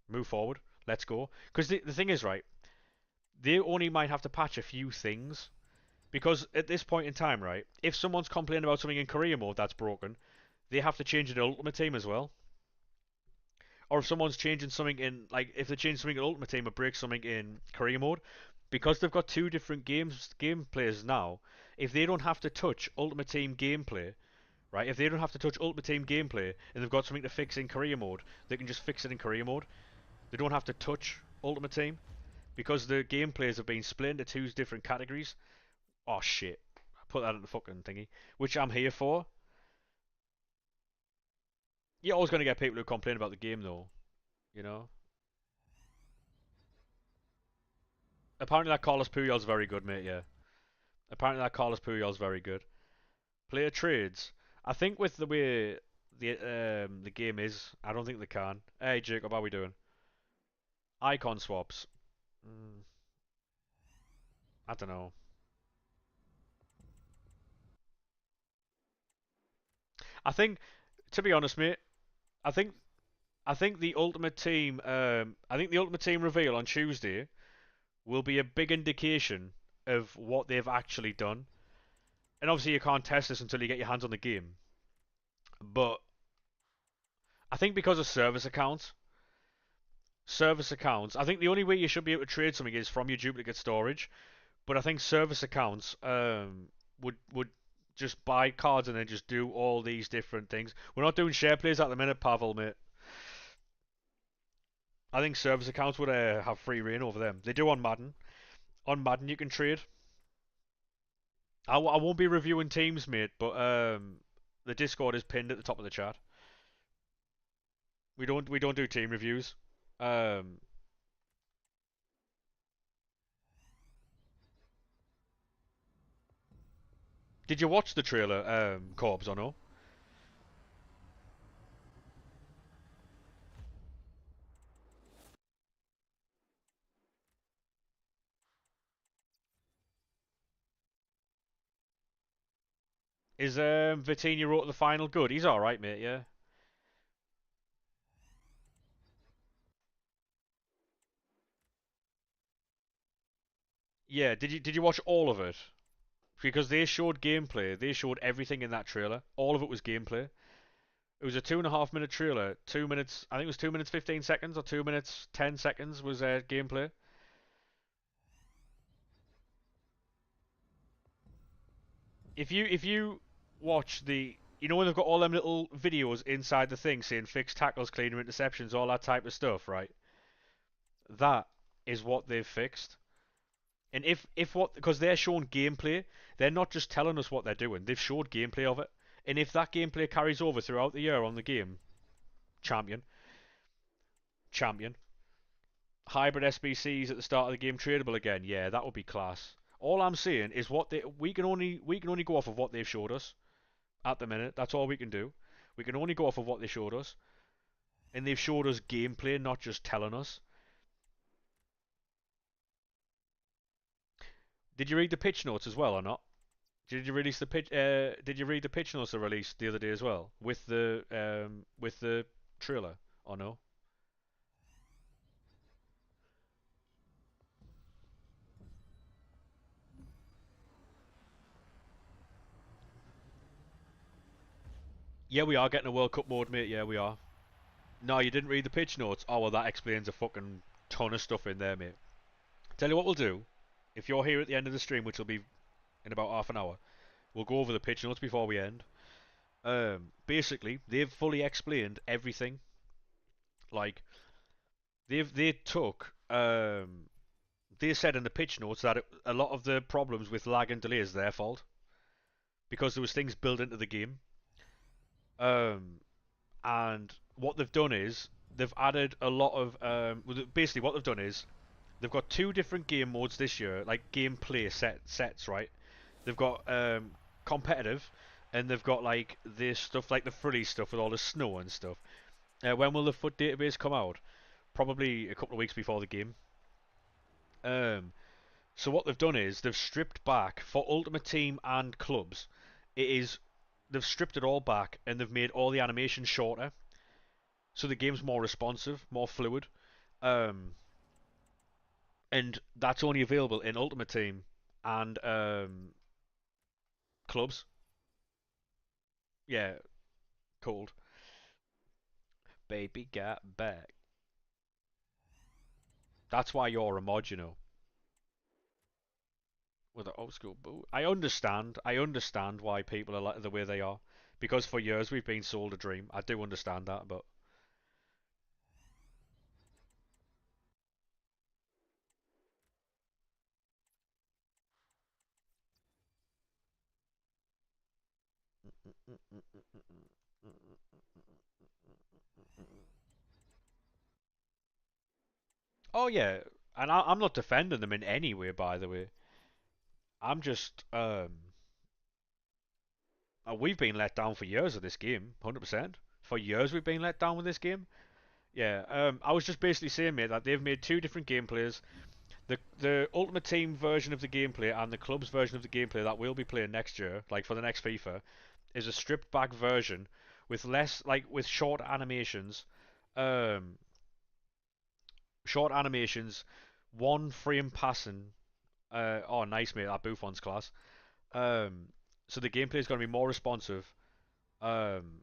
move forward. Let's go. Because the thing is, right, they only might have to patch a few things. Because at this point in time, right, if someone's complaining about something in career mode that's broken, they have to change it in Ultimate Team as well. Or if someone's changing something in, like, if they change something in Ultimate Team or break something in career mode, because they've got two different gameplays now, if they don't have to touch Ultimate Team gameplay, right, if they don't have to touch Ultimate Team gameplay and they've got something to fix in career mode, they can just fix it in career mode. They don't have to touch Ultimate Team because the gameplays have been split into two different categories. Oh shit. Put that in the fucking thingy. Which I'm here for. You're always going to get people who complain about the game though. You know? Apparently that Carlos Puyol's very good, mate, yeah. Apparently that Carlos Puyol's very good. Player trades. I think with the way the game is, I don't think they can. Hey Jacob, how we doing? Icon swaps. Mm, I don't know. I think, to be honest, mate, I think I think the Ultimate Team reveal on Tuesday will be a big indication of what they've actually done. And obviously, you can't test this until you get your hands on the game. But I think because of service accounts, I think the only way you should be able to trade something is from your duplicate storage. But I think service accounts would just buy cards and then just do all these different things. We're not doing share plays at the minute, Pavel, mate. I think service accounts would have free reign over them. They do on Madden. On Madden, you can trade. I won't be reviewing teams, mate, but the Discord is pinned at the top of the chat. We don't do team reviews. Um, did you watch the trailer, Corbs, or no? Is Vitinha wrote the final good? He's all right, mate. Yeah. Yeah. Did you watch all of it? Because they showed gameplay. They showed everything in that trailer. All of it was gameplay. It was a 2.5 minute trailer. 2 minutes, I think it was 2 minutes 15 seconds or 2 minutes 10 seconds was gameplay. If you watch you know when they've got all them little videos inside the thing saying fixed tackles, cleaner interceptions, all that type of stuff, right? That is what they've fixed. And if what because they're showing gameplay, they're not just telling us what they're doing. They've showed gameplay of it. And if that gameplay carries over throughout the year on the game, champion, champion. Hybrid SBCs at the start of the game tradable again. Yeah, that would be class. All I'm saying is we can only go off of what they've showed us at the minute. That's all we can do. We can only go off of what they showed us, and they've showed us gameplay, not just telling us. Did you read the pitch notes as well or not? Did you release the pitch? Did you read the pitch notes they released the other day as well with the trailer or no? Yeah, we are getting a World Cup mode, mate. Yeah, we are. No, you didn't read the pitch notes. Oh well, that explains a fucking ton of stuff in there, mate. Tell you what we'll do. If you're here at the end of the stream, which will be in about half an hour, we'll go over the pitch notes before we end. Basically, they've fully explained everything. Like they said in the pitch notes that a lot of the problems with lag and delay is their fault because there was things built into the game. Um, and what they've done is they've added a lot of basically what they've done is they've got two different game modes this year, like gameplay sets, right? They've got competitive, and they've got like this stuff, like the frilly stuff with all the snow and stuff. When will the FUT database come out? Probably a couple of weeks before the game. Um, so what they've done is they've stripped back for Ultimate Team and clubs. It is they've stripped it all back and they've made all the animations shorter, so the game's more responsive, more fluid. Um, and that's only available in Ultimate Team and clubs. Yeah, cold. Baby got back. That's why you're a mod, you know. With an old school boot. I understand why people are like the way they are. Because for years we've been sold a dream. I do understand that, but oh yeah, and I'm not defending them in any way, by the way. I'm just we've been let down for years with this game, 100%. For years we've been let down with this game. Yeah, I was just basically saying, mate, that they've made two different gameplays. The Ultimate Team version of the gameplay and the club's version of the gameplay that we'll be playing next year, like for the next FIFA, is a stripped back version with less, like with um, short animations, one frame passing. Oh, nice, mate. That Buffon's class. Um, so the gameplay is going to be more responsive, um,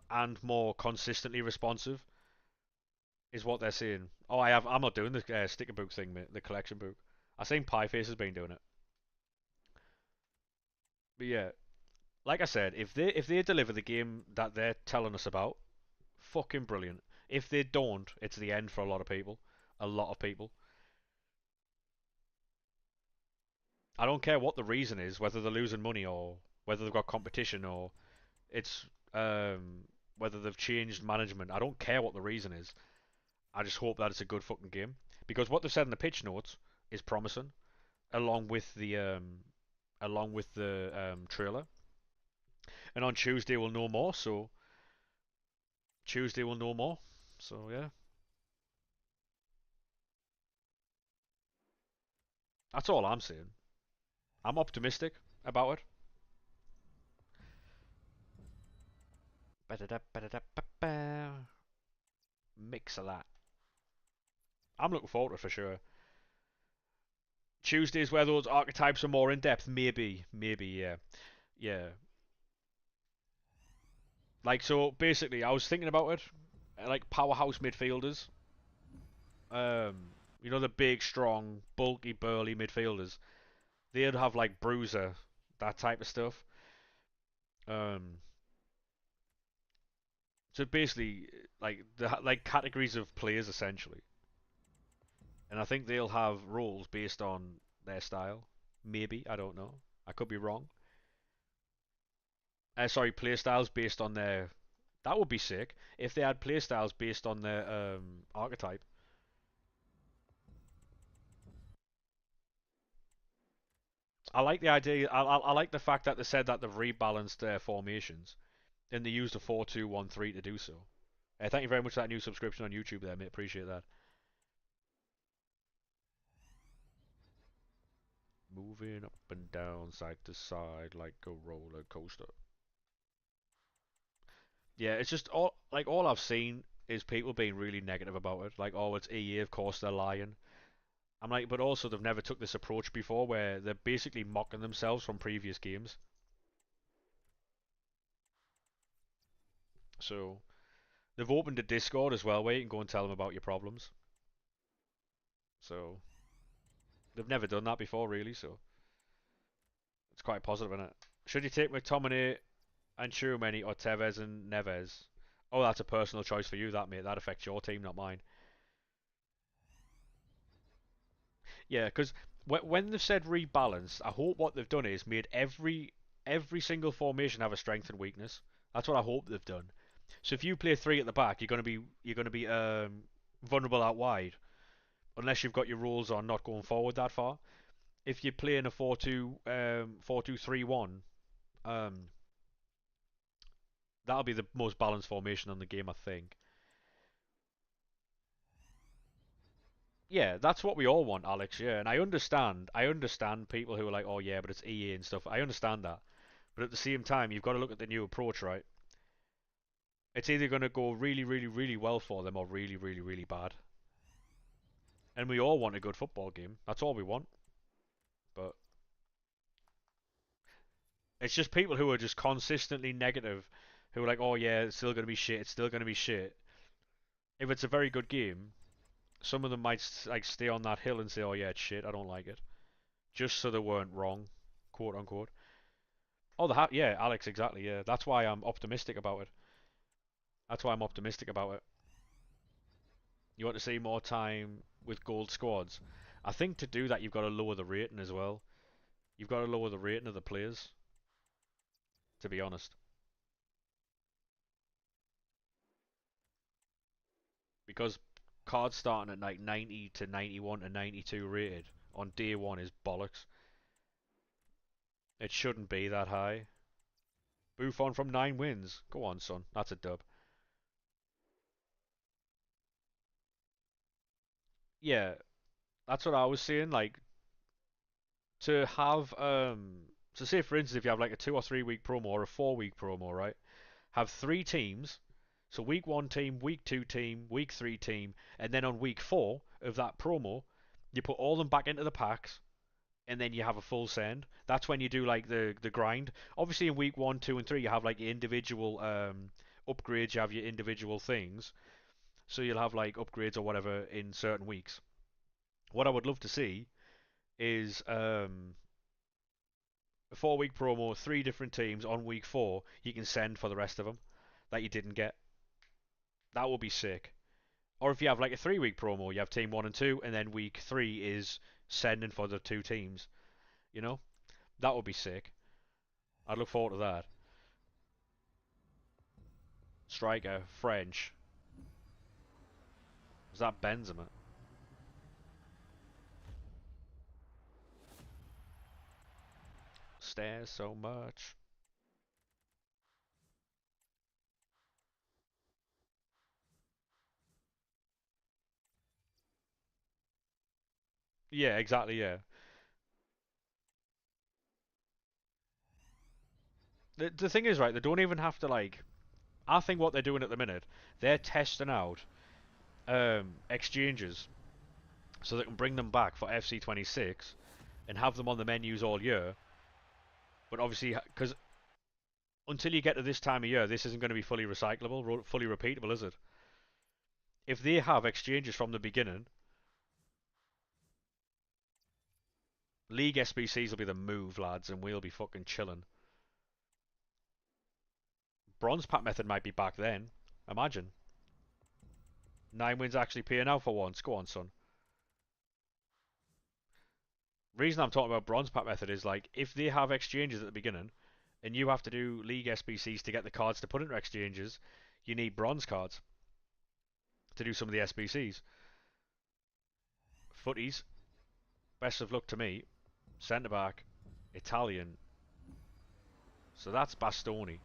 and more consistently responsive, is what they're saying. Oh, I'm not doing the sticker book thing, mate. The collection book. I think Pieface has been doing it. But yeah, like I said, if they deliver the game that they're telling us about, fucking brilliant. If they don't, it's the end for a lot of people. A lot of people. I don't care what the reason is, whether they're losing money or whether they've got competition or it's whether they've changed management. I don't care what the reason is. I just hope that it's a good fucking game because what they've said in the pitch notes is promising, along with the trailer. And on Tuesday we'll know more. So Tuesday we'll know more. So yeah, that's all I'm saying. I'm optimistic about it. Mix a lot. I'm looking forward to it for sure. Tuesdays where those archetypes are more in depth, maybe, yeah, yeah. Like, so basically, I was thinking about it, like powerhouse midfielders. You know, the big, strong, bulky, burly midfielders. They'd have like bruiser, that type of stuff. Um, so basically, like the like categories of players essentially, and I think they'll have roles based on their style. Maybe I don't know. I could be wrong. Sorry, play styles based on their. That would be sick if they had play styles based on their archetype. I like the idea. I like the fact that they said that they've rebalanced their formations and they used a 4-2-1-3 to do so. Thank you very much for that new subscription on YouTube there, mate. Appreciate that. Moving up and down, side to side, like a roller coaster. Yeah, it's just all I've seen is people being really negative about it. Like, oh, it's EA, of course they're lying. I'm like, but also they've never took this approach before, where they're basically mocking themselves from previous games. So they've opened a Discord as well, where you can go and tell them about your problems. So they've never done that before, really. So it's quite positive, isn't it? Should you take McTominay and Tchouameni or Tevez and Neves? Oh, that's a personal choice for you, that mate. That affects your team, not mine. Yeah, because when they've said rebalance, I hope what they've done is made every single formation have a strength and weakness. That's what I hope they've done. So if you play three at the back, you're gonna be vulnerable out wide, unless you've got your rules on not going forward that far. If you're playing a 4-2-3-1, um, that'll be the most balanced formation on the game, I think. Yeah, that's what we all want, Alex. Yeah, and I understand people who are like, oh yeah, but it's EA and stuff. I understand that, but at the same time, you've got to look at the new approach, right? It's either going to go really, really, really well for them or really, really, really bad. And we all want a good football game. That's all we want. But it's just people who are just consistently negative, who are like, oh yeah, it's still going to be shit. It's still going to be shit. If it's a very good game, some of them might like stay on that hill and say, oh yeah, it's shit. I don't like it, just so they weren't wrong, quote unquote. Oh, yeah, Alex, exactly. Yeah, that's why I'm optimistic about it. That's why I'm optimistic about it. You want to see more time with gold squads. I think to do that, you've got to lower the rating as well. You've got to lower the rating of the players, to be honest. Because cards starting at like 90 to 91 to 92 rated on day one is bollocks. It shouldn't be that high. Buffon from 9 wins. Go on, son. That's a dub. Yeah, that's what I was saying. Like, to have, so say for instance, if you have like a 2 or 3 week promo or a 4 week promo, right? Have three teams. So week one team, week two team, week three team, and then on week four of that promo, you put all them back into the packs, and then you have a full send. That's when you do like the grind. Obviously, in week one, two, and three, you have like your individual upgrades. You have your individual things. So you'll have like upgrades or whatever in certain weeks. What I would love to see is a 4 week promo, three different teams on week four. You can send for the rest of them that you didn't get. That would be sick. Or if you have like a 3 week promo, you have team one and two, and then week three is sending for the two teams. You know, that would be sick. I'd look forward to that. Striker, French. Was that Benzema? Stairs so much. Yeah, exactly. Yeah. The thing is, right? They don't even have to like. I think what they're doing at the minute, they're testing out exchanges so they can bring them back for FC26 and have them on the menus all year. But obviously, because until you get to this time of year, this isn't going to be fully recyclable, fully repeatable, is it? If they have exchanges from the beginning, League SBCs will be the move, lads, and we'll be fucking chilling. Bronze pack method might be back then. Imagine. 9 wins actually paying out for once. Go on, son. Reason I'm talking about bronze pack method is like if they have exchanges at the beginning, and you have to do League SBCs to get the cards to put into exchanges, you need bronze cards to do some of the SBCs. Footies, best of luck to me. Centre back, Italian. So that's Bastoni.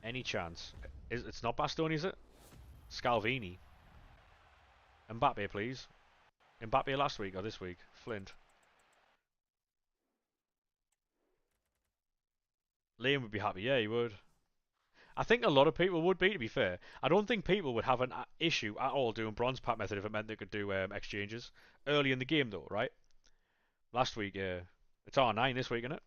Any chance? It's not Bastoni, is it? Scalvini. Mbappe, please. Mbappe last week or this week? Flint. Liam would be happy. Yeah, he would. I think a lot of people would be, to be fair. I don't think people would have an issue at all doing bronze pack method if it meant they could do exchanges. Early in the game, though, right? Last week, yeah. It's R9 this week, isn't it?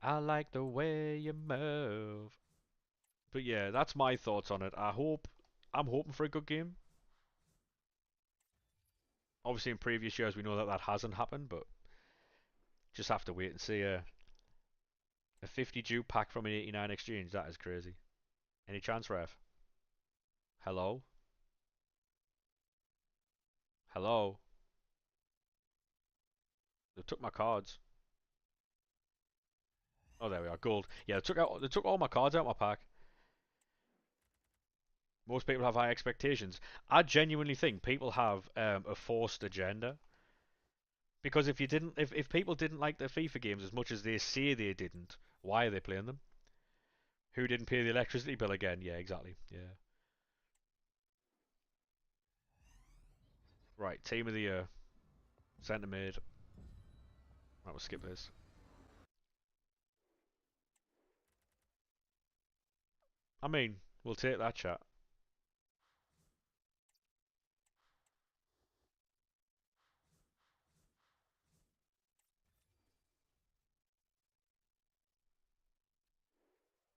I like the way you move. But yeah, that's my thoughts on it. I'm hoping for a good game. Obviously, in previous years, we know that that hasn't happened, but just have to wait and see. A 50 due pack from an 89 exchange, that is crazy. Any chance, ref? Hello? Hello? They took my cards. Oh, there we are. Gold. Yeah, they took all my cards out of my pack. Most people have high expectations. I genuinely think people have a forced agenda. Because if people didn't like the FIFA games as much as they say they didn't, why are they playing them? Who didn't pay the electricity bill again? Yeah, exactly. Yeah. Right, team of the year. Centre mid. Right, we'll skip this. I mean, we'll take that chat.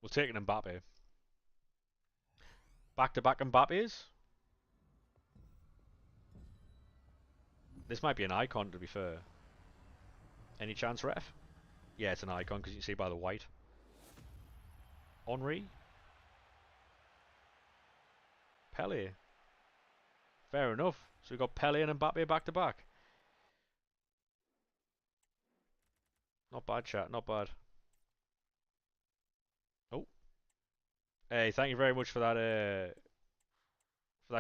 We'll take an Mbappe. Back to back Mbappes? This might be an icon, to be fair. Any chance, ref? Yeah, it's an icon because you can see by the white. Henri? Pele. Fair enough. So we've got Pele and Mbappe back to back. Not bad, chat. Not bad. Oh. Hey, thank you very much for that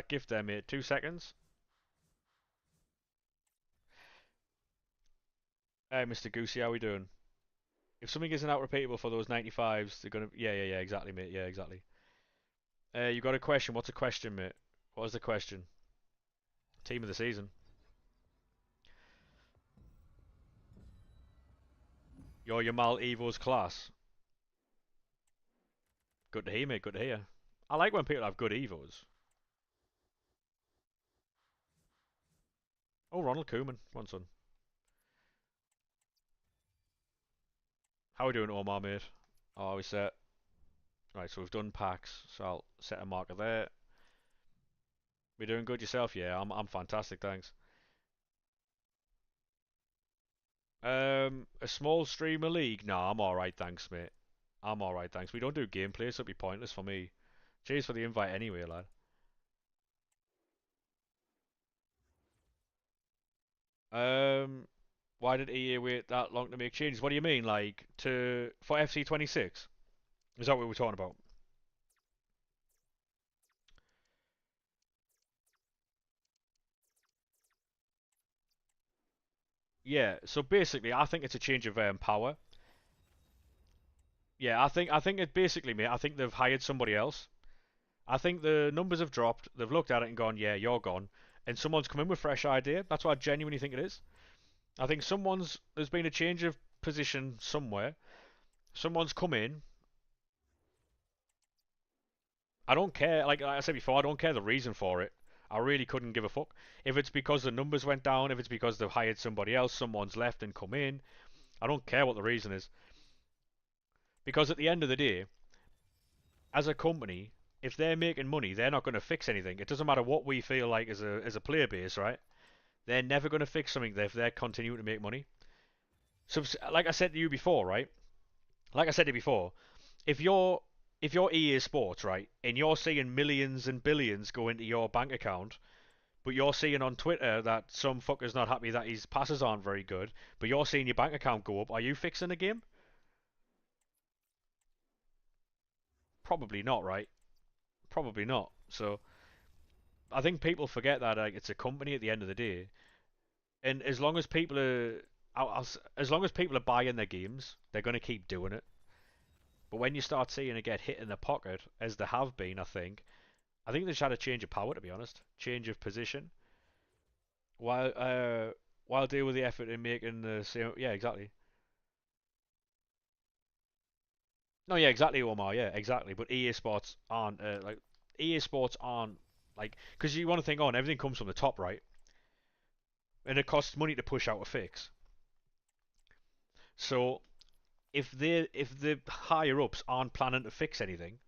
gift there, mate. 2 seconds. Hey, Mr. Goosey, how we doing? If something isn't out repeatable for those 95s, they're gonna. Yeah, yeah, yeah, exactly, mate. Yeah, exactly. You got a question? What's a question, mate? What was the question? Team of the season. Your Yamal Evo's class. Good to hear, mate. Good to hear. I like when people have good Evos. Oh, Ronald Koeman. One son. How we doing, Omar, mate? Oh, we set. Right, so we've done packs. So I'll set a marker there. We doing good yourself? Yeah, I'm fantastic, thanks. A small streamer league? Nah, I'm alright, thanks, mate. I'm alright, thanks. We don't do gameplay, so it'd be pointless for me. Cheers for the invite anyway, lad. Um, why did EA wait that long to make changes? What do you mean, like to for FC 26? Is that what we're talking about? Yeah. So basically, I think it's a change of power. Yeah, I think it basically, mate. I think they've hired somebody else. I think the numbers have dropped. They've looked at it and gone, yeah, you're gone. And someone's come in with fresh idea. That's what I genuinely think it is. I think there's been a change of position somewhere. Someone's come in. I don't care. Like I said before, I don't care the reason for it. I really couldn't give a fuck. If it's because the numbers went down, if it's because they've hired somebody else, someone's left and come in, I don't care what the reason is. Because at the end of the day, as a company, if they're making money, they're not going to fix anything. It doesn't matter what we feel like as a player base, right? They're never going to fix something if they're continuing to make money. So, like I said to you before, right? Like I said to you before, if you're if you're EA Sports, right, and you're seeing millions and billions go into your bank account, but you're seeing on Twitter that some fucker's not happy that his passes aren't very good, but you're seeing your bank account go up, are you fixing the game? Probably not, right? Probably not. So I think people forget that like it's a company at the end of the day, and as long as people are as long as people are buying their games, they're going to keep doing it. But when you start seeing it get hit in the pocket, as there have been, I think they just had a change of power, to be honest, change of position, while while deal with the effort in making the same. Yeah, exactly. No, yeah, exactly, Omar. Yeah, exactly. But EA Sports aren't like EA Sports aren't like because you want to think, oh, and everything comes from the top, right? And it costs money to push out a fix. So if the higher ups aren't planning to fix anything,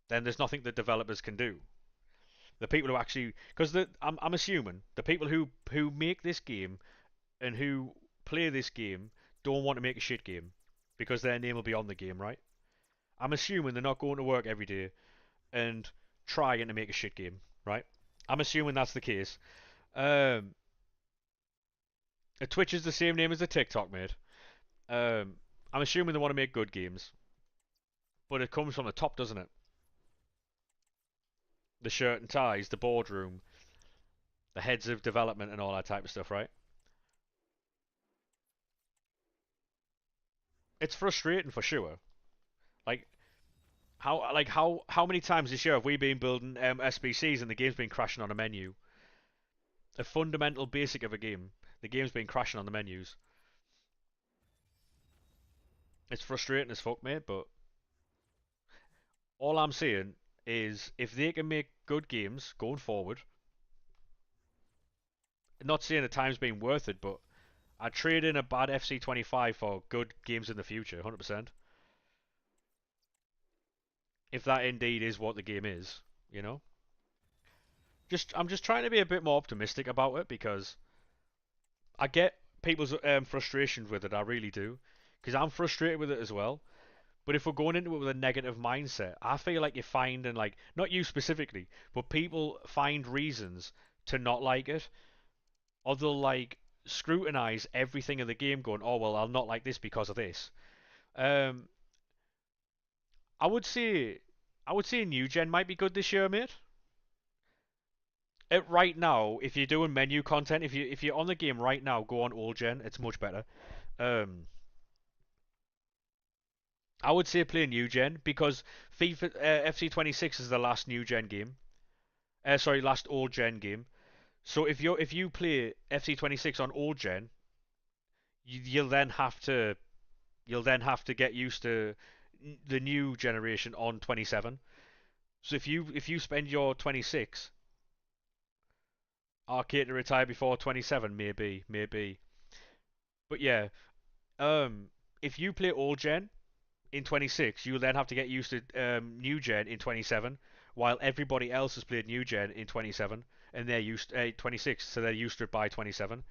then there's nothing the developers can do. The people who actually, because I'm assuming the people who make this game and who play this game don't want to make a shit game because their name will be on the game, right? I'm assuming they're not going to work every day and trying to make a shit game, right? I'm assuming that's the case. Um, Twitch is the same name as the TikTok, mate. I'm assuming they want to make good games, but it comes from the top, doesn't it? The shirt and ties, the boardroom, the heads of development, and all that type of stuff, right? It's frustrating for sure. Like how many times this year have we been building SBCs and the game's been crashing on a menu? A fundamental basic of a game. The game's been crashing on the menus. It's frustrating as fuck, mate, but all I'm saying is if they can make good games going forward, not saying the time's been worth it, but I'd trade in a bad FC25 for good games in the future, 100%. If that indeed is what the game is, you know? I'm just trying to be a bit more optimistic about it because I get people's frustrations with it, I really do. Because I'm frustrated with it as well. But if we're going into it with a negative mindset, I feel like you're finding, like, not you specifically, but people find reasons to not like it, or they'll, like, scrutinize everything in the game going, oh, well, I'll not like this because of this. Um, I would say, I would say new gen might be good this year, mate. Right now, if you're doing menu content, if you're on the game right now, go on old gen. It's much better. Um, I would say play new gen because FIFA FC26 is the last new gen game. Sorry, last old gen game. So if you play FC26 on old gen, you'll then have to get used to the new generation on 27. So if you spend your 26 arcade to retire before 27, maybe. But yeah, if you play old gen in 26, you'll then have to get used to new gen in 27, while everybody else has played new gen in 27 and they're used 26, so they're used to it by 27.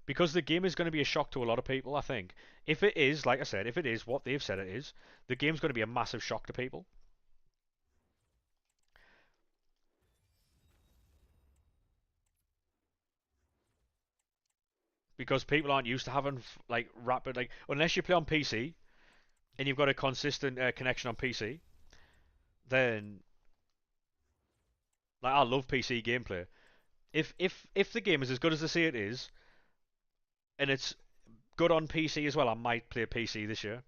Because the game is going to be a shock to a lot of people, I think. If it is, like I said, if it is what they've said it is, the game's going to be a massive shock to people because people aren't used to having like rapid like unless you play on PC and you've got a consistent connection on PC, then like I love PC gameplay. If the game is as good as they say it is, and it's good on PC as well, I might play PC this year.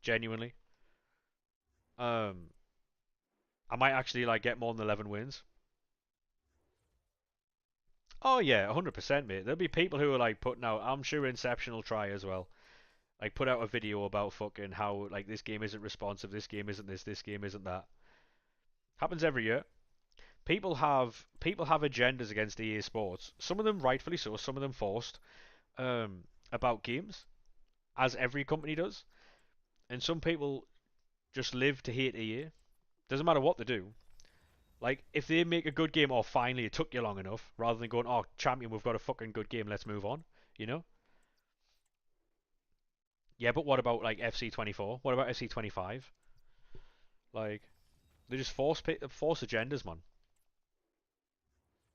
Genuinely, um, I might actually like get more than 11 wins. Oh yeah, 100%, mate. There'll be people who are like putting out. I'm sure Inception will try as well. Like put out a video about fucking how like this game isn't responsive, this game isn't this game isn't that. Happens every year. People have agendas against EA Sports. Some of them rightfully so, some of them forced. About games, as every company does. And some people just live to hate EA. Doesn't matter what they do. Like, if they make a good game, oh, finally, it took you long enough, rather than going, oh, champion, we've got a fucking good game, let's move on. You know? Yeah, but what about, like, FC24? What about FC25? Like, they just force agendas, man.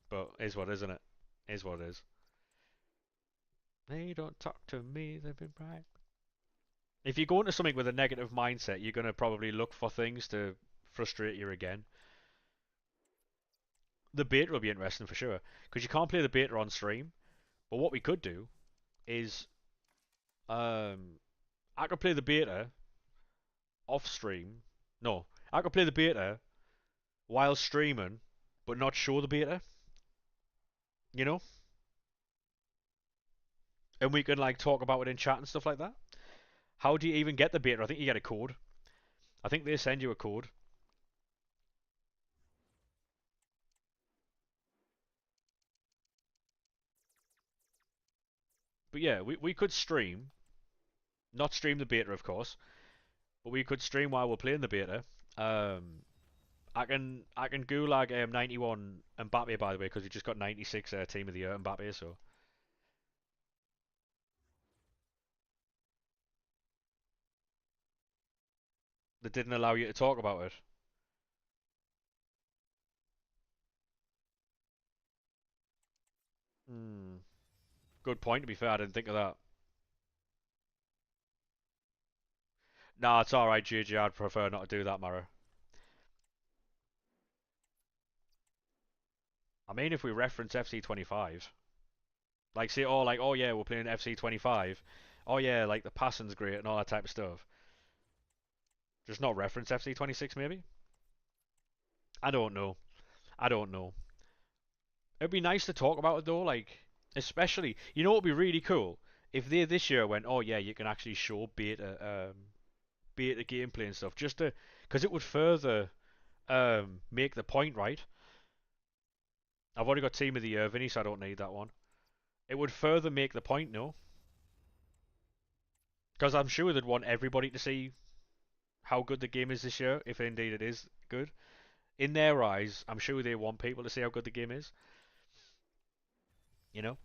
But is what, isn't it? Is what it is. They don't talk to me, they've been right. If you go into something with a negative mindset, you're going to probably look for things to frustrate you again. The beta will be interesting for sure, because you can't play the beta on stream. But what we could do is, I could play the beta off stream. No, I could play the beta while streaming, but not show the beta. You know, and we can like talk about it in chat and stuff like that. How do you even get the beta? I think you get a code. I think they send you a code. But yeah, we could stream, not stream the beta, of course, but we could stream while we're playing the beta. Um, I can gulag 91 Mbappe by the way because he just got 96 team of the year Mbappe. So they didn't allow you to talk about it. Hmm. Good point. To be fair, I didn't think of that. Nah, it's all right, GG. I'd prefer not to do that, Mara. I mean, if we reference FC25, like say, oh, like oh yeah, we're playing FC25. Oh yeah, like the passing's great and all that type of stuff. Just not reference FC26 maybe. I don't know. I don't know. It'd be nice to talk about it though, like especially you know what would be really cool if they this year went, oh yeah, you can actually show beta gameplay and stuff, just to because it would further make the point, right? I've already got Team of the Year, Vinny, so I don't need that one. It would further make the point, no? Because I'm sure they'd want everybody to see how good the game is this year, if indeed it is good. In their eyes, I'm sure they want people to see how good the game is. You know?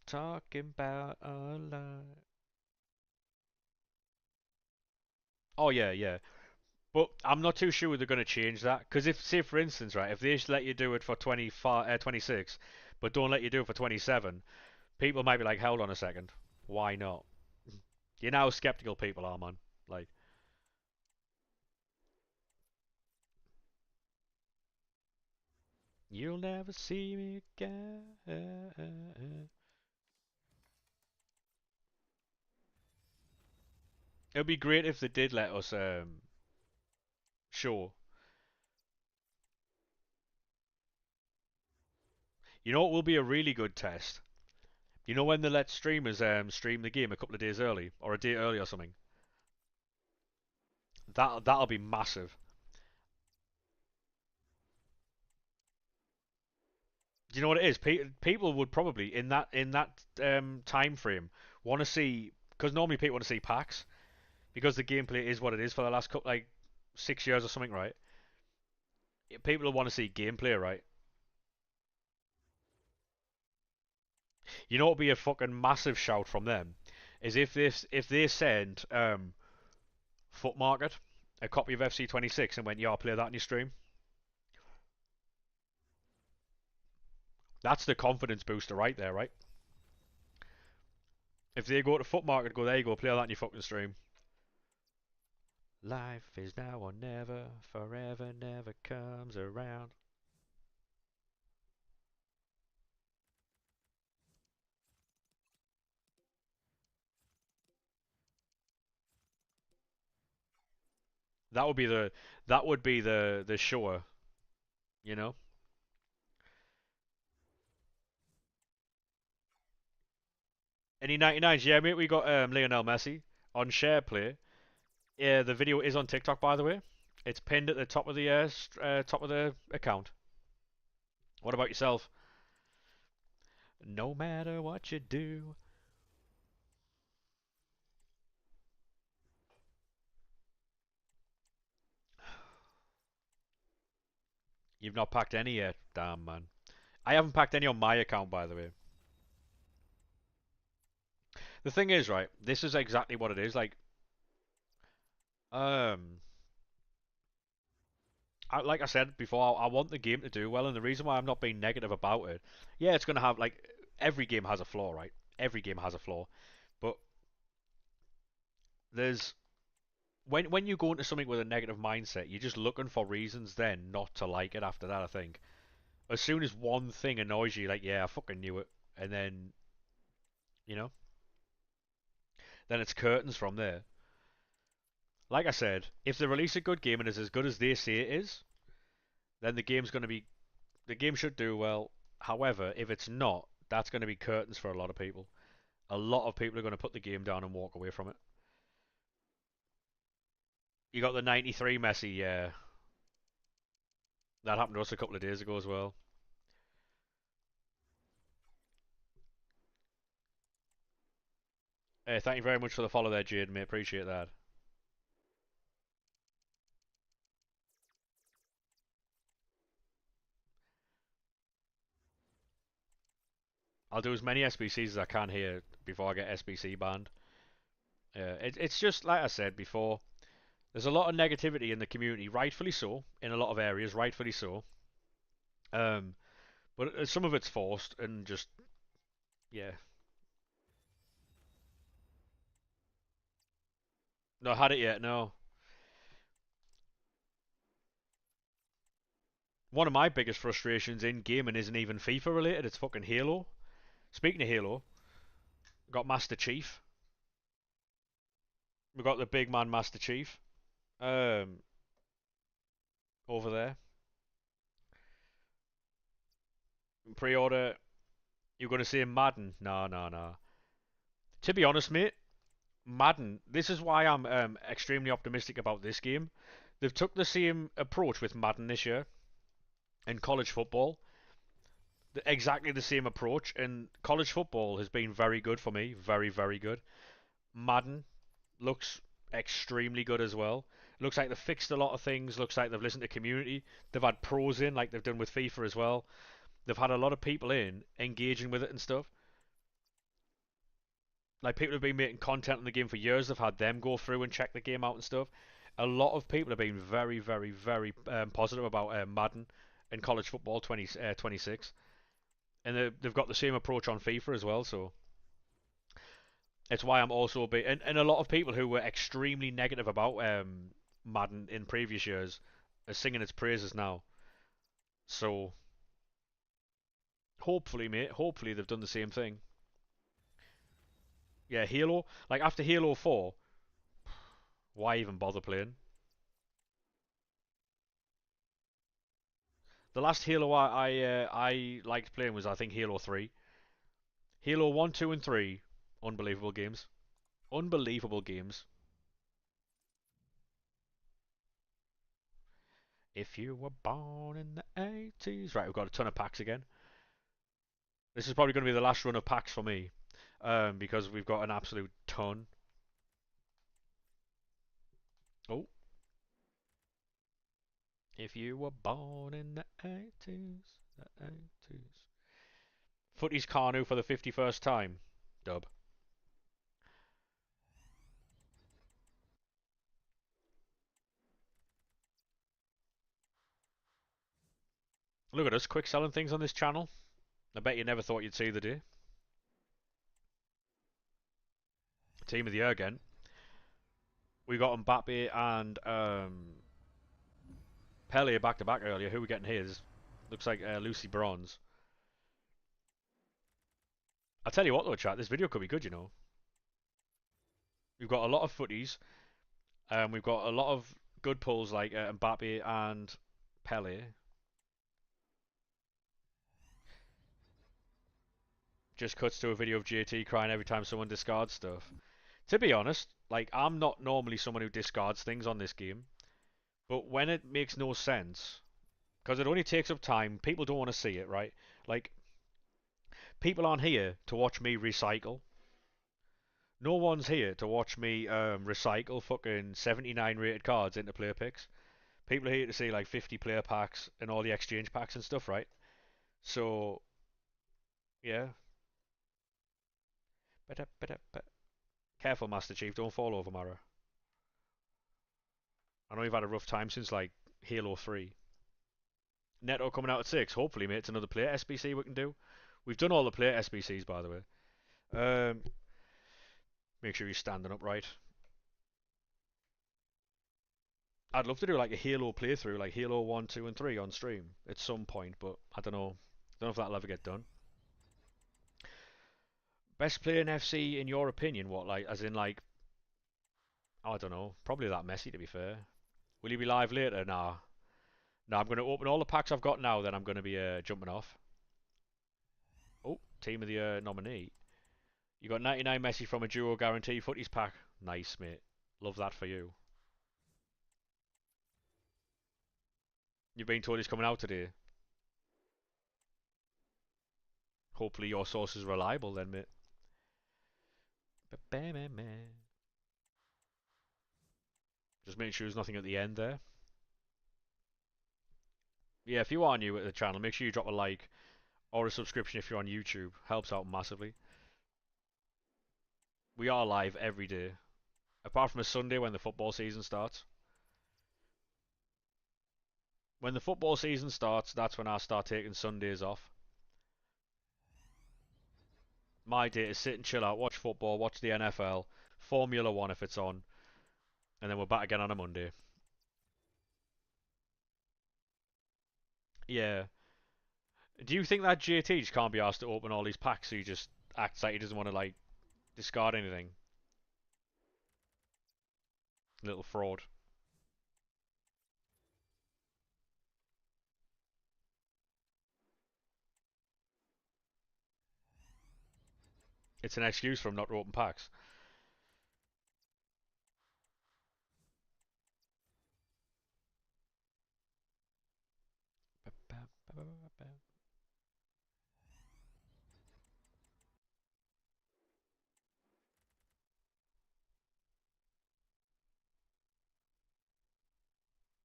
Talking about a lot. Oh yeah, yeah. But I'm not too sure they're going to change that. Because if, say for instance, right, if they just let you do it for 25, 26, but don't let you do it for 27, people might be like, hold on a second. Why not? You know how skeptical people are, man. Like, you'll never see me again. It would be great if they did let us show. You know what will be a really good test? You know when they let streamers stream the game a couple of days early or a day early or something. That'll be massive. Do you know what it is? People would probably in that time frame want to see because normally people want to see packs because the gameplay is what it is for the last couple like 6 years or something, right? People will want to see gameplay, right? You know what would be a fucking massive shout from them is if they send Foot Market a copy of FC26 and went, yeah, I'll play that on your stream. That's the confidence booster right there, right? If they go to Foot Market, go there you go, play that on your fucking stream. Life is now or never, forever never comes around. That would be the shower, you know. Any 99s? Yeah, mate. We got Lionel Messi on share play. Yeah, the video is on TikTok by the way. It's pinned at the top of the account. What about yourself? No matter what you do. You've not packed any yet. Damn, man. I haven't packed any on my account, by the way. The thing is, right, this is exactly what it is. Um, like I said before, I want the game to do well, and the reason why I'm not being negative about it, yeah, it's gonna have like every game has a flaw, right? Every game has a flaw, but there's when you go into something with a negative mindset, you're just looking for reasons then not to like it. After that, I think as soon as one thing annoys you, like yeah, I fucking knew it, and then you know, then it's curtains from there. Like I said, if they release a good game and it's as good as they say it is, then the game should do well. However, if it's not, that's going to be curtains for a lot of people. A lot of people are going to put the game down and walk away from it. You got the 93 Messi, yeah. That happened to us a couple of days ago as well. Hey, thank you very much for the follow there, Jade, mate. Appreciate that. I'll do as many SBCs as I can here before I get SBC banned. It's just like I said before. There's a lot of negativity in the community, rightfully so, in a lot of areas, rightfully so. Um, but some of it's forced and just yeah. Not had it yet. No. One of my biggest frustrations in gaming isn't even FIFA related. It's fucking Halo. Speaking of Halo, we got Master Chief. We got the big man Master Chief. Um, over there. Pre-order. You're gonna say Madden? No, no, no. To be honest, mate, Madden. This is why I'm extremely optimistic about this game. They've took the same approach with Madden this year in college football. Exactly the same approach, and college football has been very good for me. Very, very good. Madden looks extremely good as well. Looks like they've fixed a lot of things. Looks like they've listened to community. They've had pros in, like they've done with FIFA as well. They've had a lot of people in engaging with it and stuff. Like people have been making content on the game for years. They've had them go through and check the game out and stuff. A lot of people have been very, very, very positive about Madden and college football 26, and they've got the same approach on FIFA as well. So it's why I'm also a bit, and a lot of people who were extremely negative about Madden in previous years are singing its praises now. So hopefully, mate, hopefully they've done the same thing. Yeah, Halo, like after Halo 4, why even bother playing? The last Halo I liked playing was I think Halo 3. Halo 1, 2, and 3, unbelievable games. Unbelievable games. If you were born in the 80s. Right, we've got a ton of packs again. This is probably going to be the last run of packs for me. Because we've got an absolute ton. Oh. If you were born in the 80s. The 80s. Footies Carnu for the 51st time. Dub. Look at us, quick selling things on this channel. I bet you never thought you'd see the day. Team of the year again. We got Mbappe and Pele back to back earlier. Who are we getting his? Looks like Lucy Bronze. I'll tell you what though, chat. This video could be good, you know. We've got a lot of footies. We've got a lot of good pulls like Mbappe and Pele. Just cuts to a video of JT crying every time someone discards stuff. To be honest, like I'm not normally someone who discards things on this game. But when it makes no sense, because it only takes up time, people don't want to see it, right? Like, people aren't here to watch me recycle. No one's here to watch me recycle fucking 79 rated cards into player picks. People are here to see like 50 player packs and all the exchange packs and stuff, right? So, yeah. Careful, Master Chief, don't fall over, Mara. I know you've had a rough time since like Halo 3. Neto coming out at 6. Hopefully, mate, it's another player SBC we can do. We've done all the player SBCs, by the way. Um, make sure you're standing up right. I'd love to do like a Halo playthrough, like Halo 1, 2, and 3 on stream at some point, but I don't know. Don't know if that'll ever get done. Best player in FC in your opinion? What, like, as in like, I don't know. Probably that Messi, to be fair. Will you be live later? Nah. Nah, I'm going to open all the packs I've got now, then I'm going to be jumping off. Oh, team of the nominee. You got 99 Messi from a duo guarantee footies pack. Nice, mate. Love that for you. You've been told he's coming out today. Hopefully your source is reliable then, mate. Just make sure there's nothing at the end there. Yeah, if you are new at the channel, make sure you drop a like or a subscription if you're on YouTube. Helps out massively. We are live every day. Apart from a Sunday when the football season starts. When the football season starts, that's when I start taking Sundays off. My day is sit and chill out, watch football, watch the NFL, Formula One if it's on, and then we're back again on a Monday. Yeah. Do you think that JT just can't be asked to open all these packs, so he just acts like he doesn't want to like discard anything? Little fraud. It's an excuse for him not to open packs.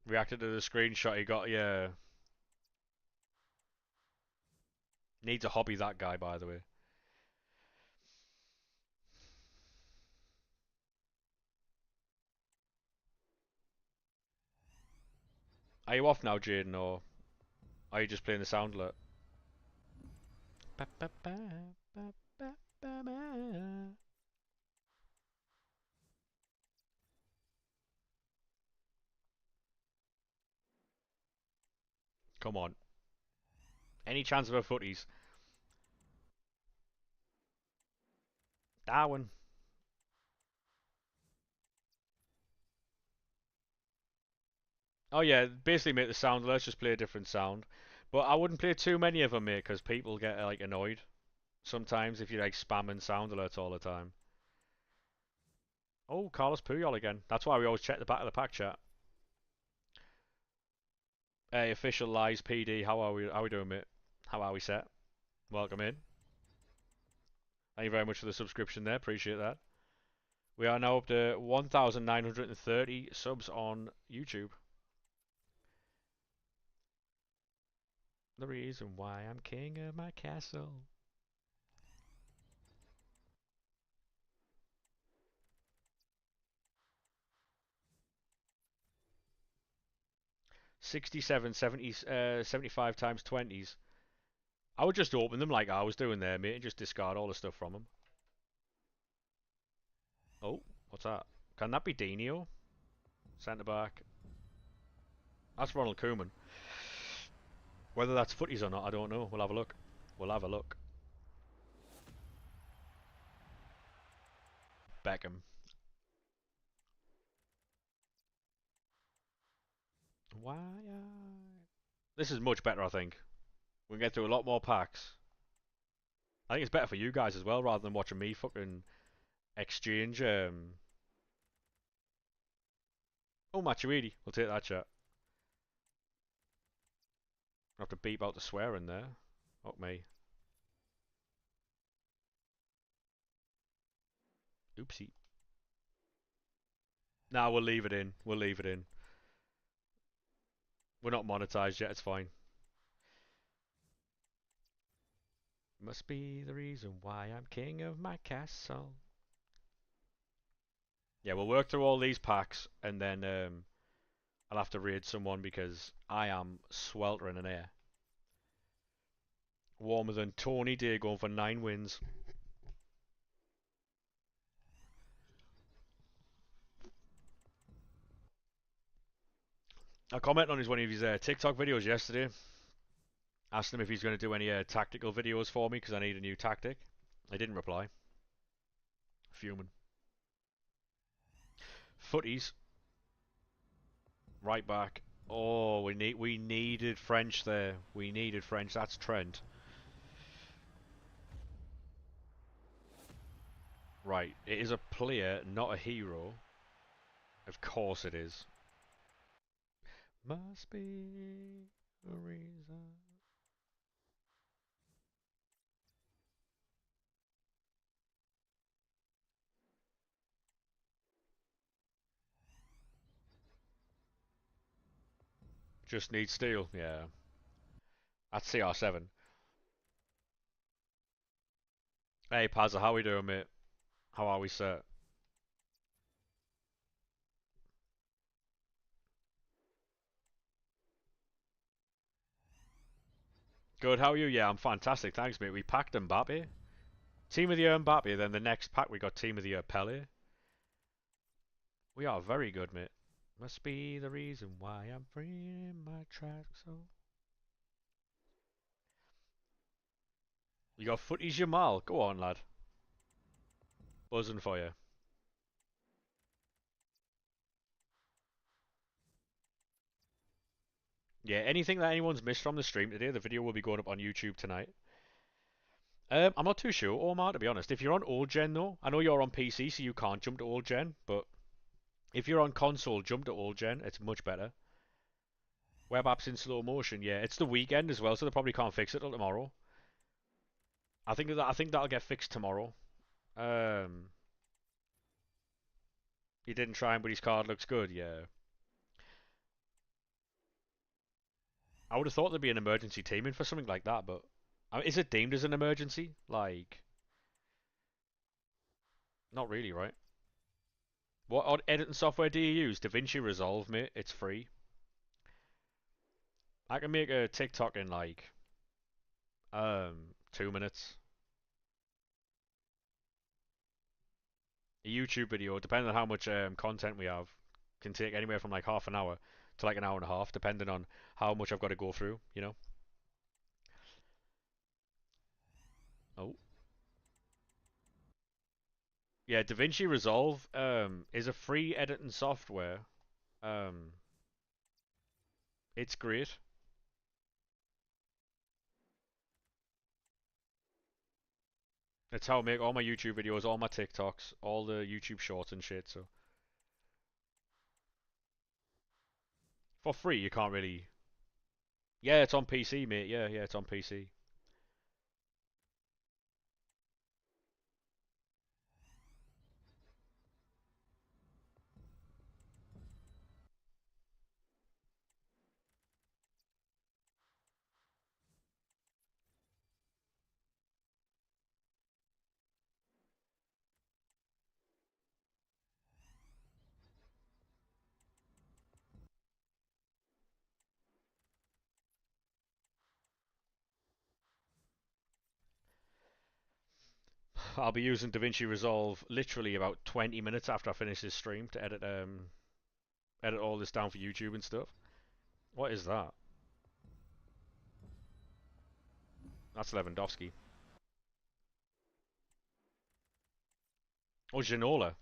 Reacted to the screenshot he got, yeah. Needs a hobby, that guy, by the way. Are you off now, Jaden, or are you just playing the sound alert? Come on. Any chance of a footies? Darwin. Oh yeah, basically make the sound. Let's just play a different sound. But I wouldn't play too many of them, mate, because people get like annoyed sometimes if you like spamming sound alerts all the time. Oh, Carlos Puyol again. That's why we always check the back of the pack chat. Hey, official lies PD. How are we? How are we doing, mate? How are we set? Welcome in. Thank you very much for the subscription there. Appreciate that. We are now up to 1,930 subs on YouTube. The reason why I'm king of my castle. 67, 70, 75 times 20s. I would just open them like I was doing there, mate, and just discard all the stuff from them. Oh, what's that? Can that be Dino? Centre back. That's Ronald Koeman. Whether that's footies or not, I don't know. We'll have a look. We'll have a look. Beckham. Why? This is much better, I think. We can get through a lot more packs. I think it's better for you guys as well, rather than watching me fucking exchange Oh, Matuidi. We'll take that chat. I have to beep out the swearing there. Fuck me. Oopsie. Nah, we'll leave it in. We'll leave it in. We're not monetized yet. It's fine. Must be the reason why I'm king of my castle. Yeah, we'll work through all these packs and then I'll have to raid someone because I am sweltering in air. Warmer than Tony Day going for 9 wins. I commented on one of his TikTok videos yesterday. Asked him if he's going to do any tactical videos for me because I need a new tactic. He didn't reply. Fuming. Footies. Right back. Oh, we needed French there. We needed French. That's Trent. Right. It is a player, not a hero. Of course it is. Must be a reason. Just need steel. Yeah. That's CR7. Hey, Pazza, how we doing, mate? How are we, sir? Good, how are you? Yeah, I'm fantastic. Thanks, mate. We packed Mbappe. Team of the year Mbappe, then the next pack we got Team of the year Pele. We are very good, mate. Must be the reason why I'm free in my tracks. So you got Footies Jamal. Go on, lad. Buzzing for you. Yeah, anything that anyone's missed from the stream today, the video will be going up on YouTube tonight. I'm not too sure, Omar, to be honest. If you're on old gen though, I know you're on PC, so you can't jump to old gen, but if you're on console, jump to old gen. It's much better. Web apps in slow motion. Yeah, it's the weekend as well, so they probably can't fix it till tomorrow. I think that'll get fixed tomorrow. Um, he didn't try him, but his card looks good. Yeah, I would have thought there'd be an emergency team in for something like that, but is it deemed as an emergency? Like, not really, right? What odd editing software do you use? DaVinci Resolve, mate. It's free. I can make a TikTok in like 2 minutes. A YouTube video, depending on how much content we have, can take anywhere from like half an hour to like an hour and a half, depending on how much I've got to go through. You know. Oh. Yeah, DaVinci Resolve is a free editing software. Um, it's great. It's how I make all my YouTube videos, all my TikToks, all the YouTube shorts and shit. So for free, you can't really. Yeah, it's on PC, mate. Yeah, yeah, it's on PC. I'll be using DaVinci Resolve literally about 20 minutes after I finish this stream to edit all this down for YouTube and stuff. What is that? That's Lewandowski. Oh, Ginola.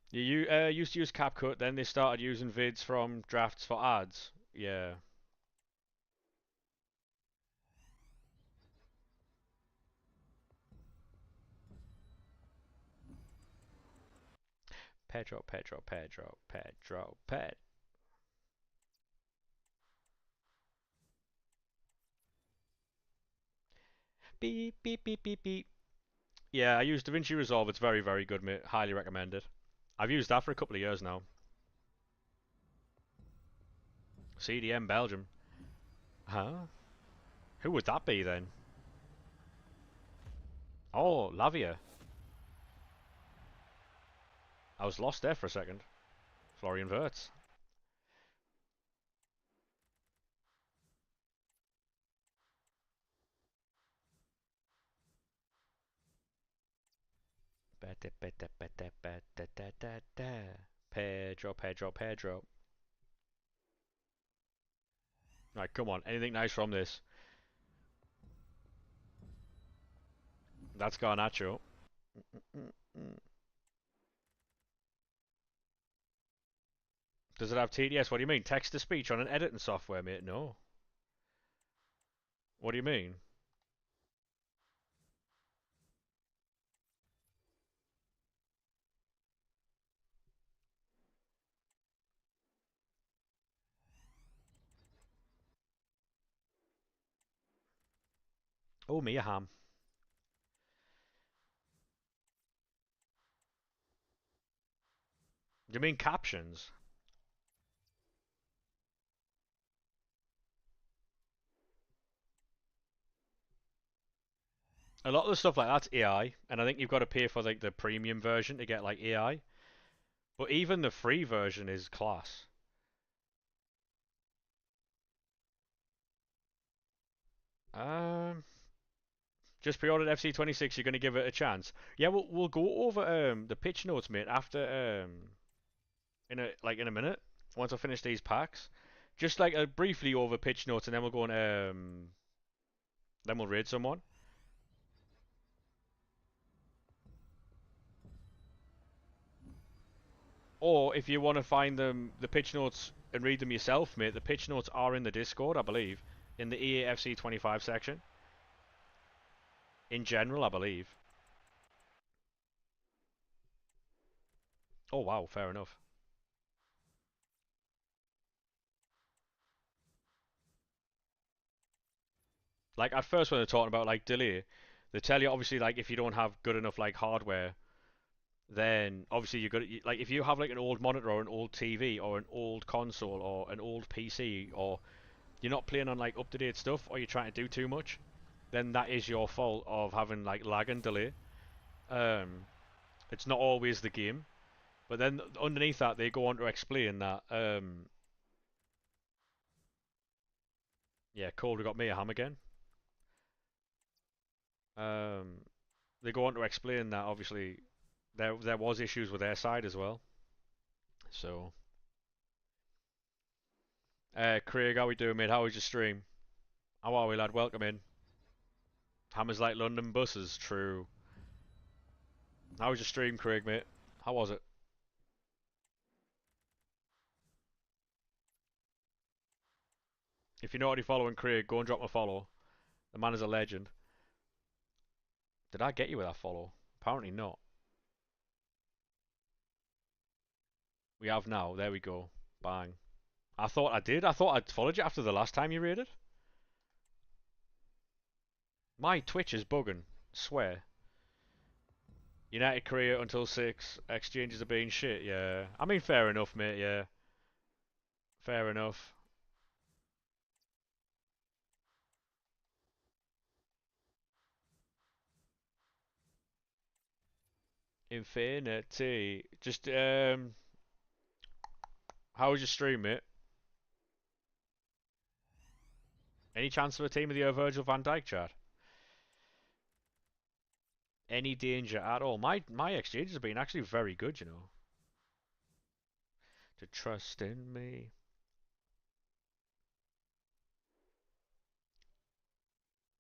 You used to use CapCut, then they started using vids from drafts for ads. Yeah. Pedro, Pedro, Pedro, Pedro, Ped. Beep, beep, beep, beep, beep. Yeah, I use DaVinci Resolve. It's very, very good, mate. Highly recommend it. I've used that for a couple of years now. CDM Belgium. Huh? Who would that be then? Oh, Lavia. I was lost there for a second. Florian Wirtz. Pedro, Pedro, Pedro. Right, come on. Anything nice from this? That's Garnacho. Does it have TDS? What do you mean? Text to speech on an editing software, mate? No. What do you mean? Oh, me a ham. Do you mean captions? A lot of the stuff like that's AI, and I think you've got to pay for like the premium version to get like AI. But even the free version is class. Um, just pre-ordered FC26. You're gonna give it a chance. Yeah, we'll go over the pitch notes, mate, after in a minute once I finish these packs. Just like briefly over pitch notes, and then we'll go on then we'll raid someone. Or if you want to find the pitch notes and read them yourself, mate, the pitch notes are in the Discord, I believe, in the EAFC 25 section. In general, I believe. Oh wow, fair enough. Like at first when they're talking about like delay, they tell you obviously like if you don't have good enough like hardware, then obviously you're gonna like if you have like an old monitor or an old TV or an old console or an old PC or you're not playing on like up to date stuff or you're trying to do too much, then that is your fault of having like lag and delay. Um, it's not always the game, but then underneath that they go on to explain that yeah, Calder got me a ham again. Um, they go on to explain that obviously there was issues with their side as well. So, Craig, how we doing, mate? How was your stream? How are we, lad? Welcome in. Hammers like London buses, true. How was your stream, Craig, mate? How was it? If you're not already following Craig, go and drop a follow. The man is a legend. Did I get you with that follow? Apparently not. We have now. There we go. Bang. I thought I did. I thought I'd followed you after the last time you raided. My Twitch is bugging. Swear. United Korea until 6. Exchanges are being shit. Yeah. I mean, fair enough, mate. Yeah. Fair enough. Infinity. Just, how was your stream, mate? Any chance of a team of the Virgil van Dijk chat? Any danger at all? My exchanges have been actually very good, you know. To trust in me.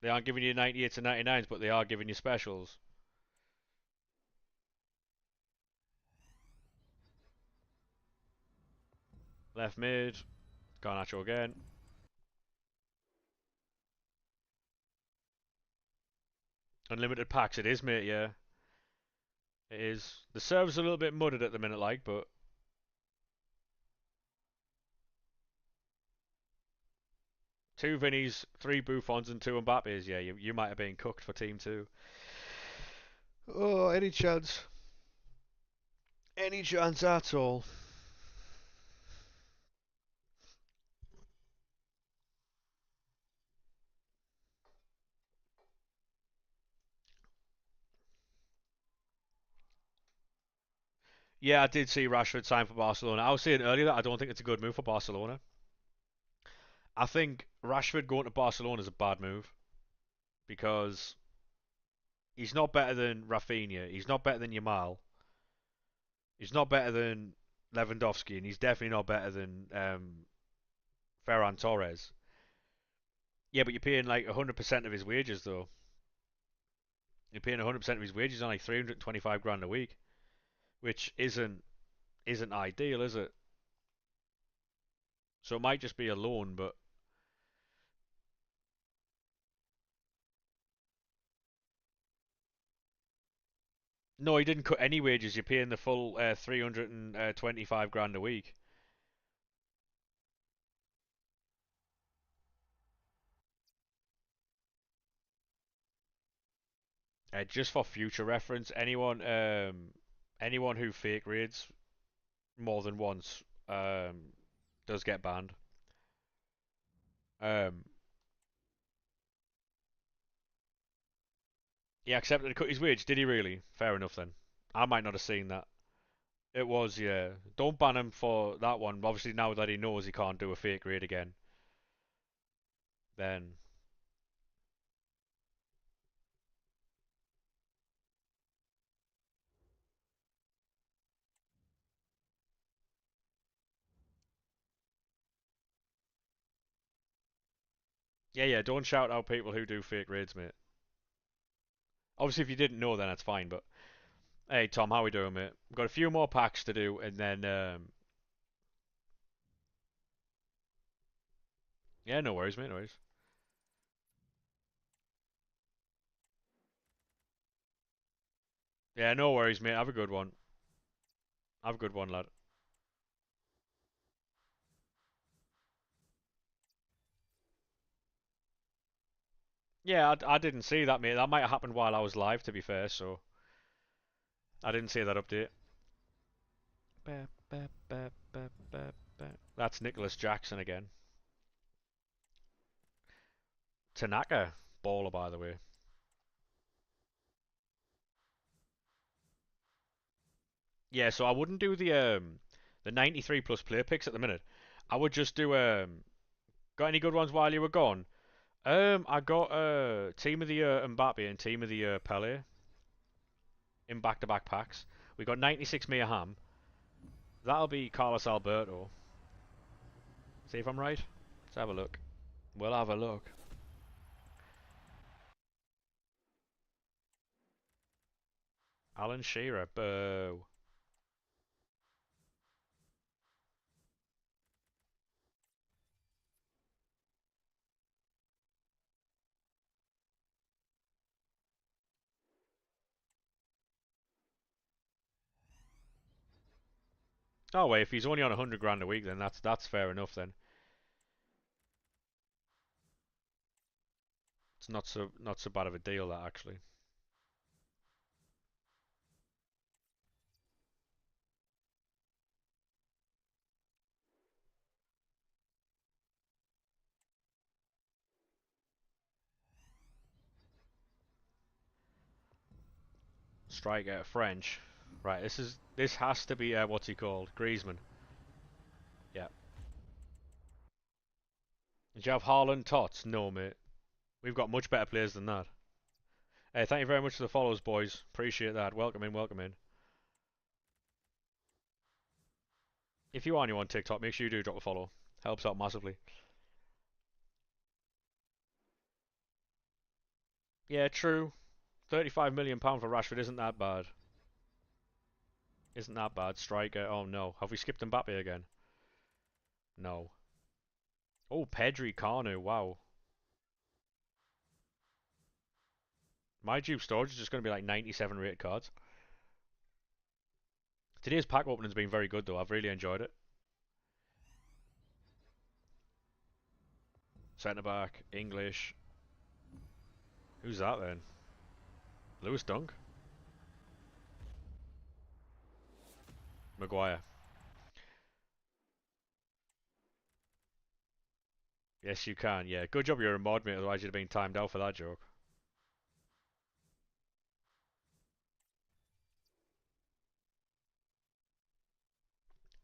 They aren't giving you 98s and 99s, but they are giving you specials. Left mid. Garnacho again. Unlimited packs it is, mate, yeah. It is. The server's a little bit mudded at the minute, like, but two Vinnies, three Buffons, and two Mbappes. Yeah, you might have been cooked for team two. Oh, any chance? Any chance at all? Yeah, I did see Rashford sign for Barcelona. I was saying earlier that I don't think it's a good move for Barcelona. I think Rashford going to Barcelona is a bad move because he's not better than Rafinha. He's not better than Yamal. He's not better than Lewandowski, and he's definitely not better than Ferran Torres. Yeah, but you're paying like 100% of his wages though. You're paying 100% of his wages on like 325 grand a week, which isn't ideal, is it? So it might just be a loan, but no, he didn't cut any wages. You're paying the full 325 grand a week. Just for future reference, anyone who fake raids more than once does get banned. Um, he accepted to cut his wage. Did he really? Fair enough then. I might not have seen that. It was, yeah. Don't ban him for that one. Obviously, now that he knows he can't do a fake raid again, then yeah, yeah. Don't shout out people who do fake raids, mate. Obviously, if you didn't know, then that's fine. But hey, Tom, how we doing, mate? We've got a few more packs to do, and then yeah, no worries, mate. No worries. Yeah, no worries, mate. Have a good one. Have a good one, lad. Yeah, I didn't see that, mate. That might have happened while I was live, to be fair. So I didn't see that update. Ba, ba, ba, ba, ba, ba. That's Nicholas Jackson again. Tanaka, baller, by the way. Yeah, so I wouldn't do the 93 plus player picks at the minute. I would just do got any good ones while you were gone? I got team of the year Mbappe and team of the year Pele in back-to-back packs. We got 96 Mia Hamm. That'll be Carlos Alberto. See if I'm right. Let's have a look. We'll have a look. Alan Shearer. Boo. Oh wait, if he's only on 100 grand a week, then that's fair enough. Then it's not so bad of a deal that actually. Striker French. Right, this has to be what's he called? Griezmann. Yeah. Did you have Haaland Tots? No, mate. We've got much better players than that. Hey, thank you very much for the follows, boys. Appreciate that. Welcome in, welcome in. If you are new on TikTok, make sure you do drop a follow. Helps out massively. Yeah, true. £35 million for Rashford isn't that bad. Isn't that bad. Striker. Oh no. Have we skipped Mbappe again? No. Oh, Pedri Carnu. Wow. My Jupe storage is just going to be like 97 rated cards. Today's pack opening's been very good though. I've really enjoyed it. Centre back, English. Who's that then? Lewis Dunk? Maguire. Yes, you can. Yeah, good job you're a mod, mate. Otherwise, you'd have been timed out for that joke.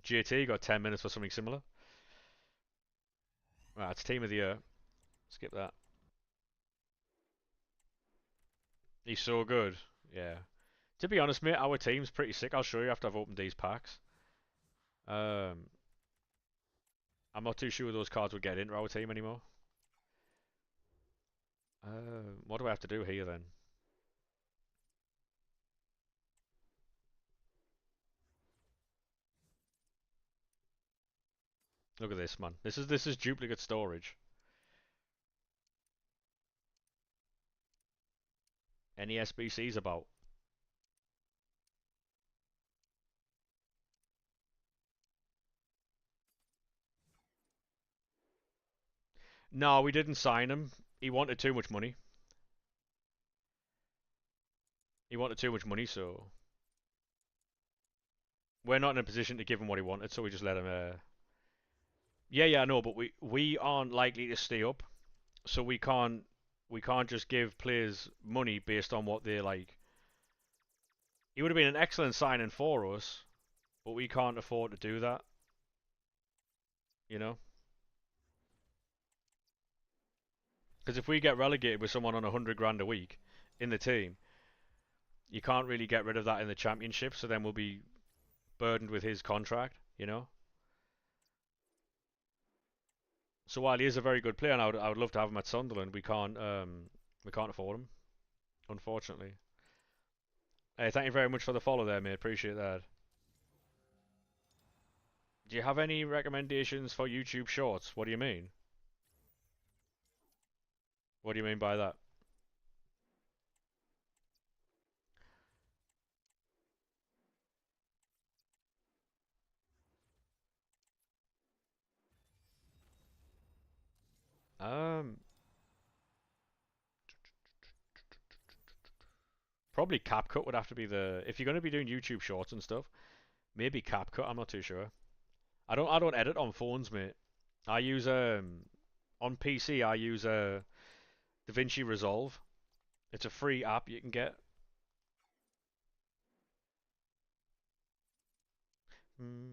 GT got 10 minutes for something similar. Right, it's team of the year. Skip that. He's so good. Yeah. To be honest, mate, our team's pretty sick. I'll show you after I've opened these packs. Um, I'm not too sure those cards would get into our team anymore. What do I have to do here then? Look at this, man. This is duplicate storage. Any SBCs about? No, we didn't sign him. He wanted too much money. He wanted too much money, so we're not in a position to give him what he wanted, so we just let him. Yeah, yeah, I know, but we aren't likely to stay up, so we can't just give players money based on what they like. He would have been an excellent signing for us, but we can't afford to do that. You know, because if we get relegated with someone on 100 grand a week in the team, you can't really get rid of that in the championship. So then we'll be burdened with his contract. You know. So while he is a very good player, and I would love to have him at Sunderland, we can't afford him, unfortunately. Hey, thank you very much for the follow there, mate. Appreciate that. Do you have any recommendations for YouTube Shorts? What do you mean? What do you mean by that? Um, Probably CapCut would have to be the if you're going to be doing YouTube Shorts and stuff. Maybe CapCut. I'm not too sure. I don't edit on phones, mate. I use on PC. I use DaVinci Resolve. It's a free app you can get. Hmm.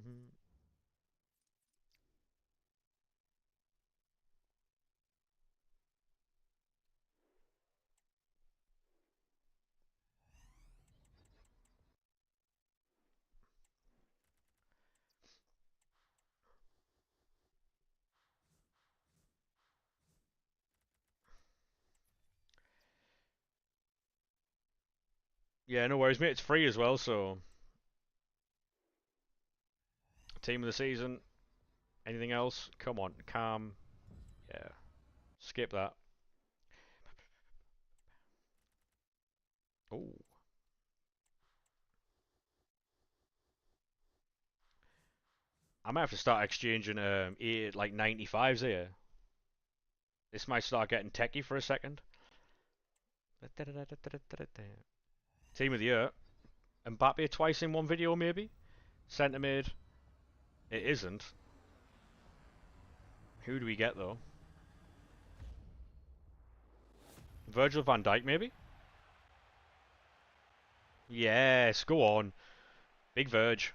Yeah, no worries, mate. It's free as well. So team of the season. Anything else? Come on, calm. Yeah, skip that. Oh, I might have to start exchanging like 95s here. This might start getting techie for a second. Team of the year. Mbappe twice in one video, maybe? Centre mid. It isn't. Who do we get, though? Virgil van Dijk, maybe? Yes, go on. Big Verge.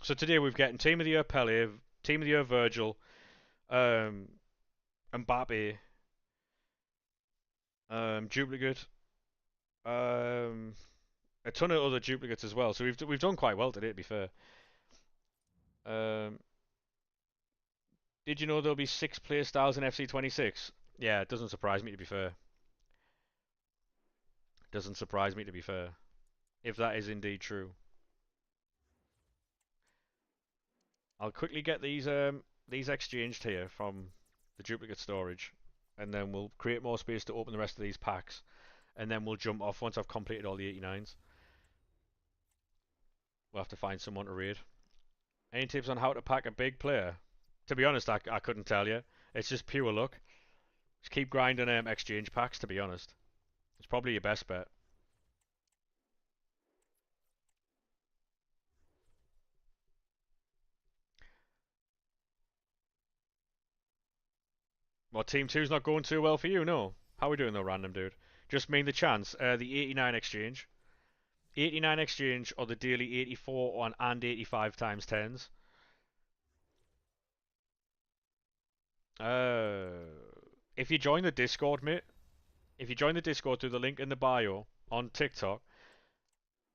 So today we've getting Team of the Year Pele, Team of the Year Virgil, um, Mbappe, duplicate, um, a ton of other duplicates as well. So we've done quite well today, to be fair. Um, did you know there'll be 6 play styles in FC26? Yeah, it doesn't surprise me, to be fair. Doesn't surprise me, to be fair. If that is indeed true. I'll quickly get these exchanged here from the duplicate storage, and then we'll create more space to open the rest of these packs, and then we'll jump off once I've completed all the 89s. We'll have to find someone to raid. Any tips on how to pack a big player? To be honest, I couldn't tell you. It's just pure luck. Just keep grinding exchange packs, to be honest. It's probably your best bet. Well, Team 2's not going too well for you, no. How are we doing though, random dude? Just mean the chance. The 89 exchange. 89 exchange or the daily 84 on and 85 times 10s. Uh, if you join the Discord, mate, if you join the Discord through the link in the bio on TikTok,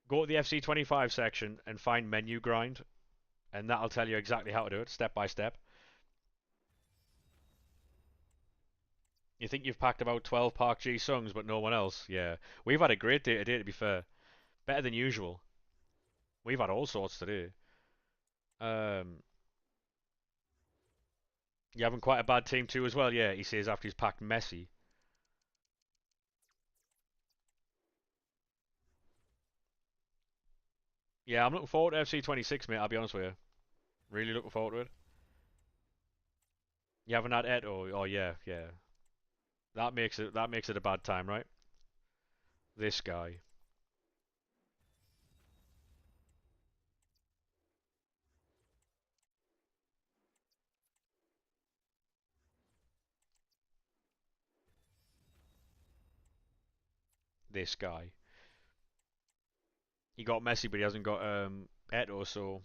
go to the FC25 section and find menu grind, and that'll tell you exactly how to do it, step by step. You think you've packed about 12 Park G songs, but no one else? Yeah. We've had a great day today, to be fair. Better than usual. We've had all sorts today. Um, you having quite a bad team too as well? Yeah, he says after he's packed Messi. Yeah, I'm looking forward to FC26, mate, I'll be honest with you. Really looking forward to it. You haven't had Eto? Oh, yeah, yeah. That makes it a bad time, right? This guy. This guy. He got Messi, but he hasn't got Eto, so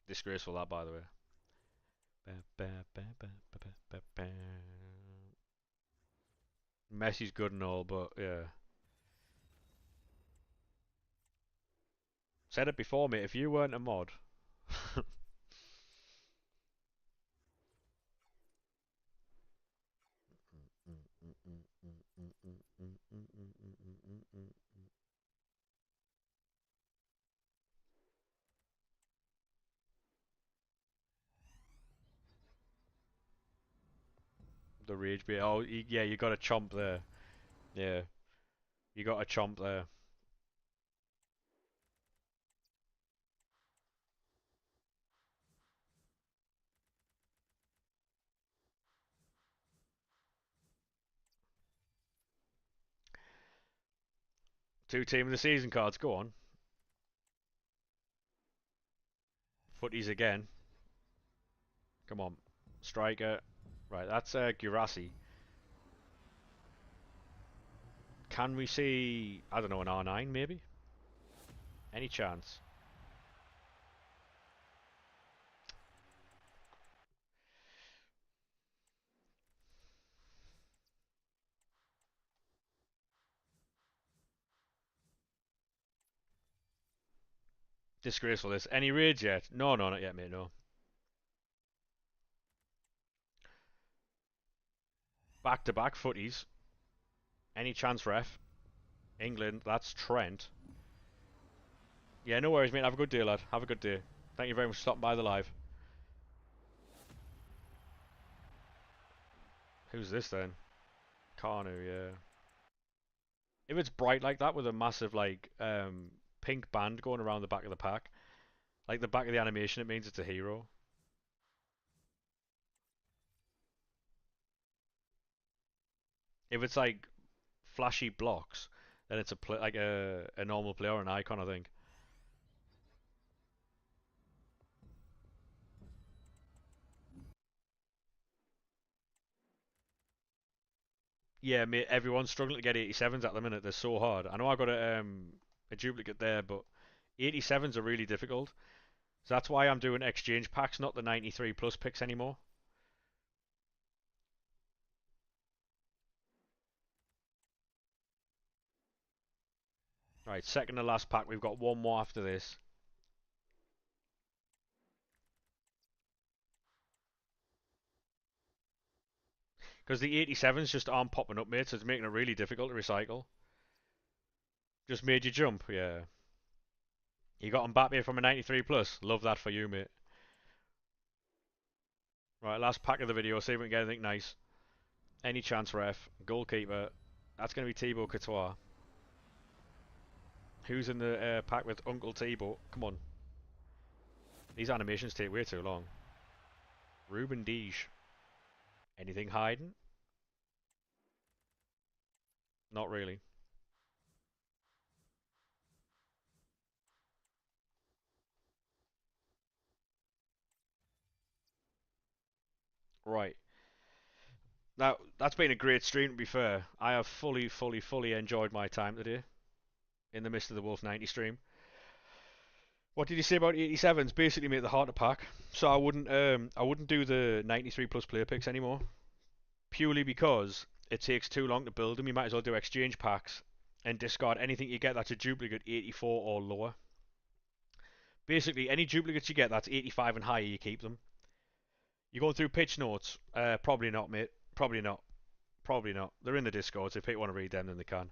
disgraceful that, by the way. Messi's good and all, but yeah. Said it before, mate. If you weren't a mod, the rage bait. Oh, yeah, you got a chomp there. Yeah, you got a chomp there. 2 team of the season cards. Go on. Footies again. Come on. Striker. Right, that's Girassi. Can we see, I don't know, an R9 maybe? Any chance? Disgraceful this. Any raids yet? No, no, not yet, mate, no. Back-to-back footies. Any chance, ref? England, that's Trent. Yeah, no worries, mate. Have a good day, lad. Have a good day. Thank you very much for stopping by the live. Who's this then? Carnu, yeah. If it's bright like that with a massive, like, pink band going around the back of the pack, like the back of the animation, it means it's a hero. If it's like flashy blocks, then it's like a normal player or an icon, I think. Yeah, mate, everyone's struggling to get 87s at the minute. They're so hard. I know I got a duplicate there, but 87s are really difficult. So that's why I'm doing exchange packs, not the 93 plus picks anymore. Right, second to last pack. We've got one more after this. Because the 87s just aren't popping up, mate, so it's making it really difficult to recycle. Just made you jump, yeah. You got Mbappe from a 93 plus. Love that for you, mate. Right, last pack of the video. See if we can get anything nice. Any chance, ref? Goalkeeper. That's going to be Thibaut Courtois. Who's in the pack with Uncle Thibaut? Come on. These animations take way too long. Ruben Deege. Anything hiding? Not really. Right. Now, that's been a great stream, to be fair. I have fully enjoyed my time today in the midst of the Wolf 90 stream. What did you say about 87s? Basically, mate, the heart pack. So I wouldn't do the 93 plus player picks anymore, purely because it takes too long to build them. You might as well do exchange packs and discard anything you get that's a duplicate 84 or lower. Basically, any duplicates you get that's 85 and higher, you keep them. You're going through pitch notes? Probably not, mate. Probably not. Probably not. They're in the Discord, so if people want to read them, then they can.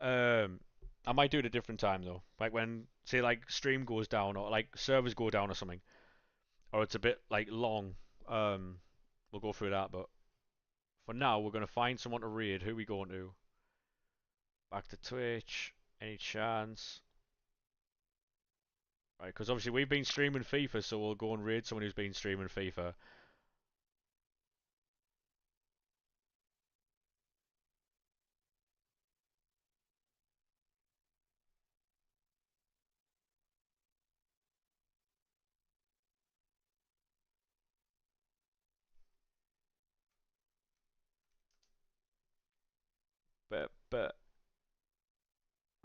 Um, I might do it at a different time though. Like when, say, like stream goes down or like servers go down or something, or it's a bit like long. We'll go through that. But for now, we're gonna find someone to raid. Who are we going to? Back to Twitch. Any chance? Right, because obviously we've been streaming FIFA, so we'll go and raid someone who's been streaming FIFA. But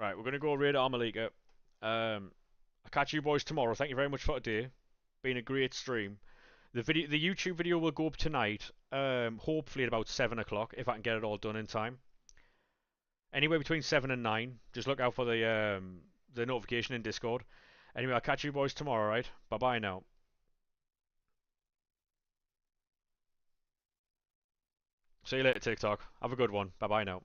right, we're gonna go raid Armalika. I'll catch you boys tomorrow. Thank you very much for today. Been a great stream. The YouTube video will go up tonight. Hopefully at about 7 o'clock if I can get it all done in time. Anywhere between 7 and 9. Just look out for the notification in Discord. Anyway, I'll catch you boys tomorrow. Right? Bye bye now. See you later, TikTok. Have a good one. Bye bye now.